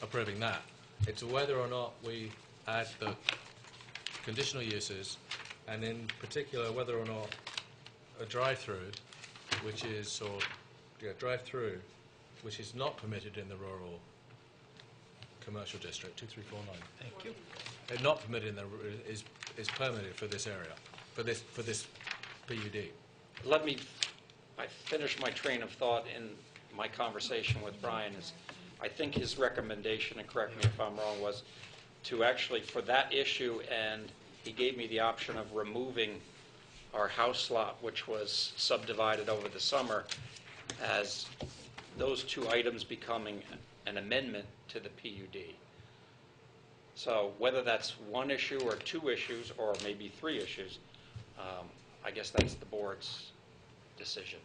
approving that. It's whether or not we add the conditional uses, and in particular whether or not a drive-through, which is drive-through, which is not permitted in the rural commercial district 2349. Thank you. It's not permitted in the is permitted for this area, for this PUD. Let me finish my train of thought in my conversation with Brian. Is I think his recommendation, and correct me if I'm wrong, was to actually, for that issue, and he gave me the option of removing our house lot, which was subdivided over the summer, as those two items becoming an amendment to the PUD. So whether that's one issue or two issues or maybe three issues, I guess that's the board's decision.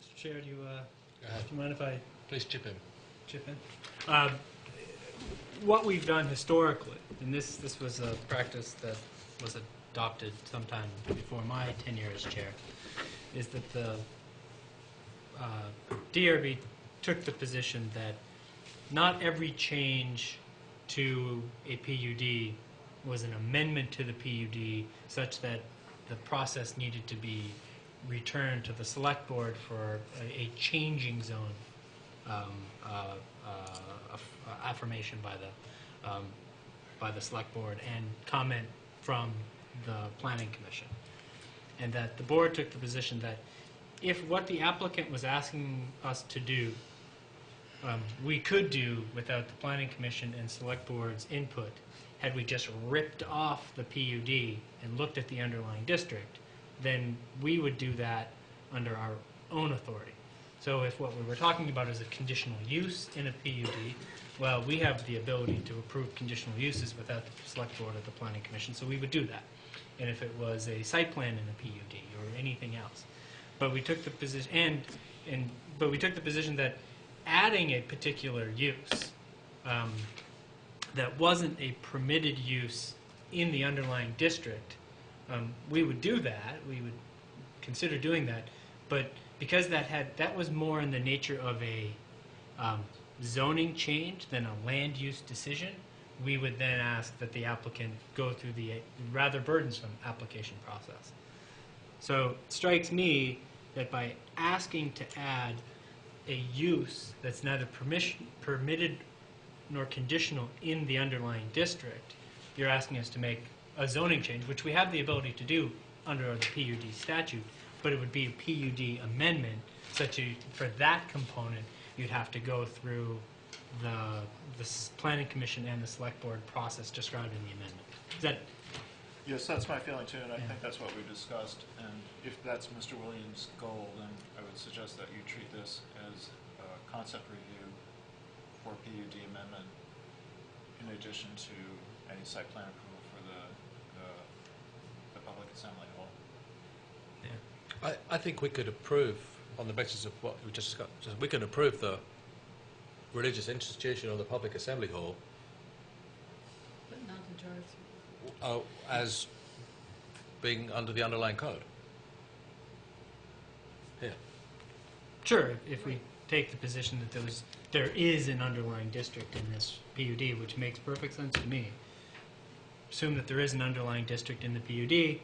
Mr. Chair, do you mind if I Please chip in. What we've done historically, and this was a practice that was adopted sometime before my tenure as chair, is that the DRB took the position that not every change to a PUD was an amendment to the PUD such that the process needed to be returned to the select board for a changing zone affirmation by the select board and comment from the planning commission. And that the board took the position that if what the applicant was asking us to do, we could do without the planning commission and select board's input, had we just ripped off the PUD and looked at the underlying district, then we would do that under our own authority. So if what we were talking about is a conditional use in a PUD, well, we have the ability to approve conditional uses without the select board or the planning commission, so we would do that. And if it was a site plan in a PUD or anything else. But we took the position, but we took the position that adding a particular use that wasn't a permitted use in the underlying district, we would do that. We would consider doing that. But because that was more in the nature of a zoning change than a land use decision, we would then ask that the applicant go through the rather burdensome application process. So it strikes me that by asking to add a use that's neither permitted nor conditional in the underlying district, you're asking us to make a zoning change, which we have the ability to do under the PUD statute, but it would be a PUD amendment, such as for that component, you'd have to go through the planning commission and the select board process described in the amendment. Is that? Yes, that's my feeling too, and I think that's what we discussed. And if that's Mr. Williams' goal, then I would suggest that you treat this as a concept review for PUD amendment in addition to any site plan approval for the public assembly hall. Yeah. I think we could approve, on the basis of what we just discussed, we could approve the religious institution or the public assembly hall But not the drive-through. as being under the underlying code. Yeah. Sure, if we take the position that there is an underlying district in this PUD, which makes perfect sense to me. Assume that there is an underlying district in the PUD,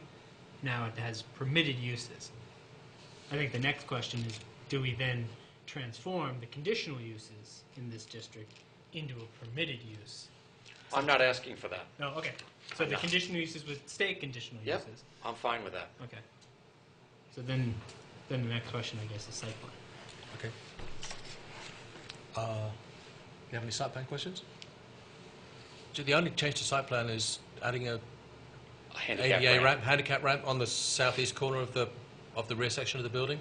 now it has permitted uses. I think the next question is, do we then transform the conditional uses in this district into a permitted use? I'm not asking for that. No, okay. So the conditional uses would stay conditional Yep, uses? I'm fine with that. Okay. So then the next question, I guess, is site plan. Okay. You have any site plan questions? So the only change to site plan is adding a handicap ramp on the southeast corner of the rear section of the building?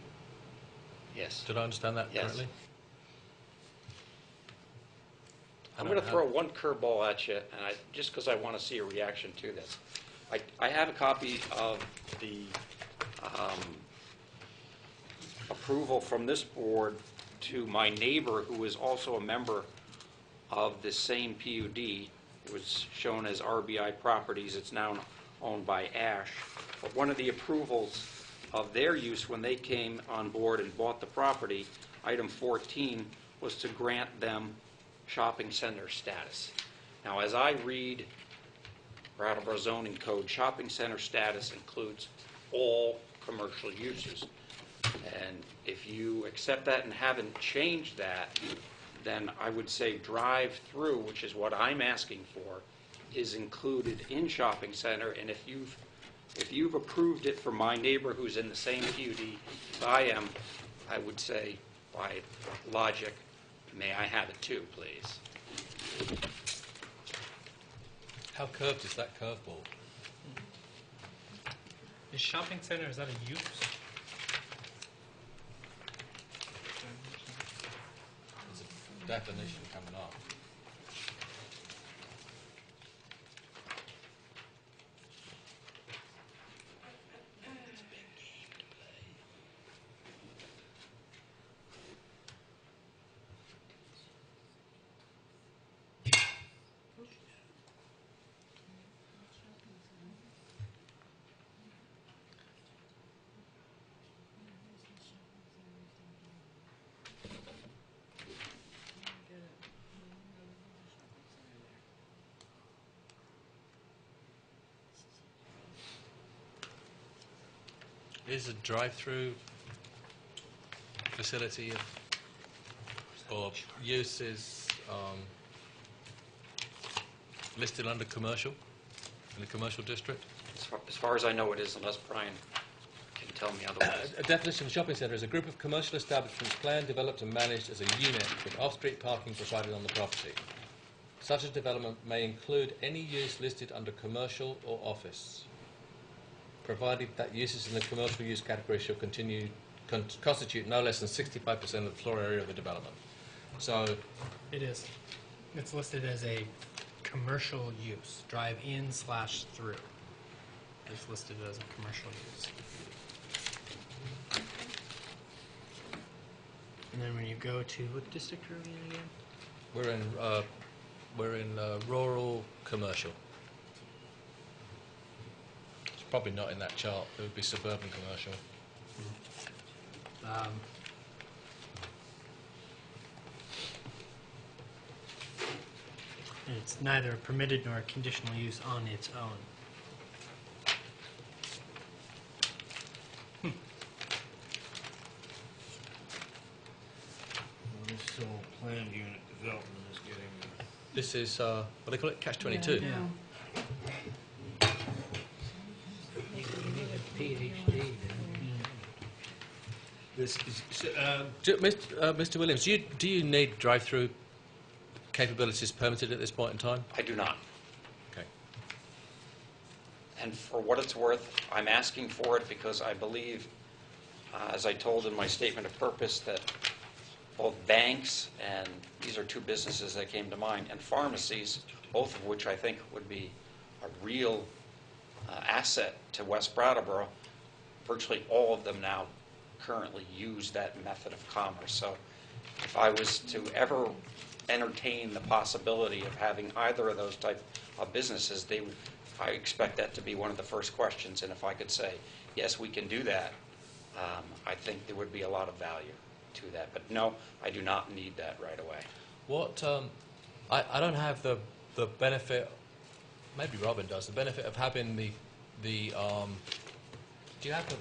Yes. Did I understand that correctly? I'm going to throw one curveball at you, and just because I want to see a reaction to this. I have a copy of the approval from this board to my neighbor, who is also a member of this same PUD. It was shown as RBI Properties. It's now owned by Ash. But one of the approvals of their use when they came on board and bought the property, item 14, was to grant them shopping center status. Now, as I read Brattleboro zoning code, shopping center status includes all commercial uses. And if you accept that and haven't changed that, then I would say drive-through, which is what I'm asking for, is included in shopping center. And if you've approved it for my neighbor who's in the same PUD as I am, I would say, by logic, may I have it too, please? How curved is that curveball? Is shopping center, is that a use? There's a definition coming up. Is a drive-through facility or use is listed under commercial, in the commercial district? As far as I know, it is, unless Brian can tell me otherwise. A definition of shopping centre is a group of commercial establishments planned, developed and managed as a unit with off-street parking provided on the property. Such a development may include any use listed under commercial or office, provided that uses in the commercial use category shall constitute no less than 65% of the floor area of the development. So It is. It's listed as a commercial use, drive-in/through. It's listed as a commercial use. And then when you go to, what district are we in again? we're in rural commercial. It's probably not in that chart. It would be suburban commercial. It's neither a permitted nor a conditional use on its own. This whole planned unit development is getting... This is, what do they call it, catch-22? PhD. This is, Mr. Williams, do you need drive-through capabilities permitted at this point in time? I do not. Okay. And for what it's worth, I'm asking for it because I believe, as I told in my statement of purpose, that both banks, and these are two businesses that came to mind, and pharmacies, both of which I think would be a real asset to West Brattleboro. Virtually all of them now currently use that method of commerce. So if I was to ever entertain the possibility of having either of those type of businesses, I expect that to be one of the first questions. And if I could say, yes, we can do that, I think there would be a lot of value to that. But no, I do not need that right away. What, I don't have the benefit, maybe Robin does, the benefit of having the do you have the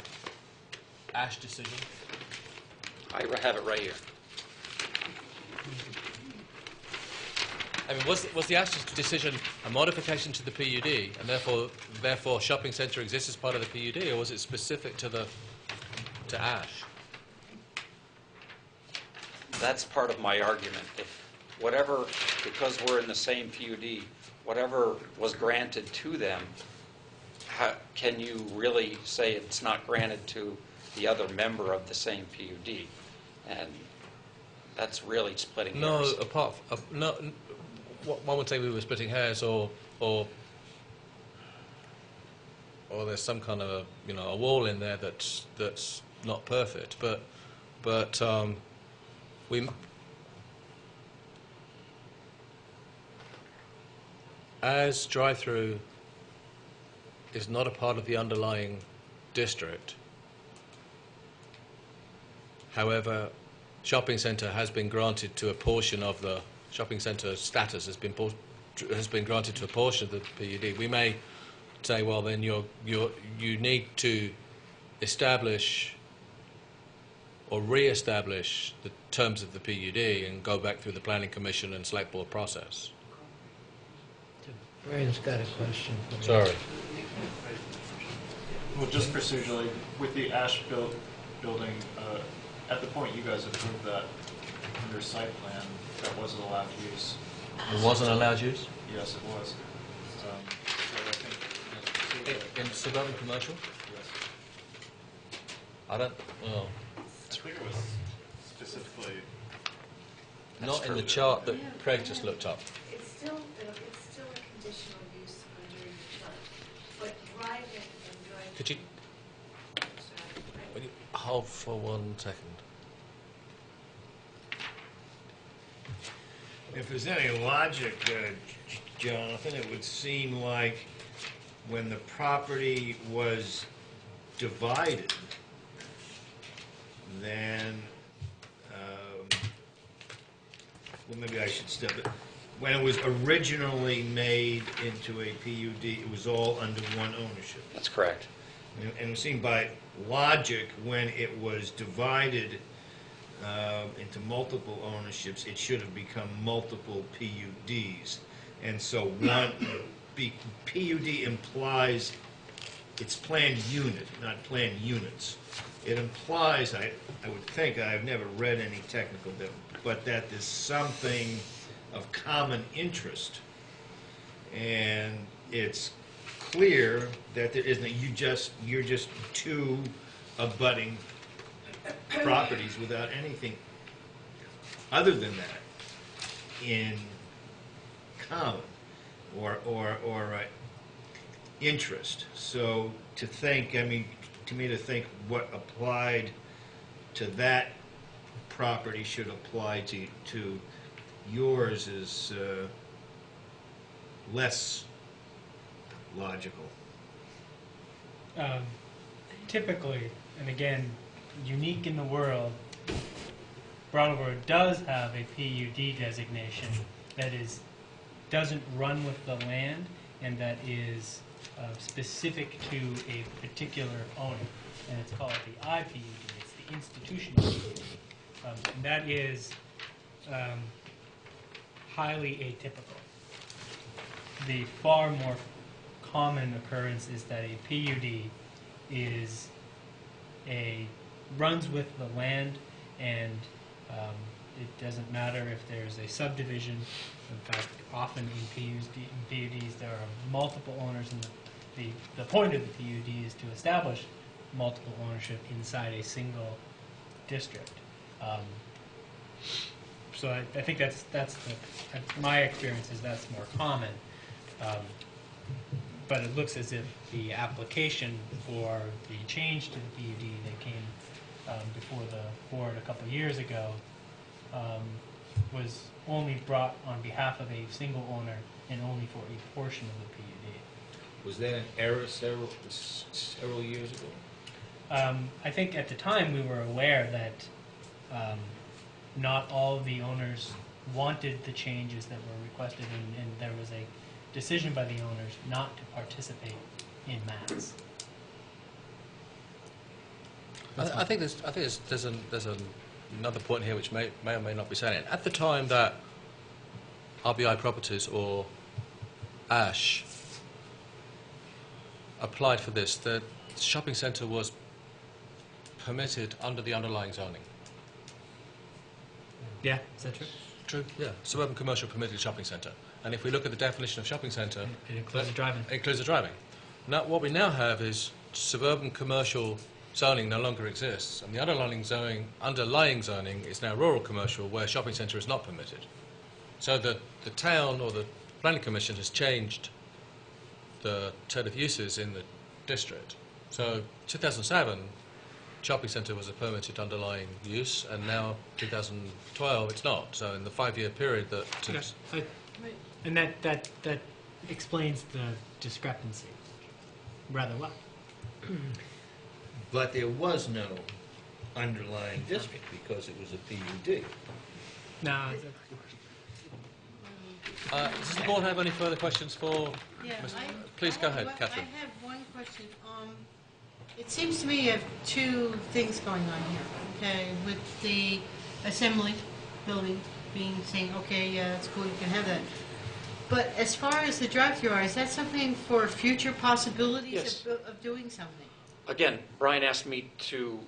Ash decision? I have it right here. I mean, was the Ash decision a modification to the PUD, and therefore shopping centre exists as part of the PUD, or was it specific to Ash? That's part of my argument. If whatever, because we're in the same PUD, whatever was granted to them, can you really say it's not granted to the other member of the same PUD? And that's really splitting hairs. No, one would say we were splitting hairs, or there's some kind of a wall in there that's not perfect, but we, as drive-through is not a part of the underlying district. However, shopping centre has been granted to a portion of the shopping centre status has been granted to a portion of the PUD. We may say, well, then you need to establish or re-establish the terms of the PUD and go back through the Planning Commission and Select Board process. Brian's got a question. Sorry. Well, just procedurally, with the Ash building, at the point you guys approved that under site plan, that wasn't allowed use. It wasn't allowed use? Yes, it was. So I think, In suburban commercial? yes. I don't, well, I think it was specifically. not in the chart that Craig just looked up. It's still a conditional use under the chart, but drive-in and drive-through. Could you hold for 1 second? If there's any logic, Jonathan, it would seem like when the property was divided, then, well, maybe I should step it. When it was originally made into a PUD, it was all under one ownership. That's correct. And it seemed by logic, when it was divided into multiple ownerships, it should have become multiple PUDs. And so PUD implies it's planned unit, not planned units. It implies, I would think, I've never read any technical, but that there's something of common interest. And it's clear that there isn't, you're just two abutting properties without anything other than that in common or interest. So to think, I mean, to me to think what applied to that property should apply to yours is less logical. Typically, and again, unique in the world, Brattleboro does have a PUD designation that doesn't run with the land and that is specific to a particular owner, and it's called the IPUD. It's the institutional PUD. And that is highly atypical. The far more common occurrence is that a PUD runs with the land, and it doesn't matter if there's a subdivision. In fact, often in PUDs there are multiple owners, and the point of the PUD is to establish multiple ownership inside a single district. So I think that's my experience is that's more common. But it looks as if the application for the change to the PUD that came before the board a couple of years ago was only brought on behalf of a single owner and only for a portion of the PUD. Was that an error several years ago? I think at the time we were aware that not all of the owners wanted the changes that were requested, and there was a decision by the owners not to participate in mass. I think there's another point here which may or may not be salient. At the time that RBI Properties or ASH applied for this, the shopping centre was permitted under the underlying zoning. Yeah, is that true? True, yeah. Suburban commercial permitted shopping centre. And if we look at the definition of shopping centre, it includes driving. It includes the driving. Now, what we now have is suburban commercial zoning no longer exists, and the underlying zoning is now rural commercial, where shopping centre is not permitted. So the town or the planning commission has changed the set of uses in the district. So 2007, shopping centre was a permitted underlying use, and now 2012 it's not. So in the 5-year period that and that explains the discrepancy rather well. But there was no underlying district because it was a PUD. No. Does the board have any further questions for Yeah, Mr. Please go ahead, Catherine. I have one question. It seems to me you have two things going on here, okay? With the assembly building saying, okay, yeah, that's cool, you can have that. But as far as the drive-through are, is that something for future possibilities Yes. of doing something? Again, Brian asked me to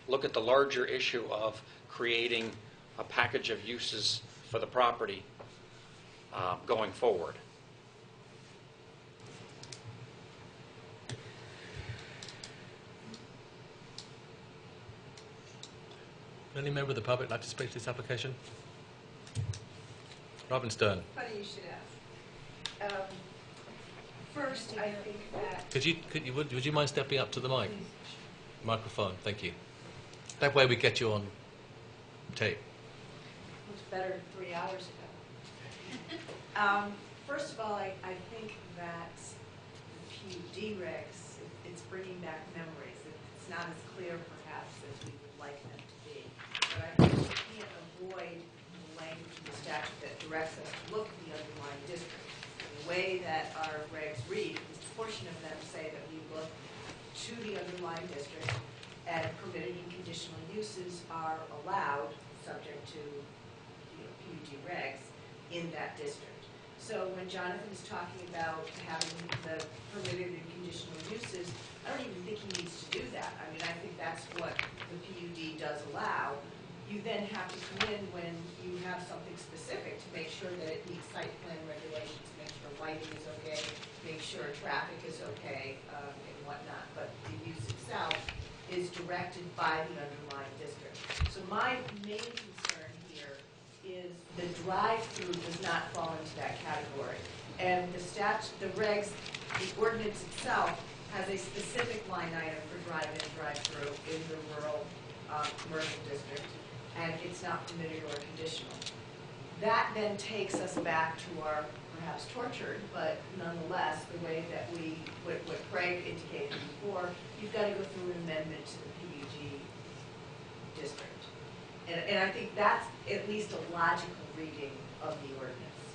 look at the larger issue of creating a package of uses for the property going forward. Any member of the public like to speak to this application? Robin Stern. Funny you should ask. First, I think that... Would you mind stepping up to the microphone? Thank you. That way we get you on tape. It was better 3 hours ago. First of all, I think that the PUD regs, it's bringing back memories. It's not as clear, perhaps, as we would like them to be. But I think we can't avoid the language in the statute that directs us to look at the underlying district. The way that our regs read, a portion of them say that we look to the underlying district, and permitted and conditional uses are allowed, subject to, PUD regs, in that district. So when Jonathan is talking about having the permitted and conditional uses, I don't even think he needs to do that. I mean, I think that's what the PUD does allow. You then have to come in when you have something specific to make sure that it meets site plan regulations, make sure lighting is okay, make sure traffic is okay, and whatnot. But the use itself is directed by the underlying district. So my main concern here is the drive-through does not fall into that category. And the regs, the ordinance itself has a specific line item for drive-in, drive-through in the rural commercial district, and it's not permitted or conditional. That then takes us back to our perhaps tortured, but nonetheless, the way that what Craig indicated before, you've got to go through an amendment to the PUD district. And I think that's at least a logical reading of the ordinance.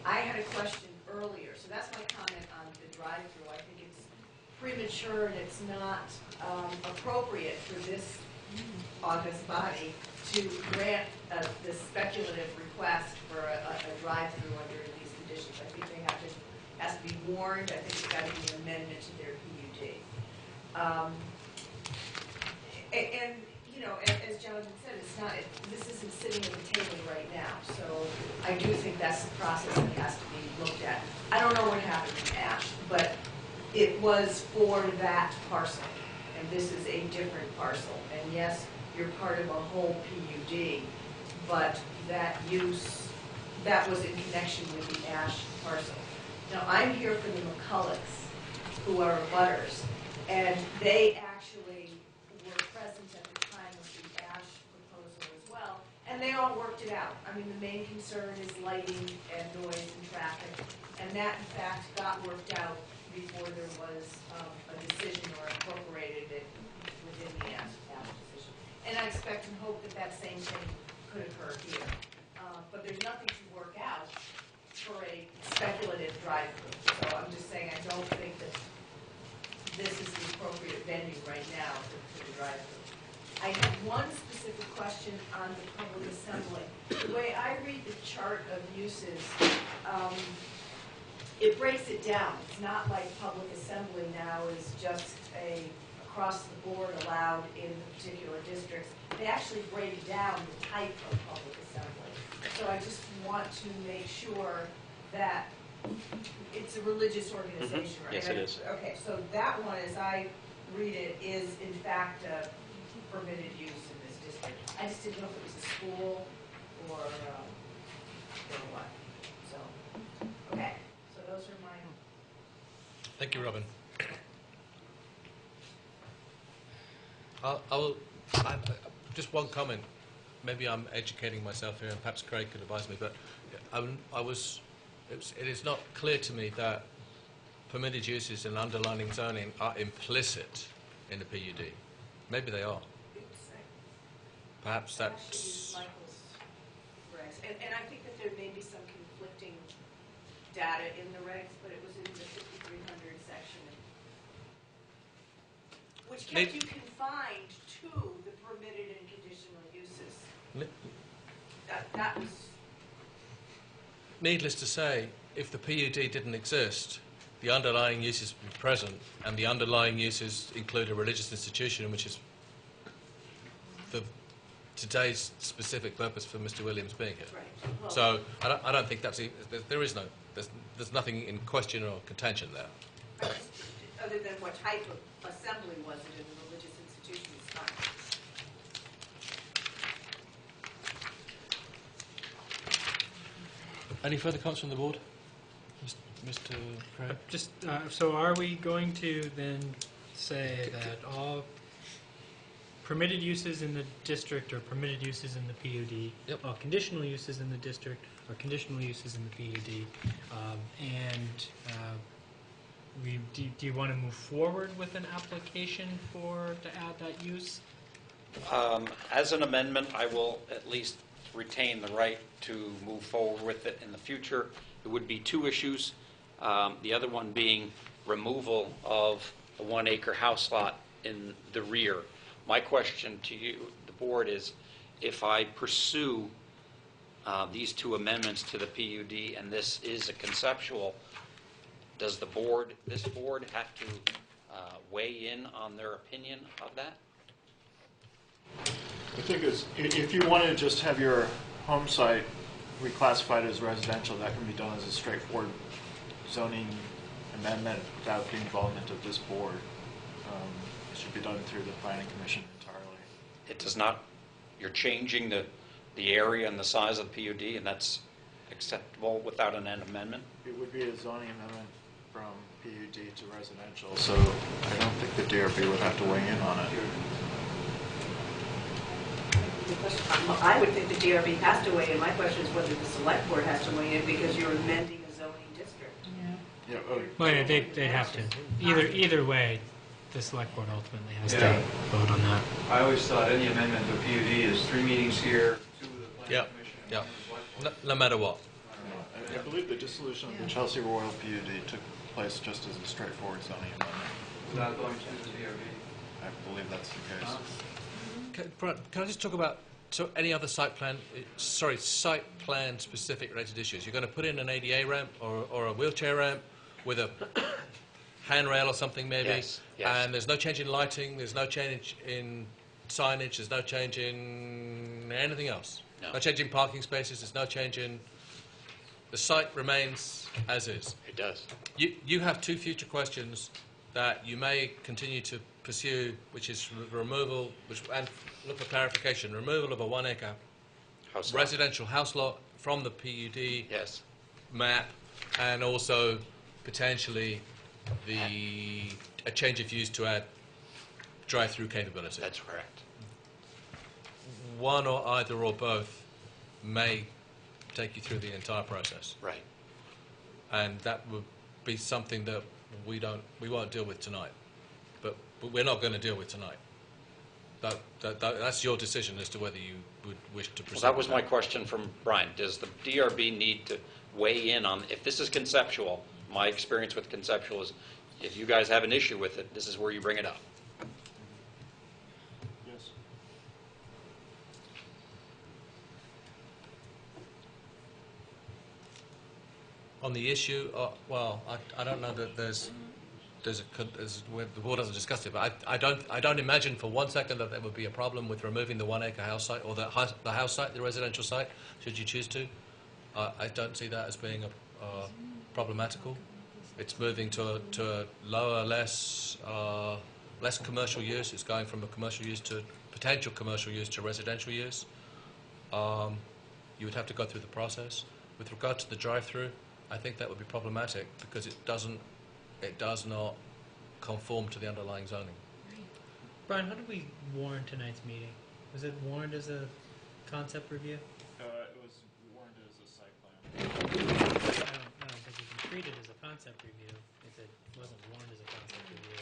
I had a question earlier, so that's my comment on the drive-through. I think it's premature and it's not appropriate for this August body to grant the speculative request for a drive-through under these conditions. I think they has to be warned. I think it's got to be an amendment to their PUD. And as Jonathan said, this isn't sitting at the table right now. So I do think that's the process that has to be looked at. I don't know what happened in Ash, but it was for that parcel, and this is a different parcel. And yes, you're part of a whole PUD, but that use, that was in connection with the Ash parcel. Now, I'm here for the McCullochs, who are abutters, and they actually were present at the time of the Ash proposal as well, and they all worked it out. I mean, the main concern is lighting and noise and traffic, and that, in fact, got worked out before there was a decision or incorporated it within the Ash decision. And I expect and hope that that same thing could occur here. But there's nothing to work out for a speculative drive-through. So I'm just saying I don't think that this is the appropriate venue right now for the drive-through. I have one specific question on the public assembly. The way I read the chart of uses, it breaks it down. It's not like public assembly now is just across the board allowed in particular districts. They actually break down the type of public assembly. So I just want to make sure that it's a religious organization, right? Yes, it is. Okay, so that one, as I read it, is in fact a permitted use in this district. I just didn't know if it was a school or what. So, okay, so those are my... Thank you, Robin. Just one comment. Maybe I'm educating myself here, and perhaps Craig could advise me, but it is not clear to me that permitted uses and underlying zoning are implicit in the PUD. Maybe they are. Perhaps that's... Actually, Michael's regs. And I think that there may be some conflicting data in the regs, but it was in the 5300 section, which kept you confined to the permitted and conditional uses. That was... Needless to say, if the PUD didn't exist, the underlying uses would be present, and the underlying uses include a religious institution, which is today's specific purpose for Mr. Williams being here. Right. Well, So I don't think there's nothing in question or contention there. other than what type of assembly was it in the religious institution is fine. Any further comments from the board? Mr. Craig? So are we going to then say that all permitted uses in the district or permitted uses in the PUD, Yep. all conditional uses in the district or conditional uses in the PUD, do you want to move forward with an application to add that use? As an amendment, I will at least retain the right to move forward with it in the future. It would be two issues. The other one being removal of the 1 acre house lot in the rear. My question to you, the board, is if I pursue these two amendments to the PUD and this is a conceptual, does this board have to weigh in on their opinion of that? I think if you want to just have your home site reclassified as residential, that can be done as a straightforward zoning amendment without the involvement of this board. It should be done through the planning commission entirely. It does not, you're changing the area and the size of the PUD, and that's acceptable without an amendment? It would be a zoning amendment from PUD to residential, so I don't think the DRB would have to weigh in on it. I would think the DRB has to weigh in. My question is whether the select board has to weigh in because you're amending a zoning district. Yeah. Well, yeah, they'd have to. Either way, the select board ultimately has to vote on that. I always thought any amendment to a PUD is 3 meetings here, 2 with the planning commission. No matter what. I believe the dissolution of the Chelsea Royal PUD took place just as a straightforward zoning amendment. Without going through the DRB. I believe that's the case. Can I just talk about any other site plan specific related issues? You're going to put in an ADA ramp or a wheelchair ramp with a handrail or something maybe? Yes. And there's no change in lighting, there's no change in signage, there's no change in anything else? No. No change in parking spaces, there's no change in... The site remains as is? It does. You have 2 future questions that you may continue to pursue, which is removal, and look for clarification, removal of a 1 acre residential house lot from the PUD map, and also potentially a change of use to add drive-through capability. That's correct. One or either or both may take you through the entire process. Right. And that would be something that we won't deal with tonight. But we're not going to deal with tonight. That's your decision as to whether you would wish to proceed. Well, that was my question from Brian. Does the DRB need to weigh in on, if this is conceptual, my experience with conceptual is if you guys have an issue with it, this is where you bring it up. Yes. On the issue, well, I don't know that the board hasn't discussed it, but I don't imagine for 1 second that there would be a problem with removing the 1 acre house site or the house site, the residential site, should you choose to. I don't see that as being problematical. It's moving to a lower, less commercial use. It's going from a commercial use to potential commercial use to residential use. You would have to go through the process. With regard to the drive-through, I think that would be problematic because it does not conform to the underlying zoning. Brian, how did we warn tonight's meeting? Was it warned as a concept review? It was warned as a site plan. I don't know, because you can treat it as a concept review if it wasn't warned as a concept review.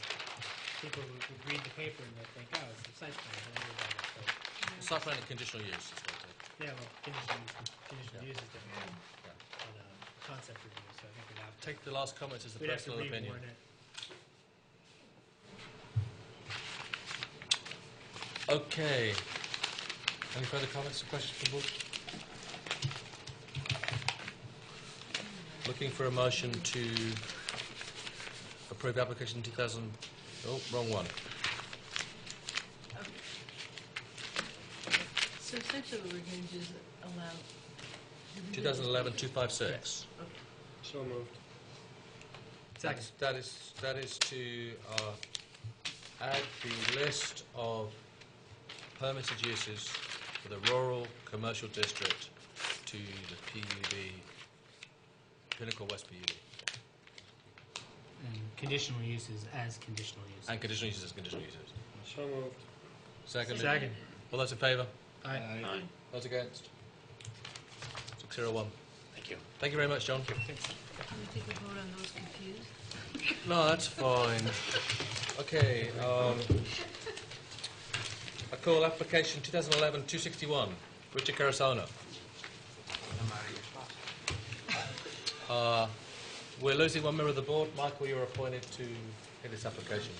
People would read the paper and they'd think, oh, it's a site plan. Don't worry about it. So, Site plan and conditional use is what it is. yeah, well, conditional use is different than concept review, so I think we'd have to... Take the last comments as a We'd have to personal opinion. re-warn it. Okay. Any further comments or questions from the board? Looking for a motion to approve application 2000... Oh, wrong one. So essentially what we're going to do is allow... 2011-256. So moved. Second. That is to add the list of permitted uses for the rural commercial district to the PUD, Pinnacle West PUD. And conditional uses as conditional uses. And conditional uses as conditional uses. So moved. Second. Second. All those in favour? Aye. Aye. Those against? 601. Thank you. Thank you very much, John. Can we take a vote on those confused? No, that's fine. Okay. I call application 2011-261, Richard Carasano. We're losing one member of the board. Michael, you're appointed to head this application.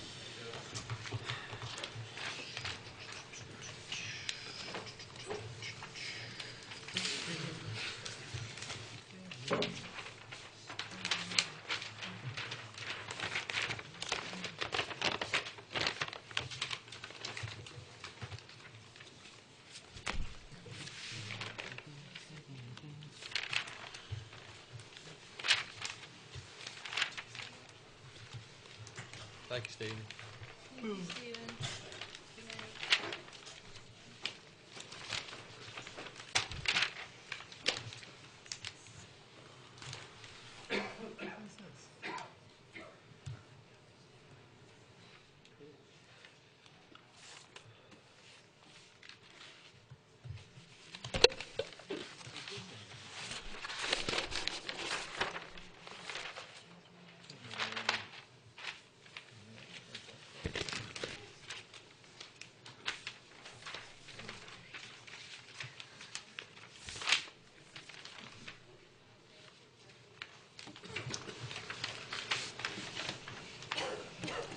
Thank you, Stephen. Thank you, Stephen. Good night.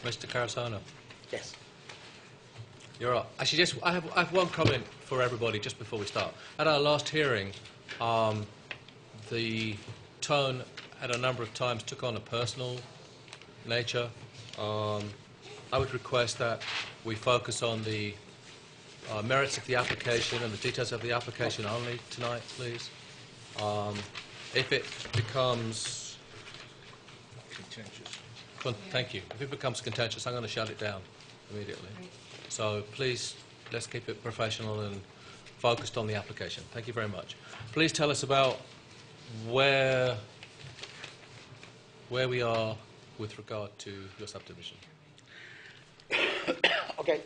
Mr. Carasano. Yes. You're up. Actually, just I have one comment for everybody just before we start. At our last hearing, the tone at a number of times took on a personal nature. I would request that we focus on the merits of the application and the details of the application only tonight, please. If it becomes Contentious. Thank you. If it becomes contentious, I'm going to shut it down immediately. So please, let's keep it professional and focused on the application. Thank you very much. Please tell us about where we are with regard to your subdivision. Okay.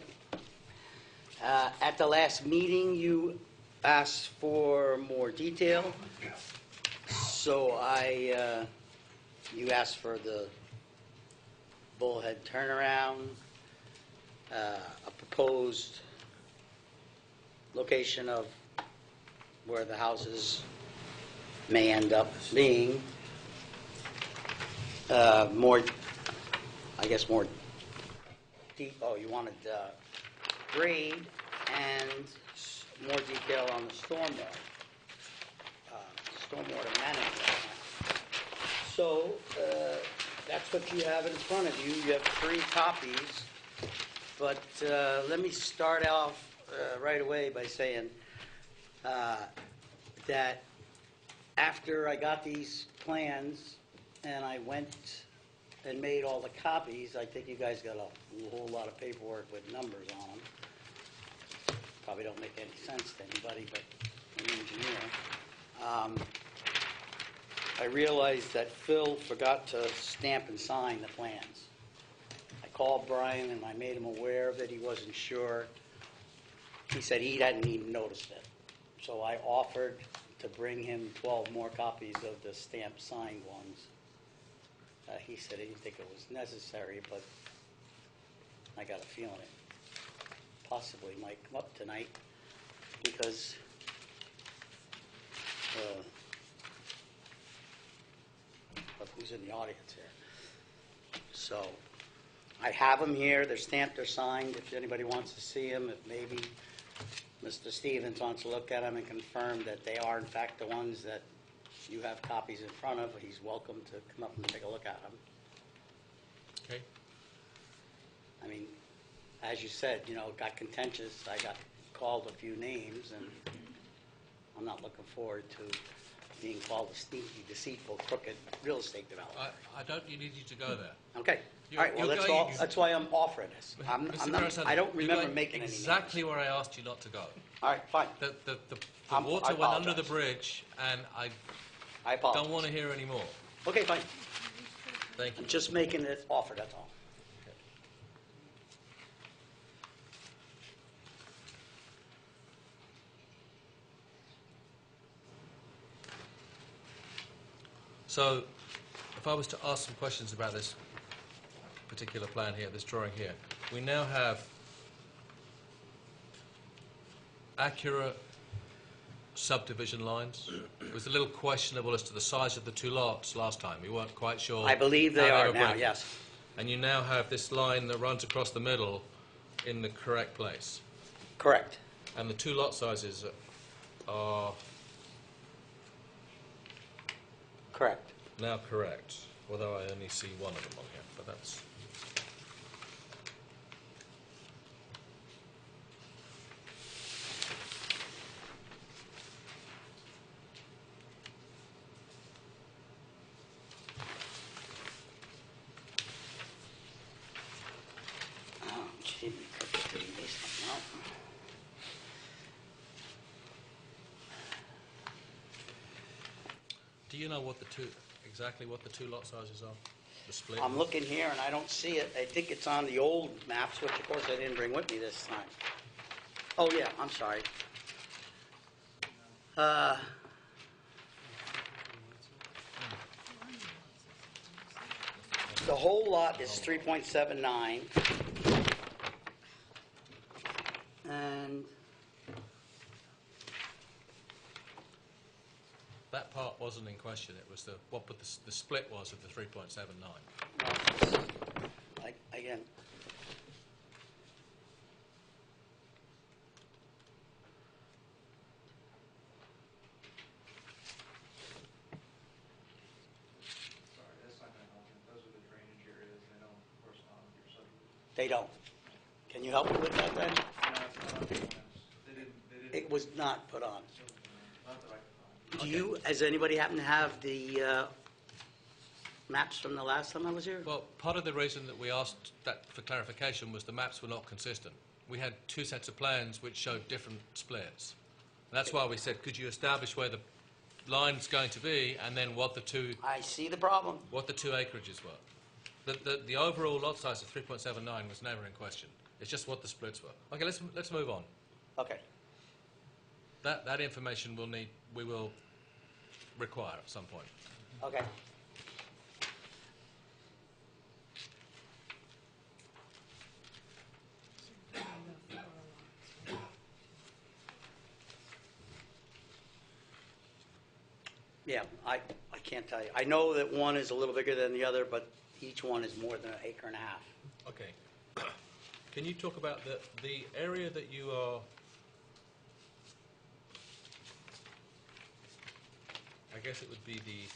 At the last meeting, you asked for more detail. So you asked for the bullhead turnaround, a proposed location of where the houses may end up being, more deep. Oh, you wanted grade and more detail on the stormwater management. So that's what you have in front of you. You have 3 copies. But let me start off right away by saying that after I got these plans and I went and made all the copies, I think you guys got a whole lot of paperwork with numbers on them. Probably don't make any sense to anybody but an engineer. I realized that Phil forgot to stamp and sign the plans. I called Brian and I made him aware of it. He wasn't sure. He said he hadn't even noticed it. So I offered to bring him 12 more copies of the stamped signed ones. He said he didn't think it was necessary, but I got a feeling it possibly might come up tonight because of who's in the audience here. So I have them here. They're stamped, they're signed. If anybody wants to see them, if maybe Mr. Stevens wants to look at them and confirm that they are in fact the ones that you have copies in front of, he's welcome to come up and take a look at them. Okay. I mean, as you said, it got contentious. I got called a few names, and I'm not looking forward to being called a sneaky, deceitful, crooked real estate developer. I don't need you to go there. Okay. All right. Well, that's why I'm offering this. I don't remember making any names. Exactly where I asked you not to go. All right. Fine. The water went under the bridge, and I apologize. Don't want to hear any more. Okay. Fine. Thank you. I'm just making this offer. That's all. So, if I was to ask some questions about this particular plan here, this drawing here, we now have accurate subdivision lines. It was a little questionable as to the size of the 2 lots last time. We weren't quite sure. I believe they are were now, breaking. yes. And you now have this line that runs across the middle in the correct place. Correct. And the 2 lot sizes are correct. Now correct, although I only see one of them on here, but that's... Keep me cooking these things out. Do you know what exactly what the two lot sizes are? The split? I'm looking here and I don't see it. I think it's on the old maps, which of course I didn't bring with me this time. Oh, yeah, I'm sorry. The whole lot is 3.79. And That part wasn't in question. It was what the split was of the 3.79. again, Sorry, that's not going to help you. Those are the drainage areas. They don't correspond with your subdivision. they don't. Can you help me with that then? No, it's not on the plans. They didn't. It was not put on. Not that I could find. Do you, has anybody happen to have the maps from the last time I was here? Well, part of the reason that we asked that for clarification was the maps were not consistent. We had two sets of plans which showed different splits. And that's why we said, could you establish where the line's going to be and then what the two... I see the problem. What the two acreages were. The overall lot size of 3.79 was never in question. It's just what the splits were. Okay, let's move on. Okay. That information we will require at some point. Okay. Yeah, I can't tell you. I know that one is a little bigger than the other, but each one is more than an acre and a half. Okay. Can you talk about the area that you are... I guess it would be the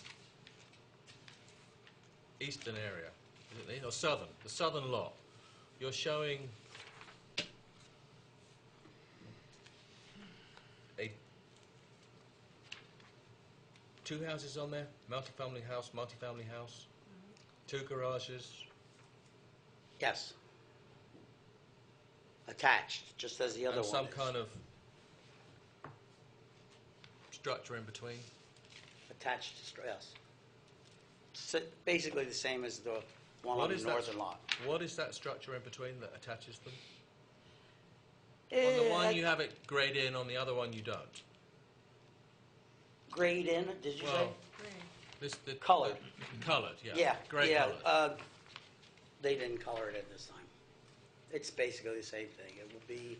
eastern area, is it, or southern, the southern lot. You're showing two houses on there, multi-family house, two garages. Yes. Attached, just as the other and one some is. kind of structure in between. Attached to, yes. Basically the same as the one on the northern lot. What is that structure in between that attaches them? On the one you have it grayed in, on the other one you don't. Grayed in, did you say? The Colored. Colored, yeah. Yeah, Gray yeah. colored. They didn't color it in this time. It's basically the same thing. It will be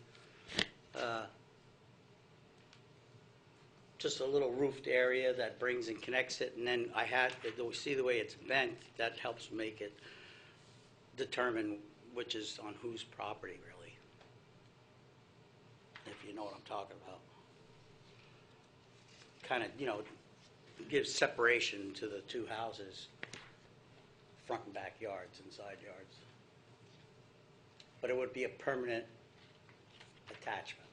just a little roofed area that brings and connects it, and then see the way it's bent, that helps make it determine which is on whose property, really, if you know what I'm talking about. Kind of, gives separation to the two houses, front and back yards and side yards. But it would be a permanent attachment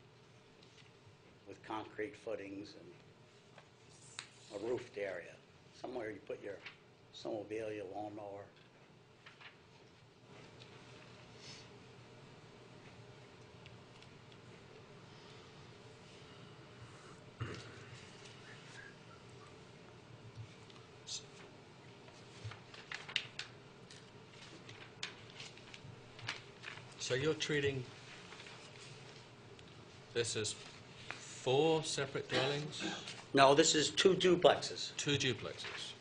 with concrete footings and a roofed area, somewhere you put your snowmobile, your lawnmower. So you're treating this as 4 separate dwellings? No, this is 2 duplexes. 2 duplexes.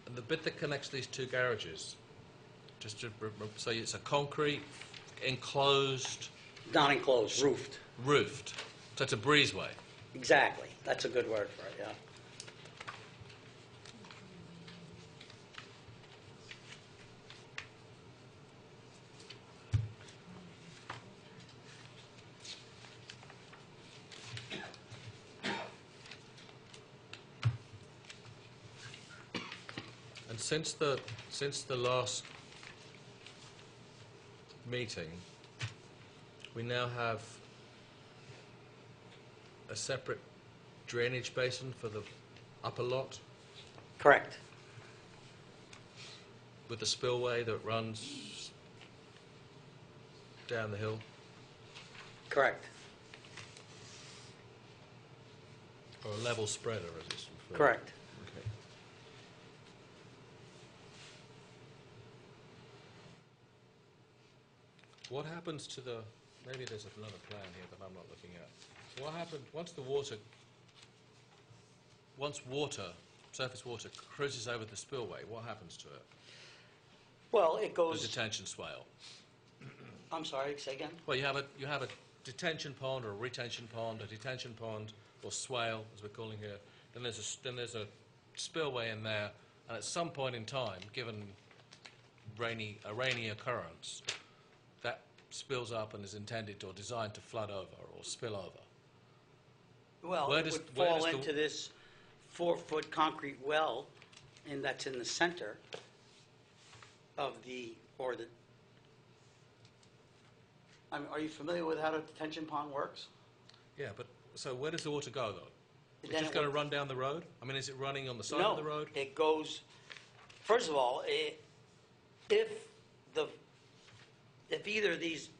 And the bit that connects these 2 garages, just to say it's a concrete, enclosed... Not enclosed, roofed. Roofed. So it's a breezeway. Exactly. That's a good word for it, yeah. And since the last meeting, we now have a separate drainage basin for the upper lot Correct. with the spillway that runs down the hill? Correct. Or a level spreader, as it's referred? Correct. Okay. What happens to the, maybe there's another plan here that I'm not looking at. What happened, once surface water cruises over the spillway, what happens to it? Well, it The goes, detention swale? I'm sorry, say again? Well, you have a detention pond or a retention pond, a detention pond or swale, as we're calling here. Then there's a spillway in there, and at some point in time, given a rainy occurrence, that spills up and is intended or designed to flood over or spill over. Well, Where it does- would where fall does the- into this 4-foot concrete well, and that's in the center of are you familiar with how the detention pond works? Yeah, but so where does the water go, though? It's Then just it going to would- run down the road? I mean, is it running on the side of the road? No, it goes, first of all, if either of these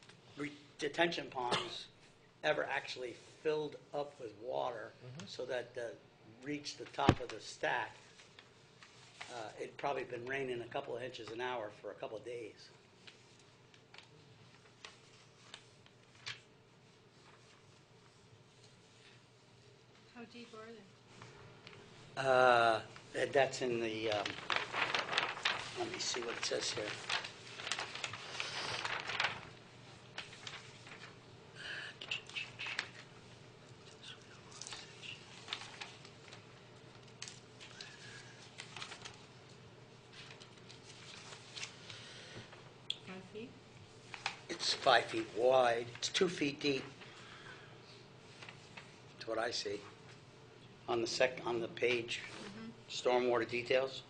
detention ponds ever actually filled up with water so that reached the top of the stack, it'd probably been raining a couple of inches an hour for a couple of days. How deep are they? That's in the, let me see what it says here. It's 5 feet wide. It's 2 feet deep. That's what I see on the page. Stormwater details.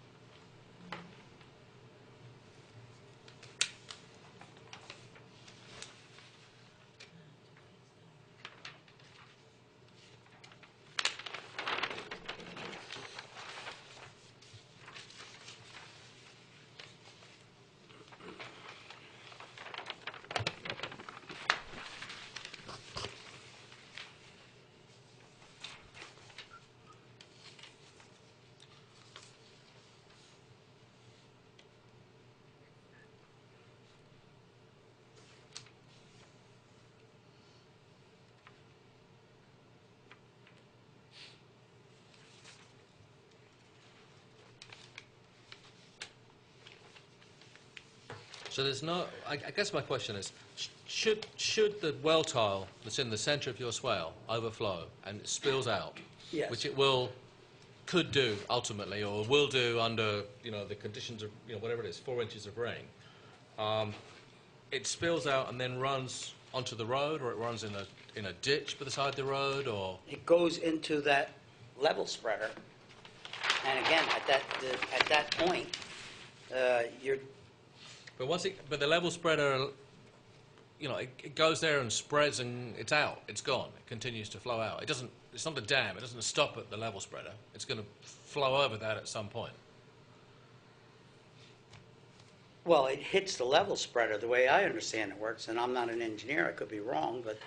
So there's no. I guess my question is, should the well tile that's in the centre of your swale overflow and it spills out, Yes. which it could do ultimately, or will do under the conditions of whatever it is, 4 inches of rain, it spills out and then runs onto the road, or it runs in a ditch by the side of the road, or It goes into that level spreader, and again, at that point, you're but the level spreader, it goes there and spreads and it's out, it's gone, it continues to flow out. It's not a dam, it doesn't stop at the level spreader. It's going to flow over that at some point. Well, it hits the level spreader, the way I understand it works, and I'm not an engineer, I could be wrong, but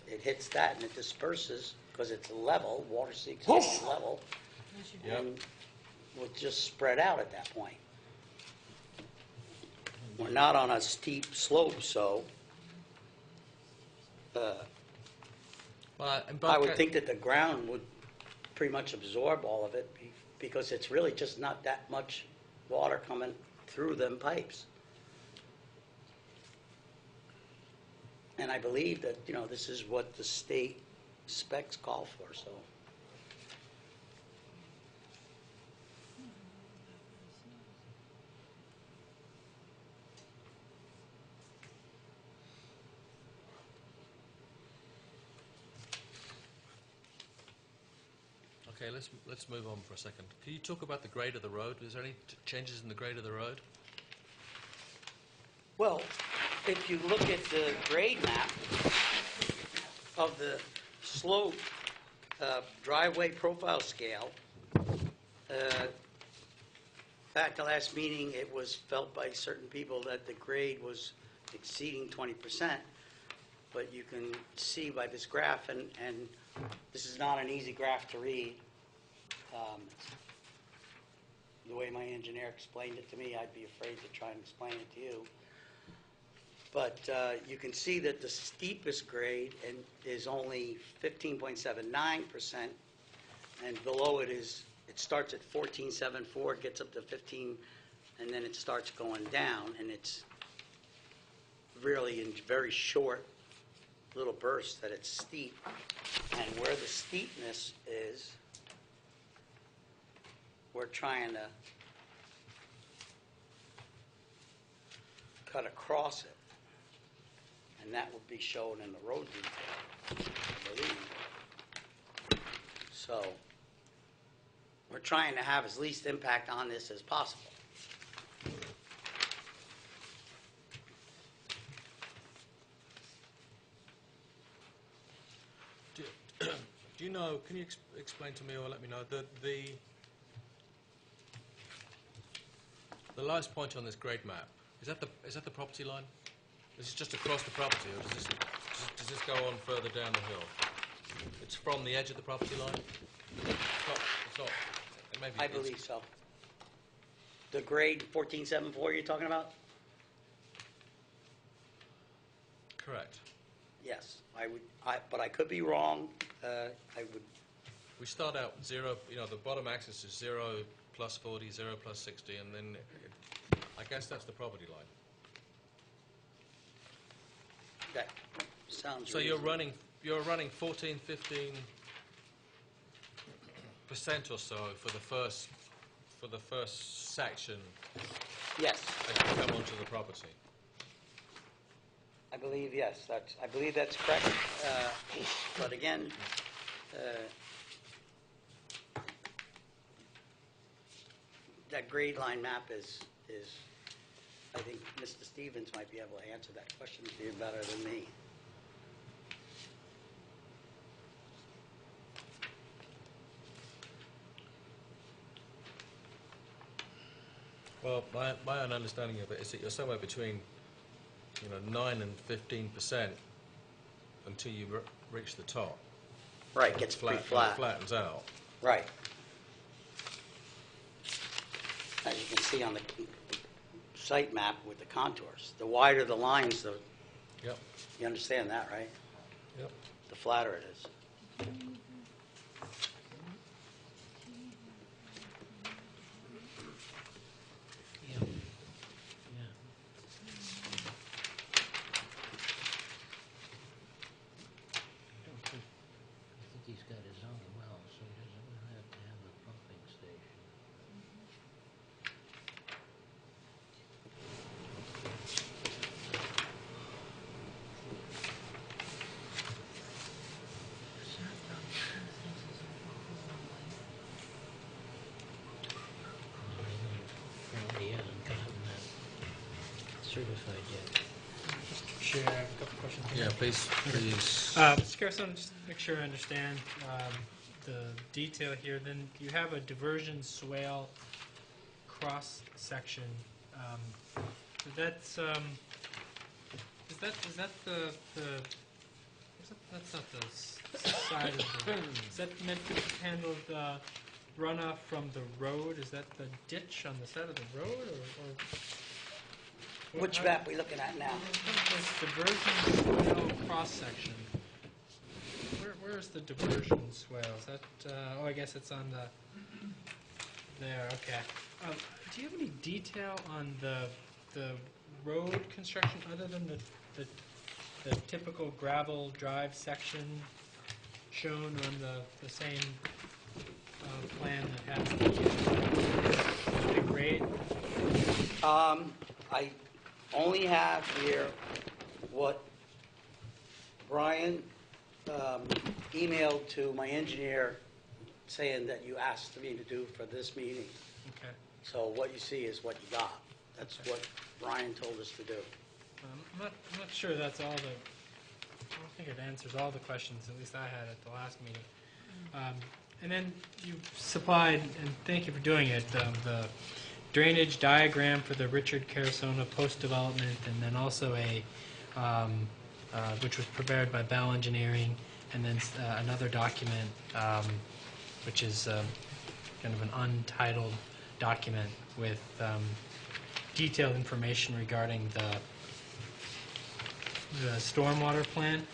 it hits that and it disperses, because it's level, water seeks level, and will just spread out at that point. We're not on a steep slope, so I would think that the ground would pretty much absorb all of it, because it's really just not that much water coming through them pipes. And I believe that, this is what the state specs call for, so. Okay, let's move on for a second. Can you talk about the grade of the road? Is there any changes in the grade of the road? Well, if you look at the grade map of the slope driveway profile scale, Back to last meeting, it was felt by certain people that the grade was exceeding 20%, but you can see by this graph, and this is not an easy graph to read. The way my engineer explained it to me, I'd be afraid to try and explain it to you. But you can see that the steepest grade is only 15.79%, and below it starts at 14.74, gets up to 15, and then it starts going down, and it's really in very short little bursts that it's steep. And where the steepness is, we're trying to cut across it, and that will be shown in the road detail, I believe. So we're trying to have as least impact on this as possible. Do you know, can you explain to me or let me know, the lowest point on this grade map, is that the property line? Is it just across the property, or does this go on further down the hill? It's from the edge of the property line? It's not, maybe I believe so. The grade 14.74 you're talking about? Correct. Yes, but I could be wrong. We start out 0, the bottom axis is 0 plus 40, 0 plus 60, and then I guess that's the property line. That sounds So reasonable. you're running 14, 15% or so for the first section. Yes. As you come onto the property. I believe, yes, I believe that's correct. But again, that grade line map is, I think Mr. Stevens might be able to answer that question even better than me. Well, my own understanding of it is that you're somewhere between 9 and 15% until you reach the top. Right, gets pretty flat. It flattens out. Right. As you can see on the site map with the contours, the wider the lines, the Yep. You understand that, right? Yep. The flatter it is. He's got his own well, so he doesn't have to have a pumping station. Apparently he hasn't gotten that certified yet. Sure, I have a couple questions. Yeah, please. Mr. Carson, just make sure I understand the detail here. Then you have a diversion swale cross section. That's not the side of the. Is that meant to handle the runoff from the road? Is that the ditch on the side of the road, or Which map are we looking at now? the diversion swale cross section? Where's the diversion swale? Is that? I guess it's on the. There. Okay. Do you have any detail on the road construction other than the typical gravel drive section shown on the same plan that has the grade? I only have here what Brian emailed to my engineer saying that you asked me to do for this meeting. Okay. So what you see is what you got. That's what Brian told us to do. I'm not sure that's all I don't think it answers all the questions, at least I had at the last meeting. And then you supplied, and thank you for doing it, the drainage diagram for the Richard Carasona post-development, and then also a, which was prepared by Bell Engineering, and then another document, which is kind of an untitled document with detailed information regarding the stormwater plan.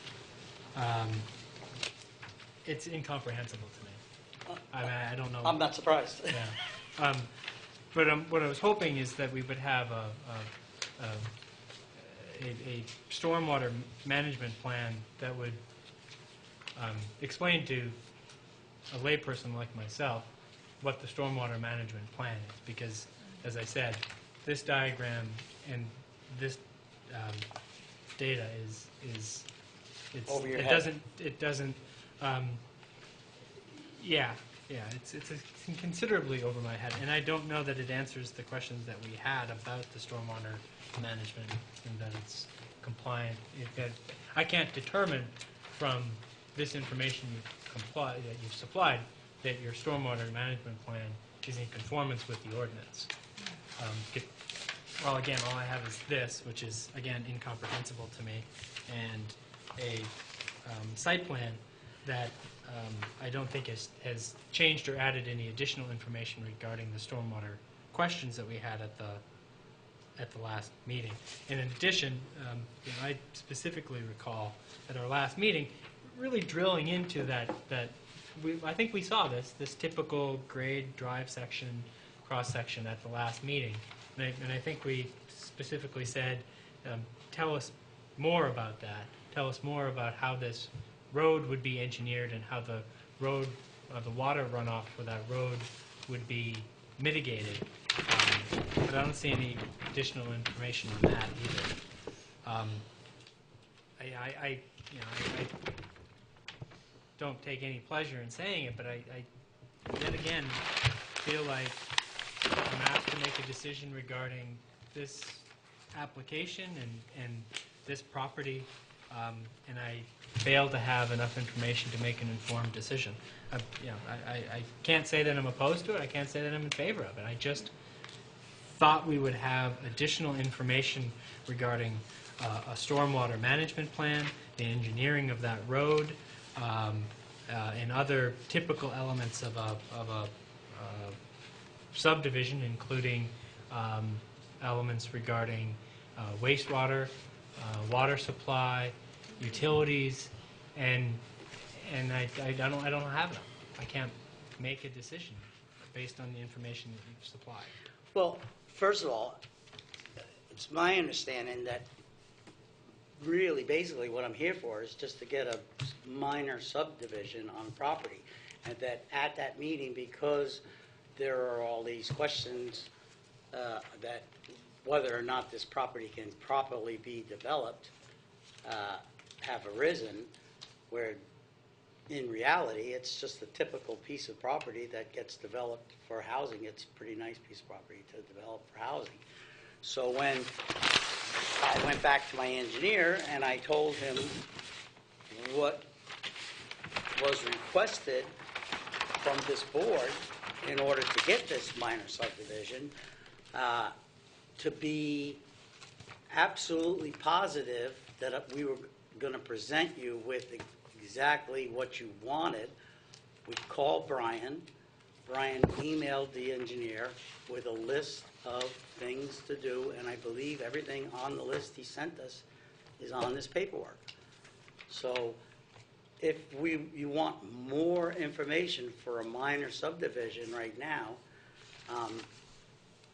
It's incomprehensible to me. I don't know. I'm not surprised. Yeah. But what I was hoping is that we would have a stormwater management plan that would explain to a layperson like myself what the stormwater management plan is. Because, as I said, this diagram and this data is Over your it head. doesn't it's considerably over my head, and I don't know that it answers the questions that we had about the stormwater management and that it's compliant. I can't determine from this information you've supplied that your stormwater management plan is in conformance with the ordinance. Well, again, all I have is this, which is, again, incomprehensible to me, and a site plan that I don't think has changed or added any additional information regarding the stormwater questions that we had at the last meeting. And in addition, I specifically recall at our last meeting really drilling into that I think we saw this typical grade drive section, cross section at the last meeting. And I think we specifically said, tell us more about that. Tell us more about how this road would be engineered and how the road, the water runoff for that road would be mitigated. But I don't see any additional information on that either. I don't take any pleasure in saying it, but I yet again feel like I'm asked to make a decision regarding this application and this property, and I fail to have enough information to make an informed decision. I can't say that I'm opposed to it. I can't say that I'm in favor of it. I just thought we would have additional information regarding a stormwater management plan, the engineering of that road, and other typical elements of a subdivision, including elements regarding wastewater, water supply, utilities, and I don't have them. I can't make a decision based on the information that you've supplied. Well, first of all, it's my understanding that really, basically, what I'm here for is just to get a minor subdivision on property. And that at that meeting, because there are all these questions that whether or not this property can properly be developed have arisen, where in reality, it's just a typical piece of property that gets developed for housing. It's a pretty nice piece of property to develop for housing. So when I went back to my engineer and I told him what was requested from this board in order to get this minor subdivision, to be absolutely positive that we were going to present you with exactly what you wanted, we called Brian. Brian emailed the engineer with a list of things to do, and I believe everything on the list he sent us is on this paperwork. So if you want more information for a minor subdivision right now,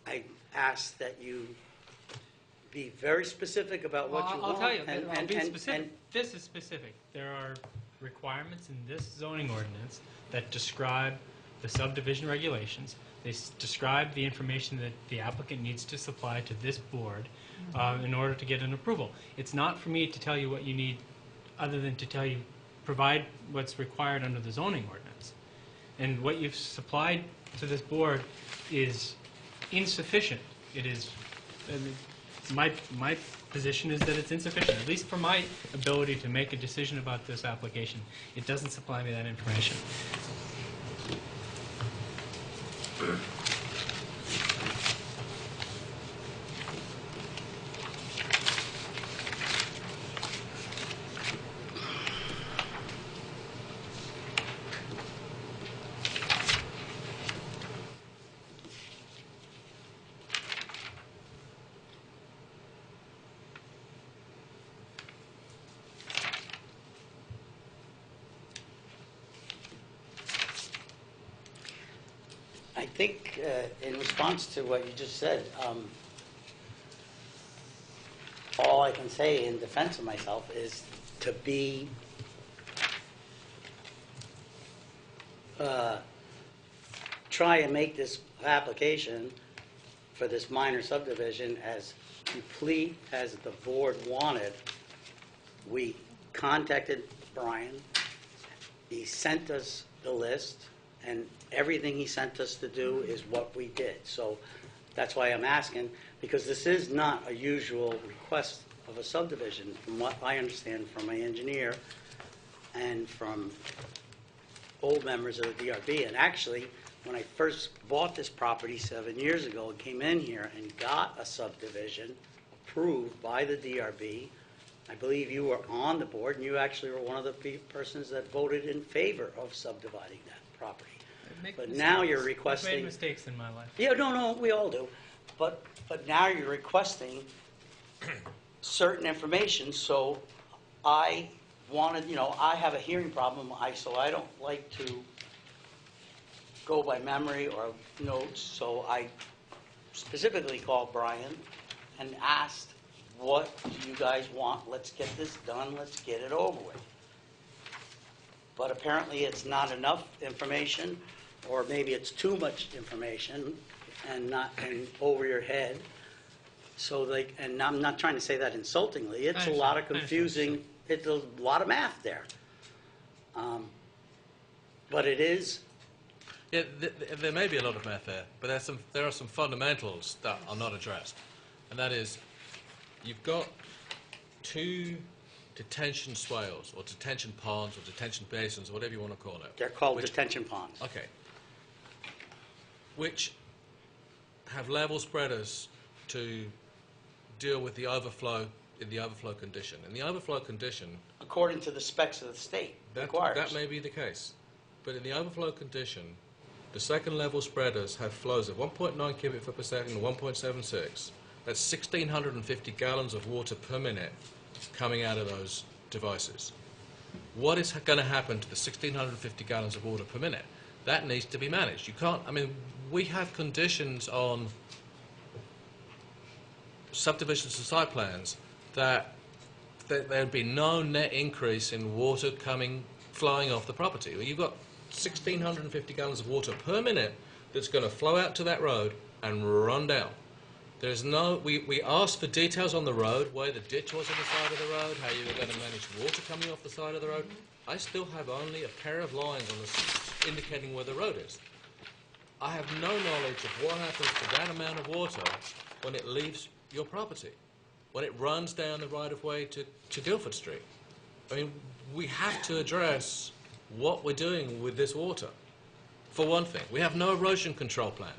I ask that you be very specific about what you want. I'll tell you, I'll be specific. This is specific. There are requirements in this zoning ordinance that describe the subdivision regulations. They describe the information that the applicant needs to supply to this board in order to get an approval. It's not for me to tell you what you need other than to tell you, provide what's required under the zoning ordinance. And what you've supplied to this board is insufficient. It is, my position is that it's insufficient, at least for my ability to make a decision about this application. It doesn't supply me that information. I think in response to what you just said, all I can say in defense of myself is to be try and make this application for this minor subdivision as complete as the board wanted. We contacted Brian. He sent us the list, and everything he sent us to do is what we did. So that's why I'm asking, because this is not a usual request of a subdivision, from what I understand from my engineer and from old members of the DRB. And actually, when I first bought this property 7 years ago, I came in here and got a subdivision approved by the DRB. I believe you were on the board, and you actually were one of the persons that voted in favor of subdividing that property. But now you're requesting... I've made mistakes in my life. Yeah, no, we all do. But now you're requesting certain information, so I wanted, I have a hearing problem, so I don't like to go by memory or notes, so I specifically called Brian and asked, what do you guys want? Let's get this done, let's get it over with. But apparently it's not enough information, or maybe it's too much information and over your head. So and I'm not trying to say that insultingly, it's a lot of confusing, it's a lot of math there. But it is. Yeah, there may be a lot of math there, but there are some fundamentals that are not addressed. And that is, you've got two detention swales, or detention ponds, or detention basins, or whatever you want to call it. They're called detention ponds. Okay. Which have level spreaders to deal with the overflow in the overflow condition. In the overflow condition... According to the specs of the state, requires. That may be the case. But in the overflow condition, the second level spreaders have flows of 1.9 cubic foot per second and 1.76. That's 1,650 gallons of water per minute coming out of those devices. What is going to happen to the 1,650 gallons of water per minute? That needs to be managed. You can't, we have conditions on subdivisions and site plans that there'd be no net increase in water flowing off the property. Well, you've got 1,650 gallons of water per minute that's going to flow out to that road and run down. There's no, we asked for details on the road, where the ditch was on the side of the road, how you were going to manage water coming off the side of the road. I still have only a pair of lines on the indicating where the road is. I have no knowledge of what happens to that amount of water when it leaves your property, when it runs down the right-of-way to Guildford Street. We have to address what we're doing with this water. For one thing, we have no erosion control plan.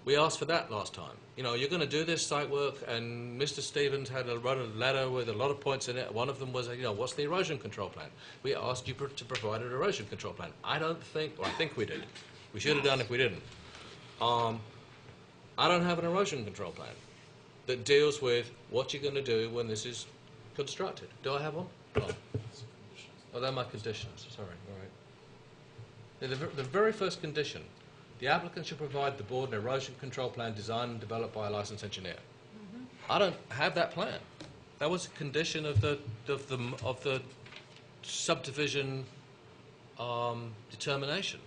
We asked for that last time. You're going to do this site work, and Mr. Stevens wrote a letter with a lot of points in it. One of them was, what's the erosion control plan? We asked you to provide an erosion control plan. I think we did. We should have done if we didn't. I don't have an erosion control plan that deals with what you're going to do when this is constructed. Do I have one? Oh, they're my conditions. Sorry, all right. The very first condition, the applicant should provide the board an erosion control plan designed and developed by a licensed engineer. I don't have that plan. That was a condition of the subdivision determination.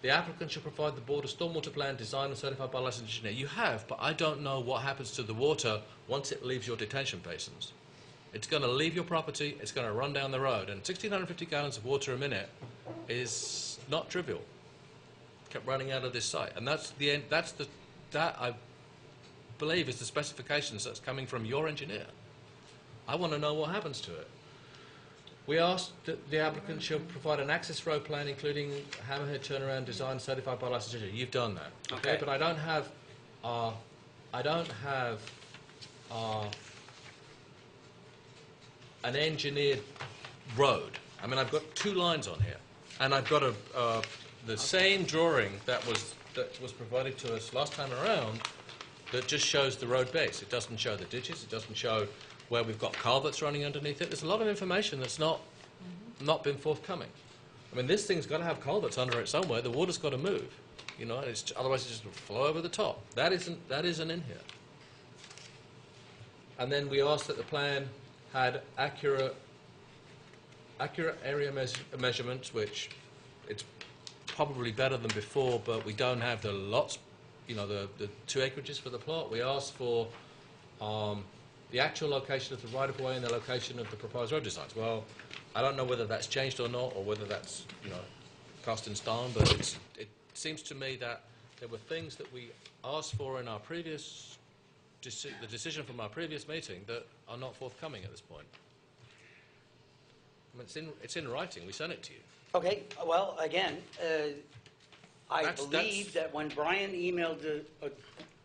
The applicant should provide the board a stormwater plan designed and certified by a licensed engineer. You have, but I don't know what happens to the water once it leaves your detention basins. It's going to leave your property, it's going to run down the road, and 1,650 gallons of water a minute is not trivial. Kept running out of this site, and that's the end. That I believe is the specifications that's coming from your engineer. I want to know what happens to it. We asked that the applicant should provide an access road plan including hammerhead turnaround design certified by licensed engineer. You've done that, Okay. But I don't have an engineered road. I mean, I've got 2 lines on here, and I've got the same drawing that was provided to us last time around that just shows the road base. It doesn't show the ditches. It doesn't show where we've got culverts running underneath it. There's a lot of information that's not been forthcoming. I mean, this thing's got to have culverts under it somewhere. The water's got to move, you know. Otherwise, it just will flow over the top. That isn't in here. And then we asked that the plan had accurate area measurements, which it's probably better than before, but we don't have the lots, you know, the 2 acreages for the plot. We asked for the actual location of the right-of-way and the location of the proposed road designs. Well, I don't know whether that's changed or not, or whether that's, you know, cast in stone, but it seems to me that there were things that we asked for in our previous, the decision from our previous meeting that are not forthcoming at this point. I mean, it's in writing. We sent it to you. Okay, well, again, I believe that when Brian emailed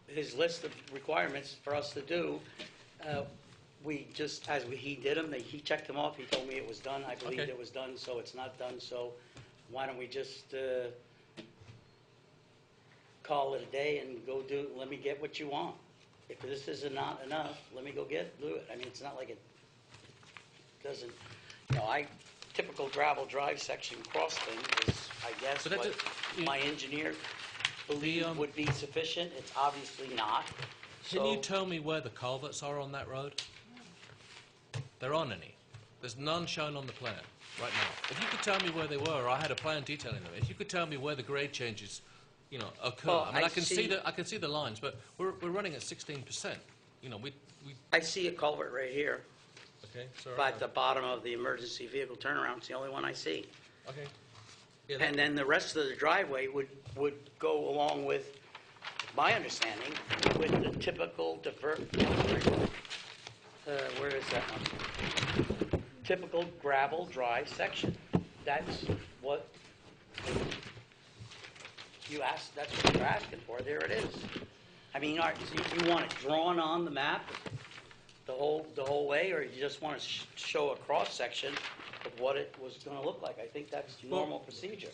his list of requirements for us to do, we just, he did them, he checked them off, he told me it was done, I believed it was done, so it's not done, so why don't we just call it a day and go let me get what you want. If this is not enough, let me go do it. I mean, it's not like it doesn't, you know, typical gravel drive section cross thing is, I guess, what my engineer believed would be sufficient. It's obviously not. Can you tell me where the culverts are on that road? There aren't any. There's none shown on the plan right now. If you could tell me where they were, I had a plan detailing them. If you could tell me where the grade changes, you know, occur. Well, I mean, I can see the lines, but we're running at 16%. You know, we. I see a culvert right here. Okay, sorry. At the bottom of the emergency vehicle turnaround, it's the only one I see. Okay. Yeah, and then the rest of the driveway would go along with, my understanding, with the typical where is that one? Typical gravel drive section. That's what you asked. That's what you're asking for. There it is. I mean, you want it drawn on the map the whole way, or you just want to show a cross section of what it was going to look like? I think that's normal procedure,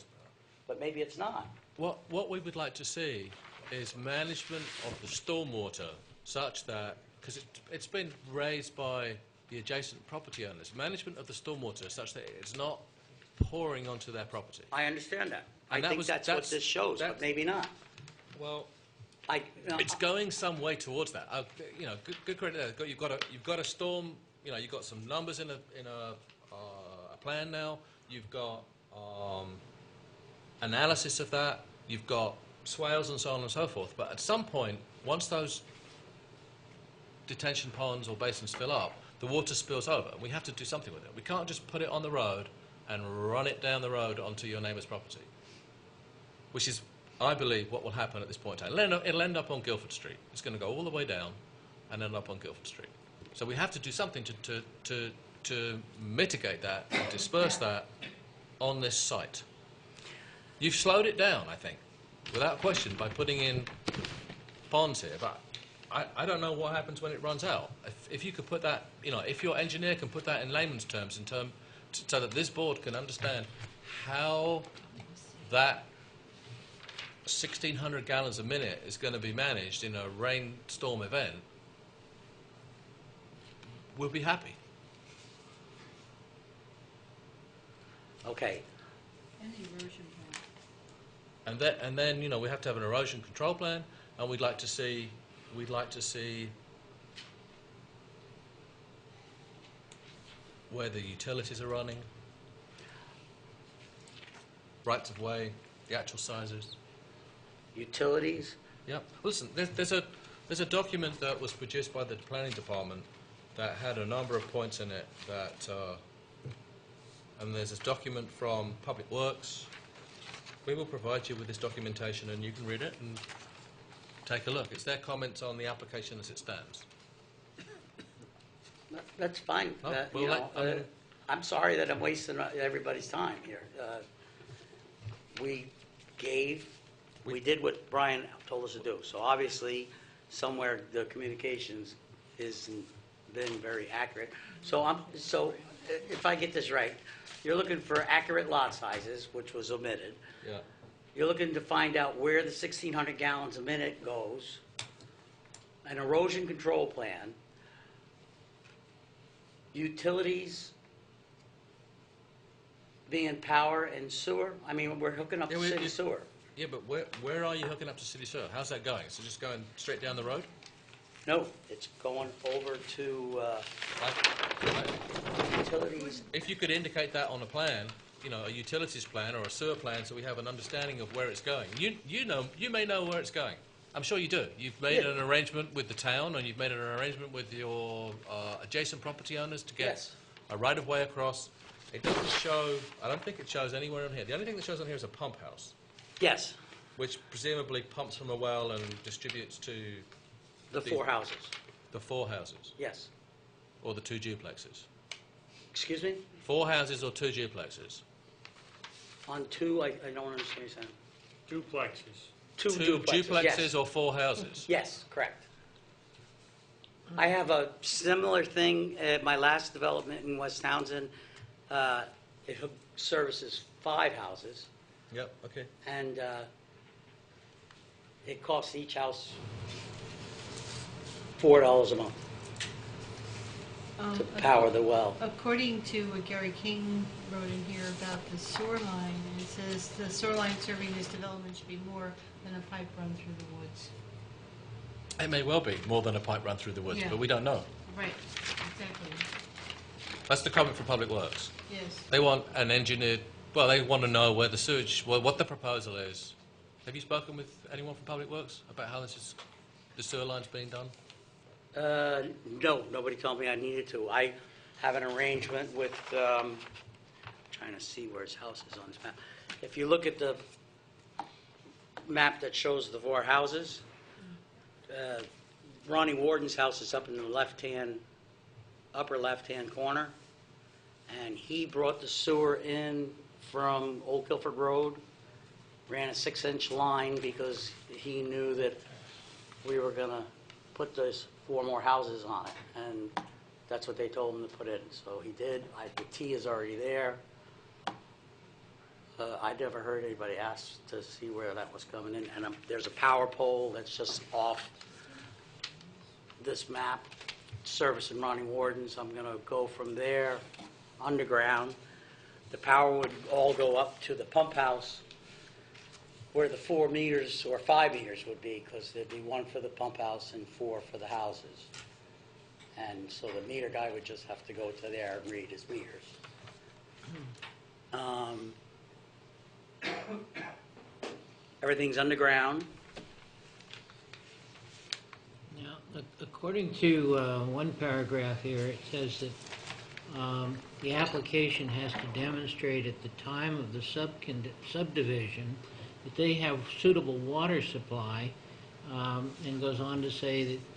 but maybe it's not. What we would like to see is management of the stormwater such that, because it's been raised by the adjacent property owners, management of the stormwater such that it's not pouring onto their property. I understand that. I think that's what this shows, but maybe not. Well, it's going some way towards that. You know, good credit there. You've got a storm. You know, you've got some numbers in a plan now. You've got analysis of that. You've got swales and so on and so forth. But at some point, once those detention ponds or basins fill up, the water spills over. We have to do something with it. We can't just put it on the road and run it down the road onto your neighbour's property, which is, I believe, what will happen at this point in time. It'll end up on Guildford Street. It's going to go all the way down and end up on Guildford Street. So we have to do something to mitigate that and disperse that on this site. You've slowed it down, I think, without question, by putting in ponds here. But I don't know what happens when it runs out. If you could put that, you know, if your engineer can put that in layman's terms, so that this board can understand how that 1,600 gallons a minute is going to be managed in a rainstorm event, we'll be happy. Okay. And the erosion plan. And then you know, we have to have an erosion control plan, and we'd like to see where the utilities are running, rights of way, the actual sizes. Utilities? Yep. Listen, there's a document that was produced by the planning department that had a number of points in it that, and there's this document from Public Works. We will provide you with this documentation and you can read it and take a look. It's their comments on the application as it stands. That's fine. I'm sorry that I'm wasting everybody's time here. We did what Brian told us to do. So obviously, somewhere the communications isn't been very accurate. So if I get this right, you're looking for accurate lot sizes, which was omitted. Yeah. You're looking to find out where the 1,600 gallons a minute goes, an erosion control plan, utilities being power and sewer. I mean, we're hooking up to city sewer. Yeah, but where are you hooking up to city sewer? How's that going? So just going straight down the road? No, it's going over to utilities. If you could indicate that on a plan, you know, a utilities plan or a sewer plan, so we have an understanding of where it's going. You may know where it's going. I'm sure you do. You've made an arrangement with the town, and you've made an arrangement with your adjacent property owners to get a right-of-way across. It doesn't show. I don't think it shows anywhere on here. The only thing that shows on here is a pump house. Yes. Which presumably pumps from a well and distributes to the 4 houses. The 4 houses. Yes. Or the 2 duplexes. Excuse me? 4 houses or 2 duplexes. On 2, I don't understand what you're saying. Duplexes. 2 duplexes yes. or 4 houses. Yes, correct. I have a similar thing at my last development in West Townsend. It services 5 houses. Yep, okay. And it costs each house $4 a month to power the well. According to what Gary King wrote in here about the sewer line, it says the sewer line serving this development should be more than a pipe run through the woods. It may well be more than a pipe run through the woods, but we don't know. Right, exactly. That's the comment from Public Works. Yes. They want an engineered, well, they want to know where the sewage, what the proposal is. Have you spoken with anyone from Public Works about how the sewer line's being done? No, nobody told me I needed to. I have an arrangement with, trying to see where his house is on this map. If you look at the map that shows the 4 houses, Ronnie Warden's house is up in the upper left-hand corner, and he brought the sewer in from Old Guilford Road, ran a 6-inch line because he knew that we were going to put those 4 more houses on it, and that's what they told him to put in. So he did. The T is already there. I never heard anybody ask to see where that was coming in, and there's a power pole that's just off this map, servicing Ronnie Warden's. I'm going to go from there underground. The power would all go up to the pump house where the 4 meters or 5 meters would be, because there'd be 1 for the pump house and 4 for the houses. And so the meter guy would just have to go to there and read his meters. Everything's underground. Now, according to one paragraph here, it says that the application has to demonstrate at the time of the subdivision that they have suitable water supply, and goes on to say that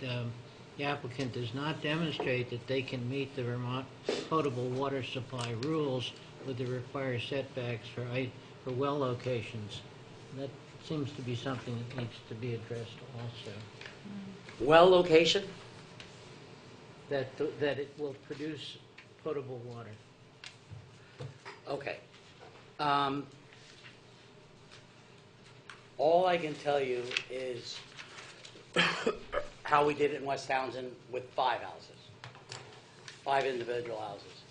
the applicant does not demonstrate that they can meet the Vermont potable water supply rules with the required setbacks for well locations. That seems to be something that needs to be addressed also. Well location? That it will produce potable water. Okay. All I can tell you is how we did it in West Townsend with 5 houses, 5 individual houses.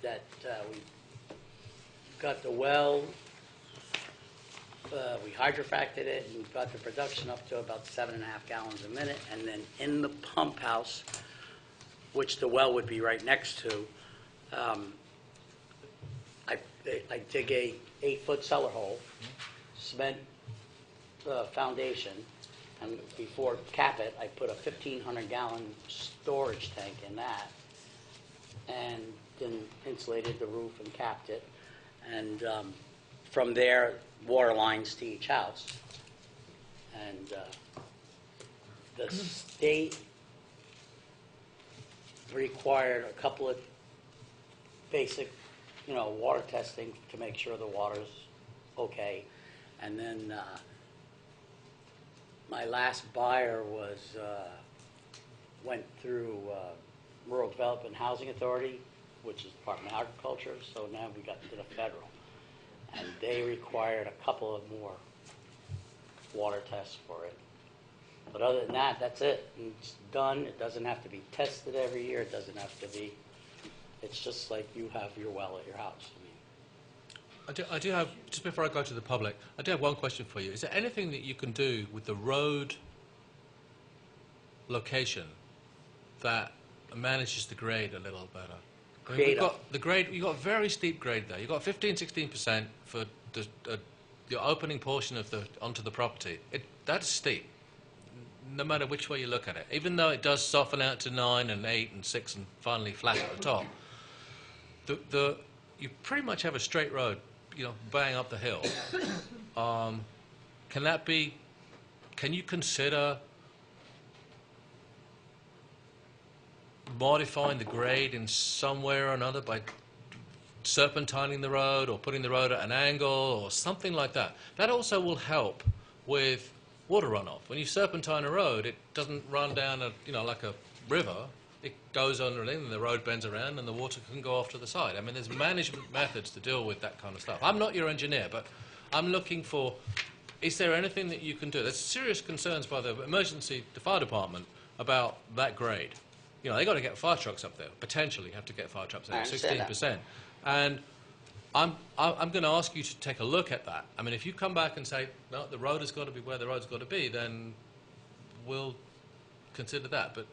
That we got the well, we hydrofracted it, and we got the production up to about 7.5 gallons a minute, and then in the pump house, which the well would be right next to, I dig a 8-foot cellar hole, cement foundation, and before cap it, I put a 1,500-gallon storage tank in that, and then insulated the roof and capped it, and from there, water lines to each house. And the state required a couple of basic, water testing to make sure the water's okay. And then my last buyer went through Rural Development Housing Authority, which is Department of Agriculture, so now we got to the federal. And they required a couple of more water tests for it. But other than that, that's it. It's done. It doesn't have to be tested every year. It doesn't have to be, it's just like you have your well at your house. I do have, just before I go to the public, I do have one question for you. Is there anything that you can do with the road location that manages the grade a little better? I mean, we've got the grade, you've got very steep grade there. You've got 15-16% for the opening portion of onto the property. That's steep, no matter which way you look at it. Even though it does soften out to 9 and 8 and 6 and finally flat at the top, you pretty much have a straight road, bang up the hill. Can you consider modifying the grade in some way or another by serpentining the road or putting the road at an angle or something like that? That also will help with water runoff. When you serpentine a road, it doesn't run down like a river. It goes underneath and the road bends around and the water can go off to the side. I mean, there's management methods to deal with that kind of stuff. I'm not your engineer, but I'm looking for, is there anything that you can do? There's serious concerns by the fire department about that grade. They got to get fire trucks up there. Potentially have to get fire trucks there, 16%. And I'm going to ask you to take a look at that. I mean, if you come back and say, no, the road has got to be where the road's got to be, then we'll consider that. But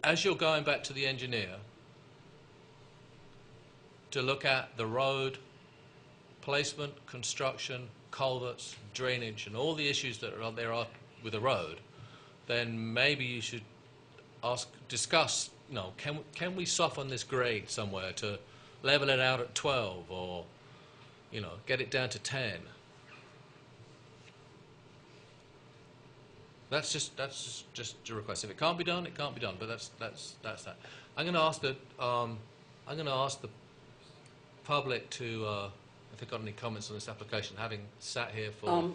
as you're going back to the engineer to look at the road placement, construction, culverts, drainage, and all the issues that there are with the road, then maybe you should discuss, can we soften this grade somewhere to level it out at 12 or, get it down to 10? That's just a request. If it can't be done, it can't be done. But that's that. I'm going to ask the public to if they've got any comments on this application, having sat here for.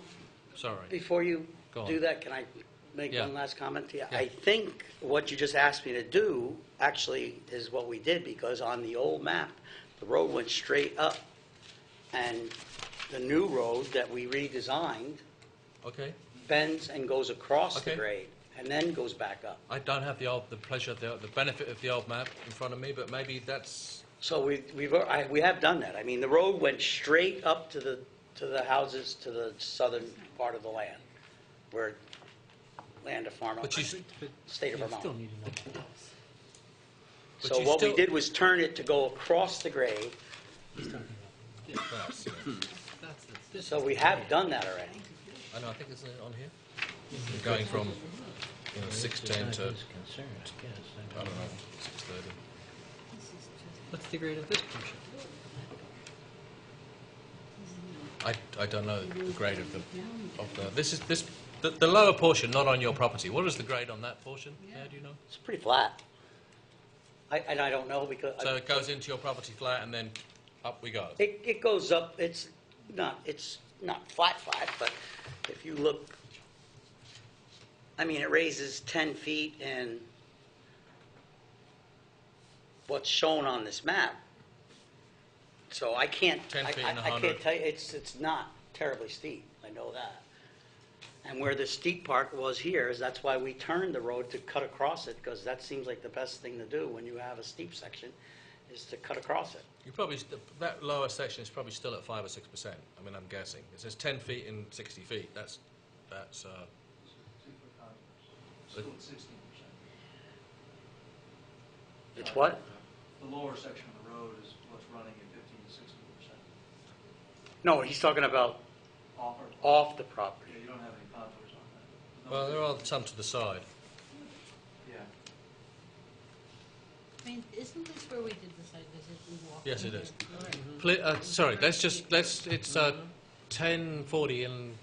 Sorry. Before you do that, can I make one last comment? Yeah. I think what you just asked me to do actually is what we did, because on the old map, the road went straight up, and the new road that we redesigned bends and goes across the grade and then goes back up. I don't have the pleasure of the benefit of the old map in front of me, but maybe that's. So we have done that. I mean, the road went straight up to the houses to the southern part of the land, where land of farm, state of Vermont. So what we did was turn it to go across the grade. So we have done that already. I know. I think it's on here. We're going from 610 to I don't know 630. What's the grade of this portion? I don't know the grade of the lower portion, not on your property. What is the grade on that portion? Yeah, do you know? It's pretty flat. I don't know because. So it goes into your property flat and then up we go. It goes up. It's not flat, but if you look, I mean, it raises 10 feet in what's shown on this map. So I can't. 10 feet and I can't tell you. It's not terribly steep. I know that. And where the steep part was here is that's why we turned the road to cut across it, because that seems like the best thing to do when you have a steep section, is to cut across it. You probably that lower section is probably still at 5 or 6%. I mean, I'm guessing it says 10 feet and 60 feet. That's. Still at 16%. It's what? The lower section of the road is what's running at 15 to 16%. No, he's talking about off the property. Yeah, you don't have any contours on that. Well, there are some to the side. Yeah. I mean, isn't this where we did the site visit? We walked Yes, in it is. here? All right. Sorry, it's 10:40 and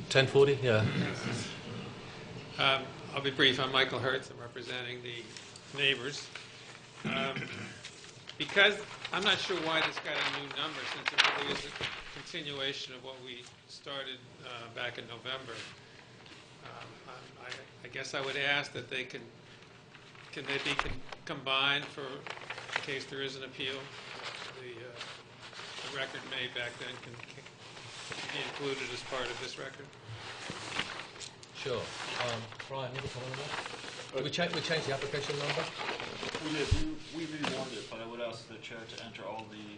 10:40. Yeah. I'll be brief. I'm Michael Hertz. I'm representing the neighbors. because I'm not sure why this got a new number, since it really is a continuation of what we started back in November. I guess I would ask that they can they be combined for in case there is an appeal. The record made back then can be included as part of this record. Sure. Brian, you have a comment on that? We changed the application number? We did. We rewarned it, but I would ask the chair to enter all the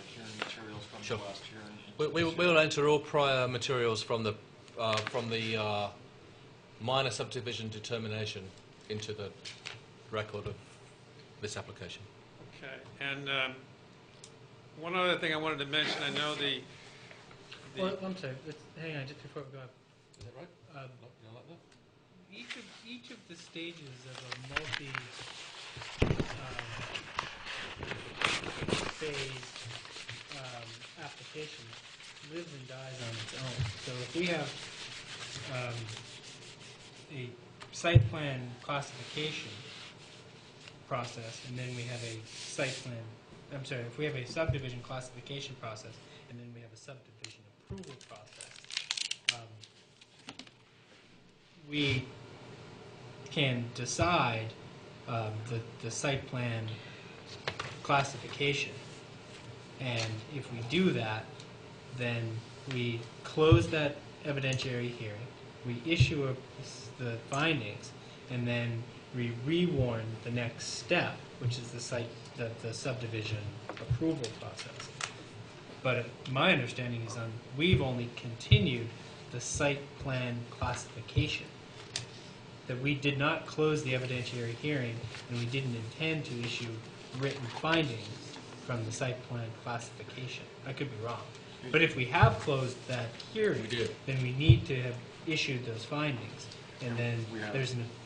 hearing materials from Sure. the last hearing. We'll enter all prior materials from the minor subdivision determination into the record of this application. Okay. And one other thing I wanted to mention, I know the Well, I'm sorry, hang on, just before we go up. Is that right? You don't like that? Each of the stages of a phase application lives and dies on its own. So if we have a site plan classification process, and then we have a if we have a subdivision classification process, and then we have a subdivision approval process, we can decide the site plan classification. And if we do that, then we close that evidentiary hearing, we issue the findings, and then we rewarn the next step, which is the subdivision approval process. But my understanding is we've only continued the site plan classification, that we did not close the evidentiary hearing, and we didn't intend to issue written findings from the site plan classification. I could be wrong. But if we have closed that hearing, then we need to have issued those findings. And then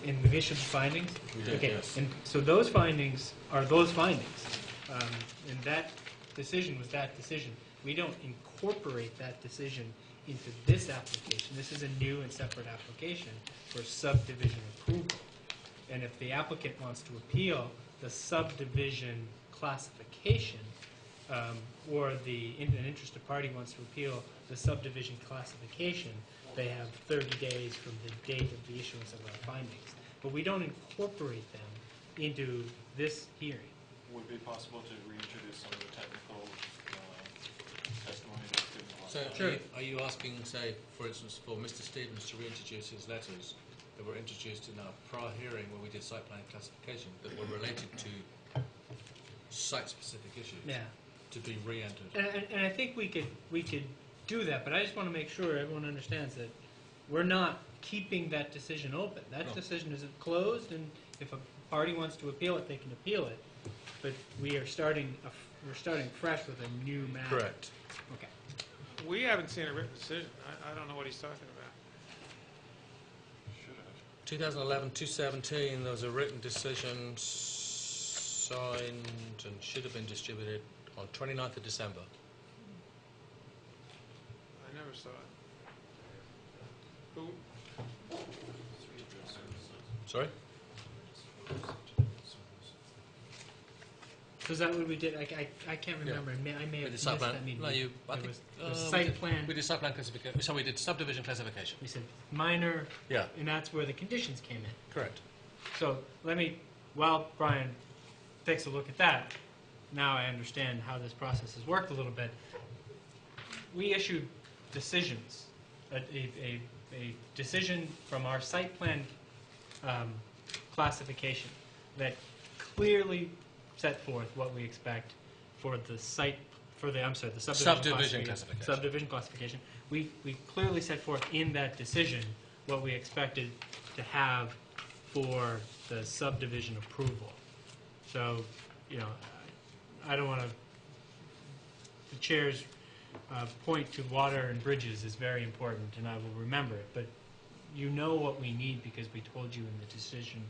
and we've issued the findings? We did, okay. yes. And so those findings are those findings. And that decision was that decision. We don't incorporate that decision into this application. This is a new and separate application for subdivision approval. And if the applicant wants to appeal the subdivision classification, or an interested party wants to appeal the subdivision classification, they have 30 days from the date of the issuance of our findings. But we don't incorporate them into this hearing. Would it be possible to reintroduce some of the technical testimony that's given last time? So are you asking, say, for instance, for Mr. Stevens to reintroduce his letters that were introduced in our prior hearing where we did site plan classification that were related to site-specific issues to be re-entered? And I think we could do that, but I just want to make sure everyone understands that we're not keeping that decision open. That decision is closed, and if a party wants to appeal it, they can appeal it. But we're starting fresh with a new matter. Correct. Okay. We haven't seen a written decision. I don't know what he's talking about. 2011-217, there was a written decision signed and should have been distributed on 29th of December. I never saw it. Who? Sorry? So is that what we did? I can't remember. I may have missed that meeting. No, you. I There think was site plan. We did site plan classification. So we did subdivision classification. We said minor. Yeah. And that's where the conditions came in. Correct. So while Brian takes a look at that, now I understand how this process has worked a little bit. We issued decisions, a decision from our site plan classification that clearly set forth what we expect for the subdivision classification. We clearly set forth in that decision what we expected to have for the subdivision approval. So, I don't want to. The chair's point to water and bridges is very important, and I will remember it. But you know what we need because we told you in the decision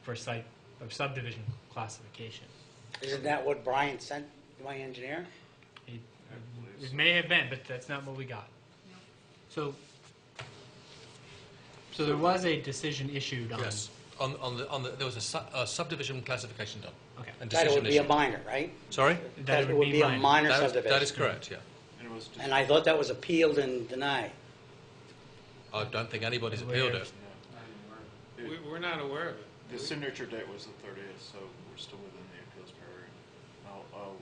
for subdivision classification. Isn't that what Brian sent to my engineer? It may have been, but that's not what we got. So there was a decision issued on there was a subdivision classification done. Okay. And That it decision would be a issued. minor, right? Sorry? That it would be a minor That is- subdivision. That is correct, yeah. And I thought that was appealed and denied. I don't think anybody's appealed it. We're not aware of it. The signature date was the 30th, so we're still within the appeals period. I'll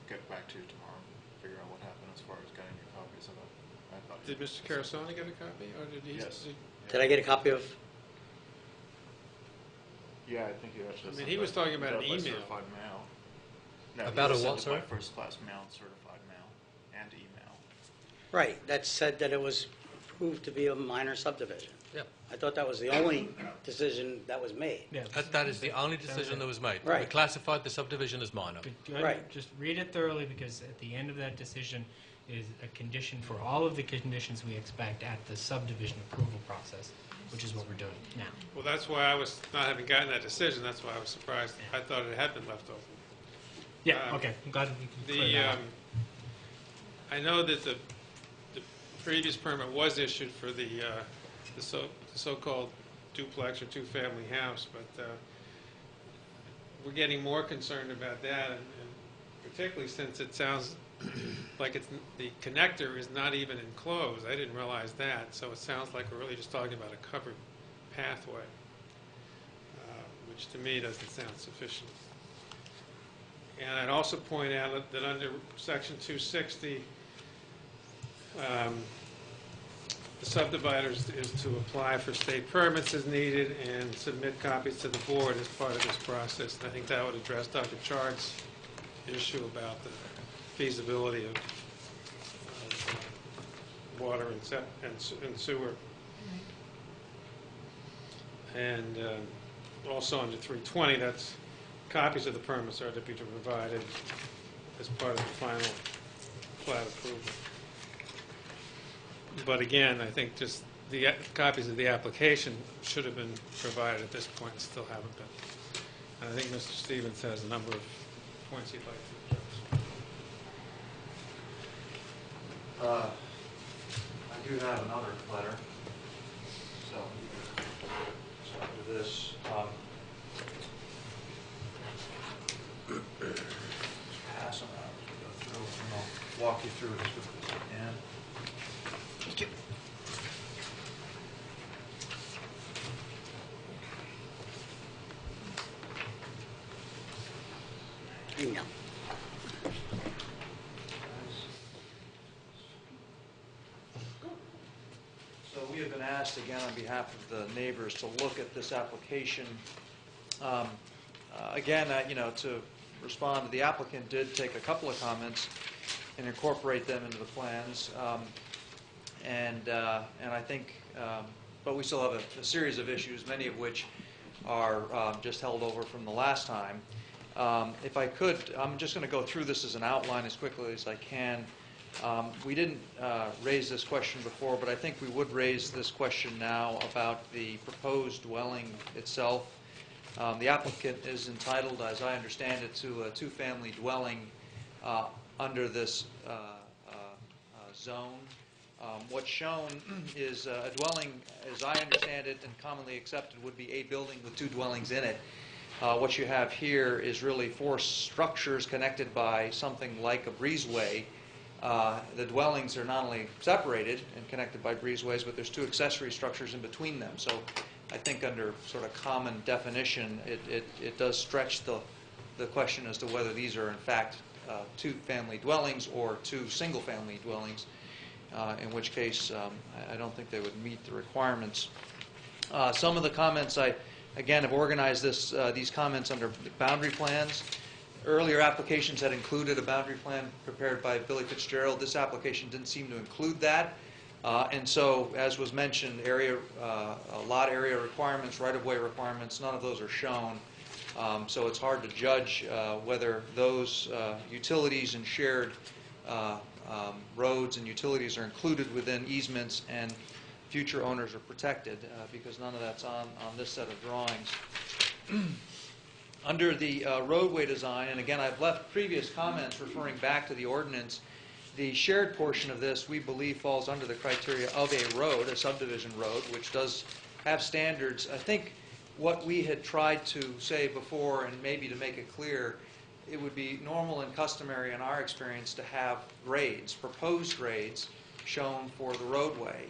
get back to you tomorrow, figure out what happened as far as getting your copies of it. I thought Did Mr. Carasone get a copy, or did he? Yes. Did I get a copy of? Yeah, I think you actually. I mean, he was talking about an by email. certified mail. No, About he a what, sent it by sorry? first class mail, certified mail, and email. Right, that said that it was proved to be a minor subdivision. Yep. I thought that was the only decision that was made. Yeah. That is the only decision that was made. We Right. classified the subdivision as minor. Right. Just read it thoroughly, because at the end of that decision is a condition for all of the conditions we expect at the subdivision approval process, which is what we're doing now. Well, that's why I was, not having gotten that decision, that's why I was surprised. I thought it had been left open. Yeah, okay, I'm glad we can clear The, that up. I know that the previous permit was issued for the so-called duplex or two-family house, but we're getting more concerned about that, and particularly since it sounds like the connector is not even enclosed. I didn't realize that, so it sounds like we're really just talking about a covered pathway, which to me doesn't sound sufficient. And I'd also point out that under Section 260, the subdivider is to apply for state permits as needed and submit copies to the board as part of this process. And I think that would address Dr. Chard's issue about the feasibility of water and sewer. And also under 320, that's copies of the permits are to be provided as part of the final plat approval. But again, I think just the copies of the application should have been provided at this point and still haven't been. And I think Mr. Stevens has a number of points he'd like to address. I do have another letter. So, start with this. Pass them out as we go through, and I'll walk you through it as quickly as I can. No. So we have been asked again on behalf of the neighbors to look at this application. Again, to respond, the applicant did take a couple of comments and incorporate them into the plans. And I think, but we still have a series of issues, many of which are just held over from the last time. If I could, I'm just going to go through this as an outline as quickly as I can. We didn't raise this question before, but I think we would raise this question now about the proposed dwelling itself. The applicant is entitled, as I understand it, to a two-family dwelling under this zone. What's shown is a dwelling, as I understand it and commonly accepted, would be a building with two dwellings in it. What you have here is really four structures connected by something like a breezeway. The dwellings are not only separated and connected by breezeways, but there's two accessory structures in between them. So I think under sort of common definition, it does stretch the question as to whether these are in fact two-family dwellings or two single-family dwellings, in which case I don't think they would meet the requirements. Some of the comments, I again have organized these comments under boundary plans. Earlier applications had included a boundary plan prepared by Billy Fitzgerald. This application didn't seem to include that. And so, as was mentioned, lot area requirements, right-of-way requirements, none of those are shown. So it's hard to judge whether those utilities and shared roads and utilities are included within easements and future owners are protected, because none of that's on this set of drawings. Under the roadway design, and again, I've left previous comments referring back to the ordinance, the shared portion of this, we believe, falls under the criteria of a road, a subdivision road, which does have standards. I think what we had tried to say before, and maybe to make it clear, it would be normal and customary in our experience to have grades, proposed grades, shown for the roadway.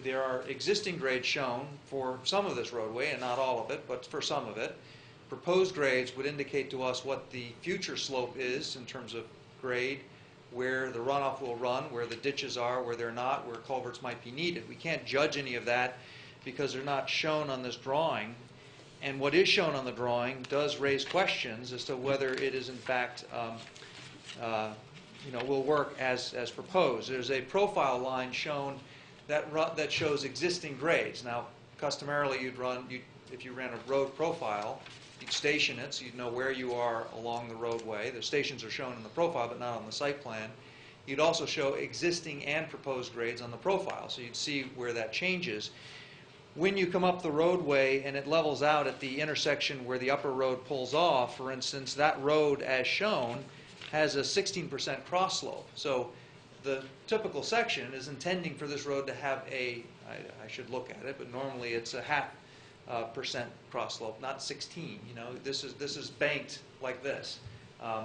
There are existing grades shown for some of this roadway, and not all of it, but for some of it. Proposed grades would indicate to us what the future slope is in terms of grade, where the runoff will run, where the ditches are, where they're not, where culverts might be needed. We can't judge any of that because they're not shown on this drawing. And what is shown on the drawing does raise questions as to whether it is in fact will work as proposed. There's a profile line shown that shows existing grades. Now, customarily, if you ran a road profile, you'd station it so you'd know where you are along the roadway. The stations are shown in the profile, but not on the site plan. You'd also show existing and proposed grades on the profile, so you'd see where that changes. When you come up the roadway and it levels out at the intersection where the upper road pulls off, for instance, that road as shown has a 16% cross slope. So the typical section is intending for this road to have I should look at it, but normally it's a 0.5% cross slope, not 16. This is banked like this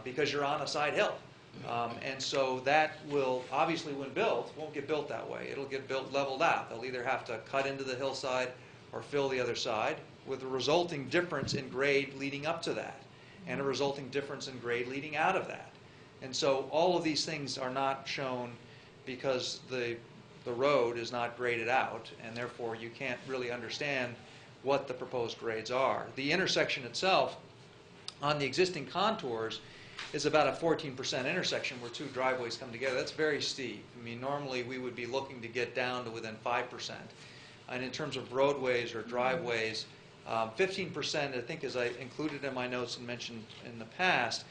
because you're on a side hill. And so that will, obviously when built, won't get built that way. It'll get built leveled out. They'll either have to cut into the hillside or fill the other side, with a resulting difference in grade leading up to that, and a resulting difference in grade leading out of that. And so all of these things are not shown because the road is not graded out, and therefore you can't really understand what the proposed grades are. The intersection itself, on the existing contours, is about a 14% intersection where two driveways come together. That's very steep. I mean, normally we would be looking to get down to within 5%. And in terms of roadways or driveways, 15%, I think, as I included in my notes and mentioned in the past,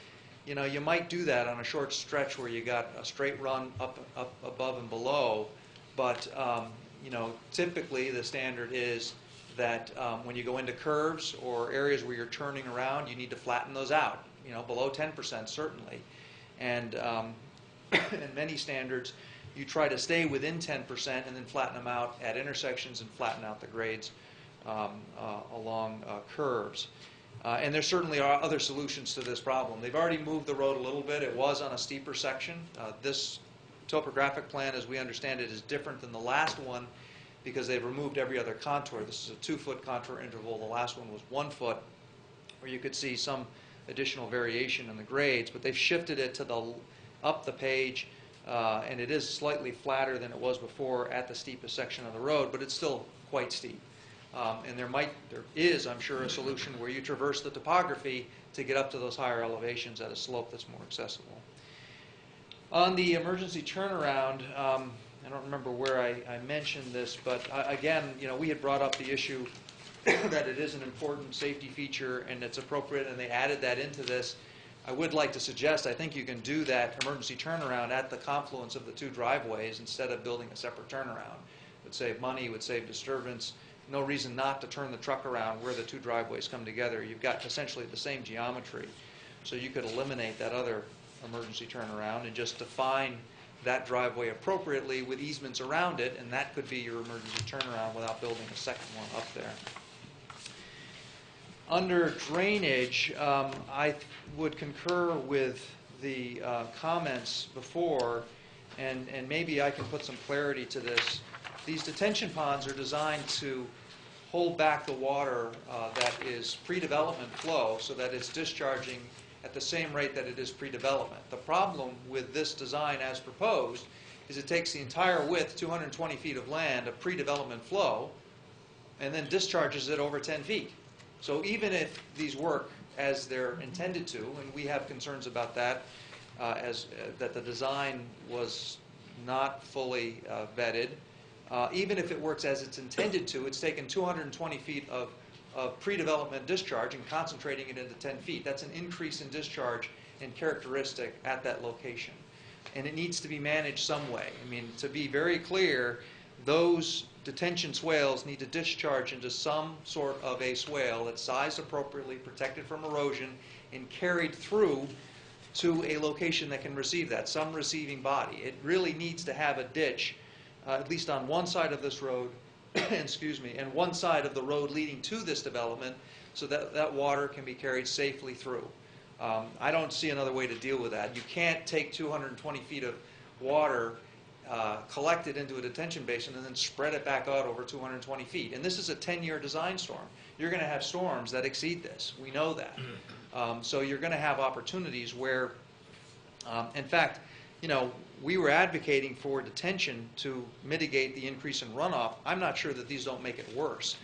you might do that on a short stretch where you got a straight run up above and below, but typically the standard is that when you go into curves or areas where you're turning around, you need to flatten those out, below 10% certainly. And in many standards, you try to stay within 10% and then flatten them out at intersections and flatten out the grades along curves. And there certainly are other solutions to this problem. They've already moved the road a little bit. It was on a steeper section. This topographic plan, as we understand it, is different than the last one because they've removed every other contour. This is a 2-foot contour interval. The last one was 1 foot, where you could see some additional variation in the grades, but they've shifted it to up the page, and it is slightly flatter than it was before at the steepest section of the road, but it's still quite steep. And there is, I'm sure, a solution where you traverse the topography to get up to those higher elevations at a slope that's more accessible. On the emergency turnaround, I don't remember where I mentioned this, but again, we had brought up the issue that it is an important safety feature and it's appropriate, and they added that into this. I would like to suggest, I think you can do that emergency turnaround at the confluence of the two driveways instead of building a separate turnaround. It would save money, it would save disturbance. No reason not to turn the truck around where the two driveways come together. You've got essentially the same geometry. So you could eliminate that other emergency turnaround and just define that driveway appropriately with easements around it, and that could be your emergency turnaround without building a second one up there. Under drainage, I would concur with the comments before, and maybe I can put some clarity to this. These detention ponds are designed to hold back the water that is pre-development flow so that it's discharging at the same rate that it is pre-development. The problem with this design as proposed is it takes the entire width, 220 feet of land, of pre-development flow, and then discharges it over 10 feet. So even if these work as they're intended to, and we have concerns about that, that the design was not fully vetted, even if it works as it's intended to, it's taken 220 feet of pre-development discharge and concentrating it into 10 feet. That's an increase in discharge and characteristic at that location. And it needs to be managed some way. I mean, to be very clear, those detention swales need to discharge into some sort of a swale that's sized appropriately, protected from erosion, and carried through to a location that can receive that, some receiving body. It really needs to have a ditch, at least on one side of this road, excuse me, and one side of the road leading to this development so that that water can be carried safely through. I don't see another way to deal with that. You can't take 220 feet of water, collect it into a detention basin, and then spread it back out over 220 feet. And this is a 10-year design storm. You're going to have storms that exceed this. We know that. So you're going to have opportunities where, in fact, you know, we were advocating for detention to mitigate the increase in runoff. I'm not sure that these don't make it worse.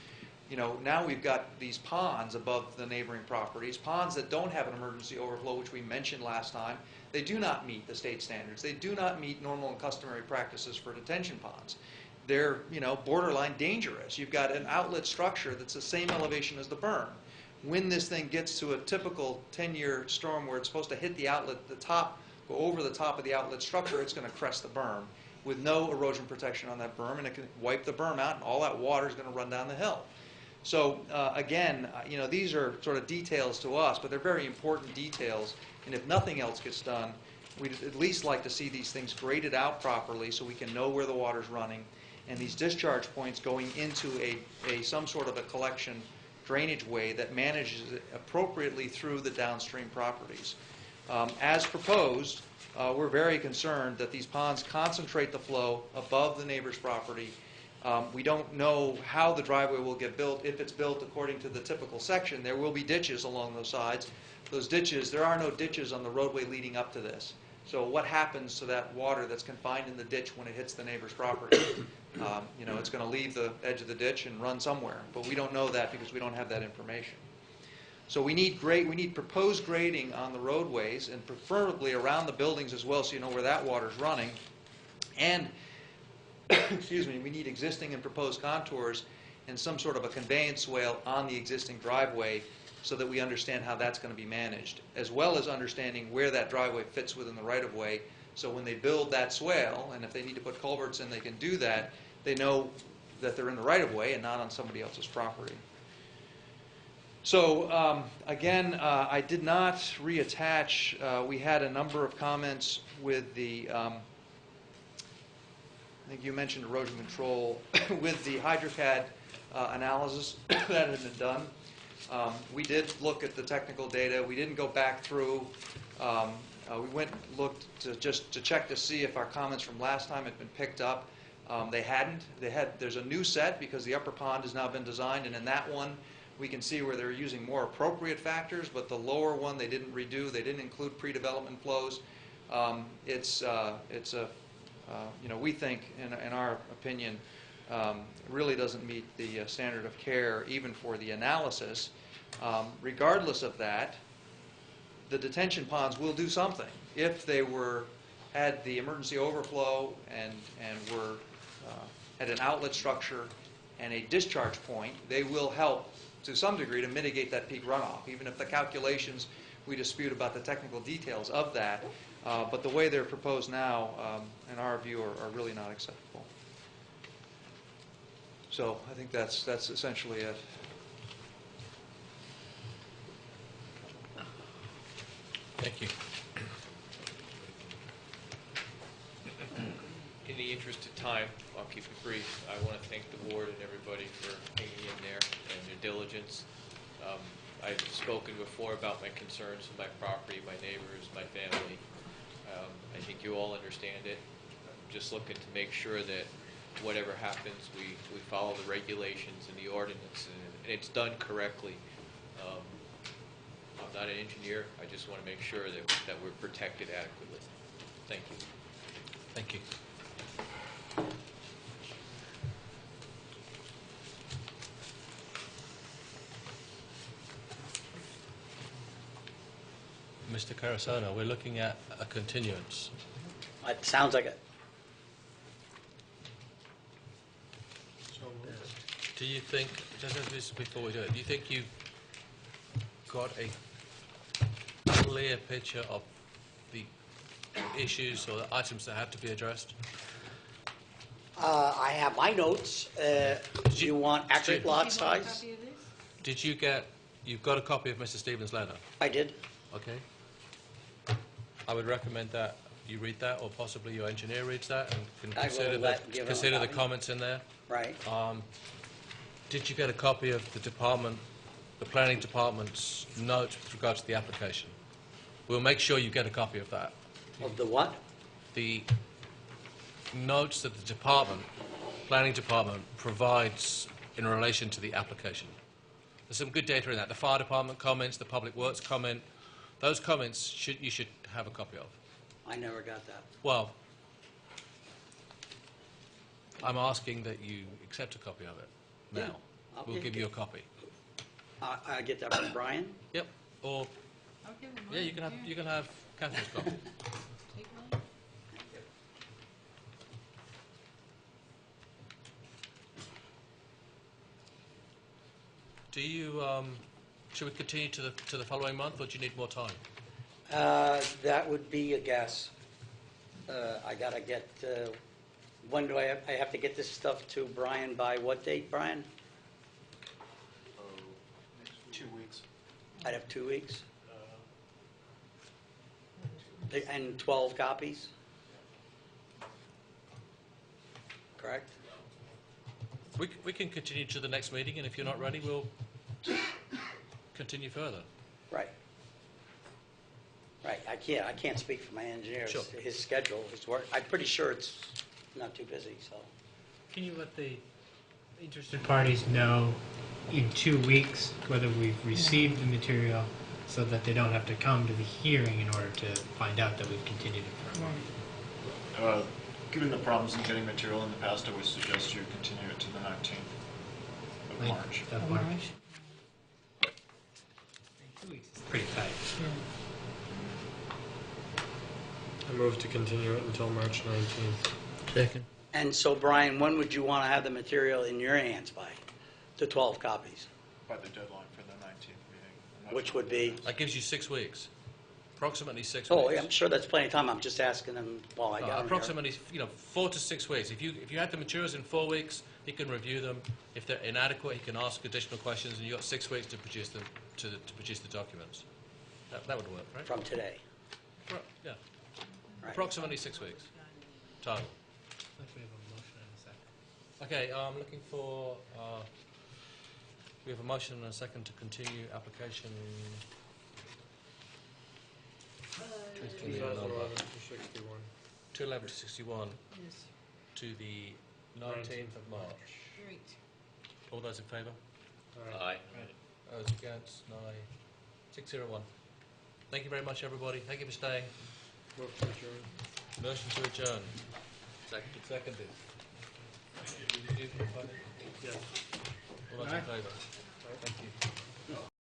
You know, now we've got these ponds above the neighboring properties, ponds that don't have an emergency overflow, which we mentioned last time. They do not meet the state standards. They do not meet normal and customary practices for detention ponds. They're, you know, borderline dangerous. You've got an outlet structure that's the same elevation as the berm. When this thing gets to a typical 10-year storm where it's supposed to hit the outlet, the top, go over the top of the outlet structure, it's going to crest the berm with no erosion protection on that berm, and it can wipe the berm out, and all that water is going to run down the hill. So again, you know, these are sort of details to us, but they're very important details. And if nothing else gets done, we'd at least like to see these things graded out properly so we can know where the water's running, and these discharge points going into some sort of a collection drainage way that manages it appropriately through the downstream properties. As proposed, we're very concerned that these ponds concentrate the flow above the neighbor's property. We don't know how the driveway will get built. If it's built according to the typical section, there will be ditches along those sides. Those ditches, there are no ditches on the roadway leading up to this. So what happens to that water that's confined in the ditch when it hits the neighbor's property? You know, it's going to leave the edge of the ditch and run somewhere, but we don't know that because we don't have that information. So we need proposed grading on the roadways, and preferably around the buildings as well, so you know where that water's running. And excuse me, we need existing and proposed contours and some sort of a conveyance swale on the existing driveway so that we understand how that's going to be managed, as well as understanding where that driveway fits within the right-of-way. So when they build that swale, and if they need to put culverts in, they can do that. They know that they're in the right-of-way and not on somebody else's property. So again, I did not reattach. We had a number of comments with the, I think you mentioned erosion control, with the HydroCAD analysis that had been done. We did look at the technical data. We didn't go back through. We went and looked to check to see if our comments from last time had been picked up. They hadn't. There's a new set because the upper pond has now been designed, and in that one we can see where they're using more appropriate factors, but the lower one they didn't redo. They didn't include pre-development flows. You know, we think, in our opinion, really doesn't meet the standard of care even for the analysis. Regardless of that, the detention ponds will do something. If they had the emergency overflow and were at an outlet structure and a discharge point, they will help to some degree to mitigate that peak runoff, even if the calculations we dispute about the technical details of that. But the way they're proposed now, in our view, are really not acceptable. So I think that's essentially it. Thank you. In the interest of time, I'll keep it brief. I want to thank the board and everybody for hanging in there and their diligence. I've spoken before about my concerns with my property, my neighbors, my family. I think you all understand it. I'm just looking to make sure that whatever happens, we follow the regulations and the ordinance, and it's done correctly. I'm not an engineer. I just want to make sure that we're protected adequately. Thank you. Thank you. Mr. Carasano, we're looking at a continuance. It sounds like it. Do you think, just before we do it, do you think you've got a clear picture of the issues or the items that have to be addressed? I have my notes. Do you want accurate lot size? Did you get, you've got a copy of Mr. Stevens' letter? I did. Okay. I would recommend that you read that, or possibly your engineer reads that, and can I will give him a consider the copy. comments in there. Right. Did you get a copy of the planning department's note with regards to the application? We'll make sure you get a copy of that. Of the what? The notes that the planning department provides in relation to the application. There's some good data in that. The fire department comments, the public works comment, those comments you should have a copy of. I never got that. Well, I'm asking that you accept a copy of it now. Yeah, We'll give you a copy. I get that from Brian? Yep. Or I'll give him yeah, mine. you can have Catherine's copy. Take mine. Do you should we continue to the following month, or do you need more time? That would be a guess. I gotta get, when do I have to get this stuff to Brian by what date, Brian? 2 weeks. I'd have 2 weeks. And 12 copies? Correct? We can continue to the next meeting, and if you're not ready, we'll continue further. Right. Right, I can't speak for my engineer. Sure. His schedule, his work, I'm pretty sure it's not too busy, so. Can you let the interested parties know in 2 weeks whether we've received the material so that they don't have to come to the hearing in order to find out that we've continued it for a month? Given the problems in getting material in the past, I would suggest you continue it to the 19th of March. Of March. 2 weeks is pretty tight. I move to continue it until March 19th. Second. And so, Brian, when would you want to have the material in your hands by? The 12 copies? By the deadline for the 19th meeting. Which would be? That gives you 6 weeks. Approximately 6 Oh, weeks. yeah, I'm sure that's plenty of time. I'm just asking him while I got him here. Approximately, 4 to 6 weeks. If you had the materials in 4 weeks, he can review them. If they're inadequate, he can ask additional questions, and you've got 6 weeks to produce them to produce the documents. That would work, right? From today? Yeah. Right. Approximately 6 weeks. Total. We have a motion and a second. Okay, I'm looking for. We have a motion and a second to continue application. 211 to 61 Yes. to the 19th of March. Great. All those in favour? Aye. Those against? No. 601. Thank you very much, everybody. Thank you for staying. Move to adjourn. Motion to adjourn. Seconded. Yes. All those in favour? Thank you.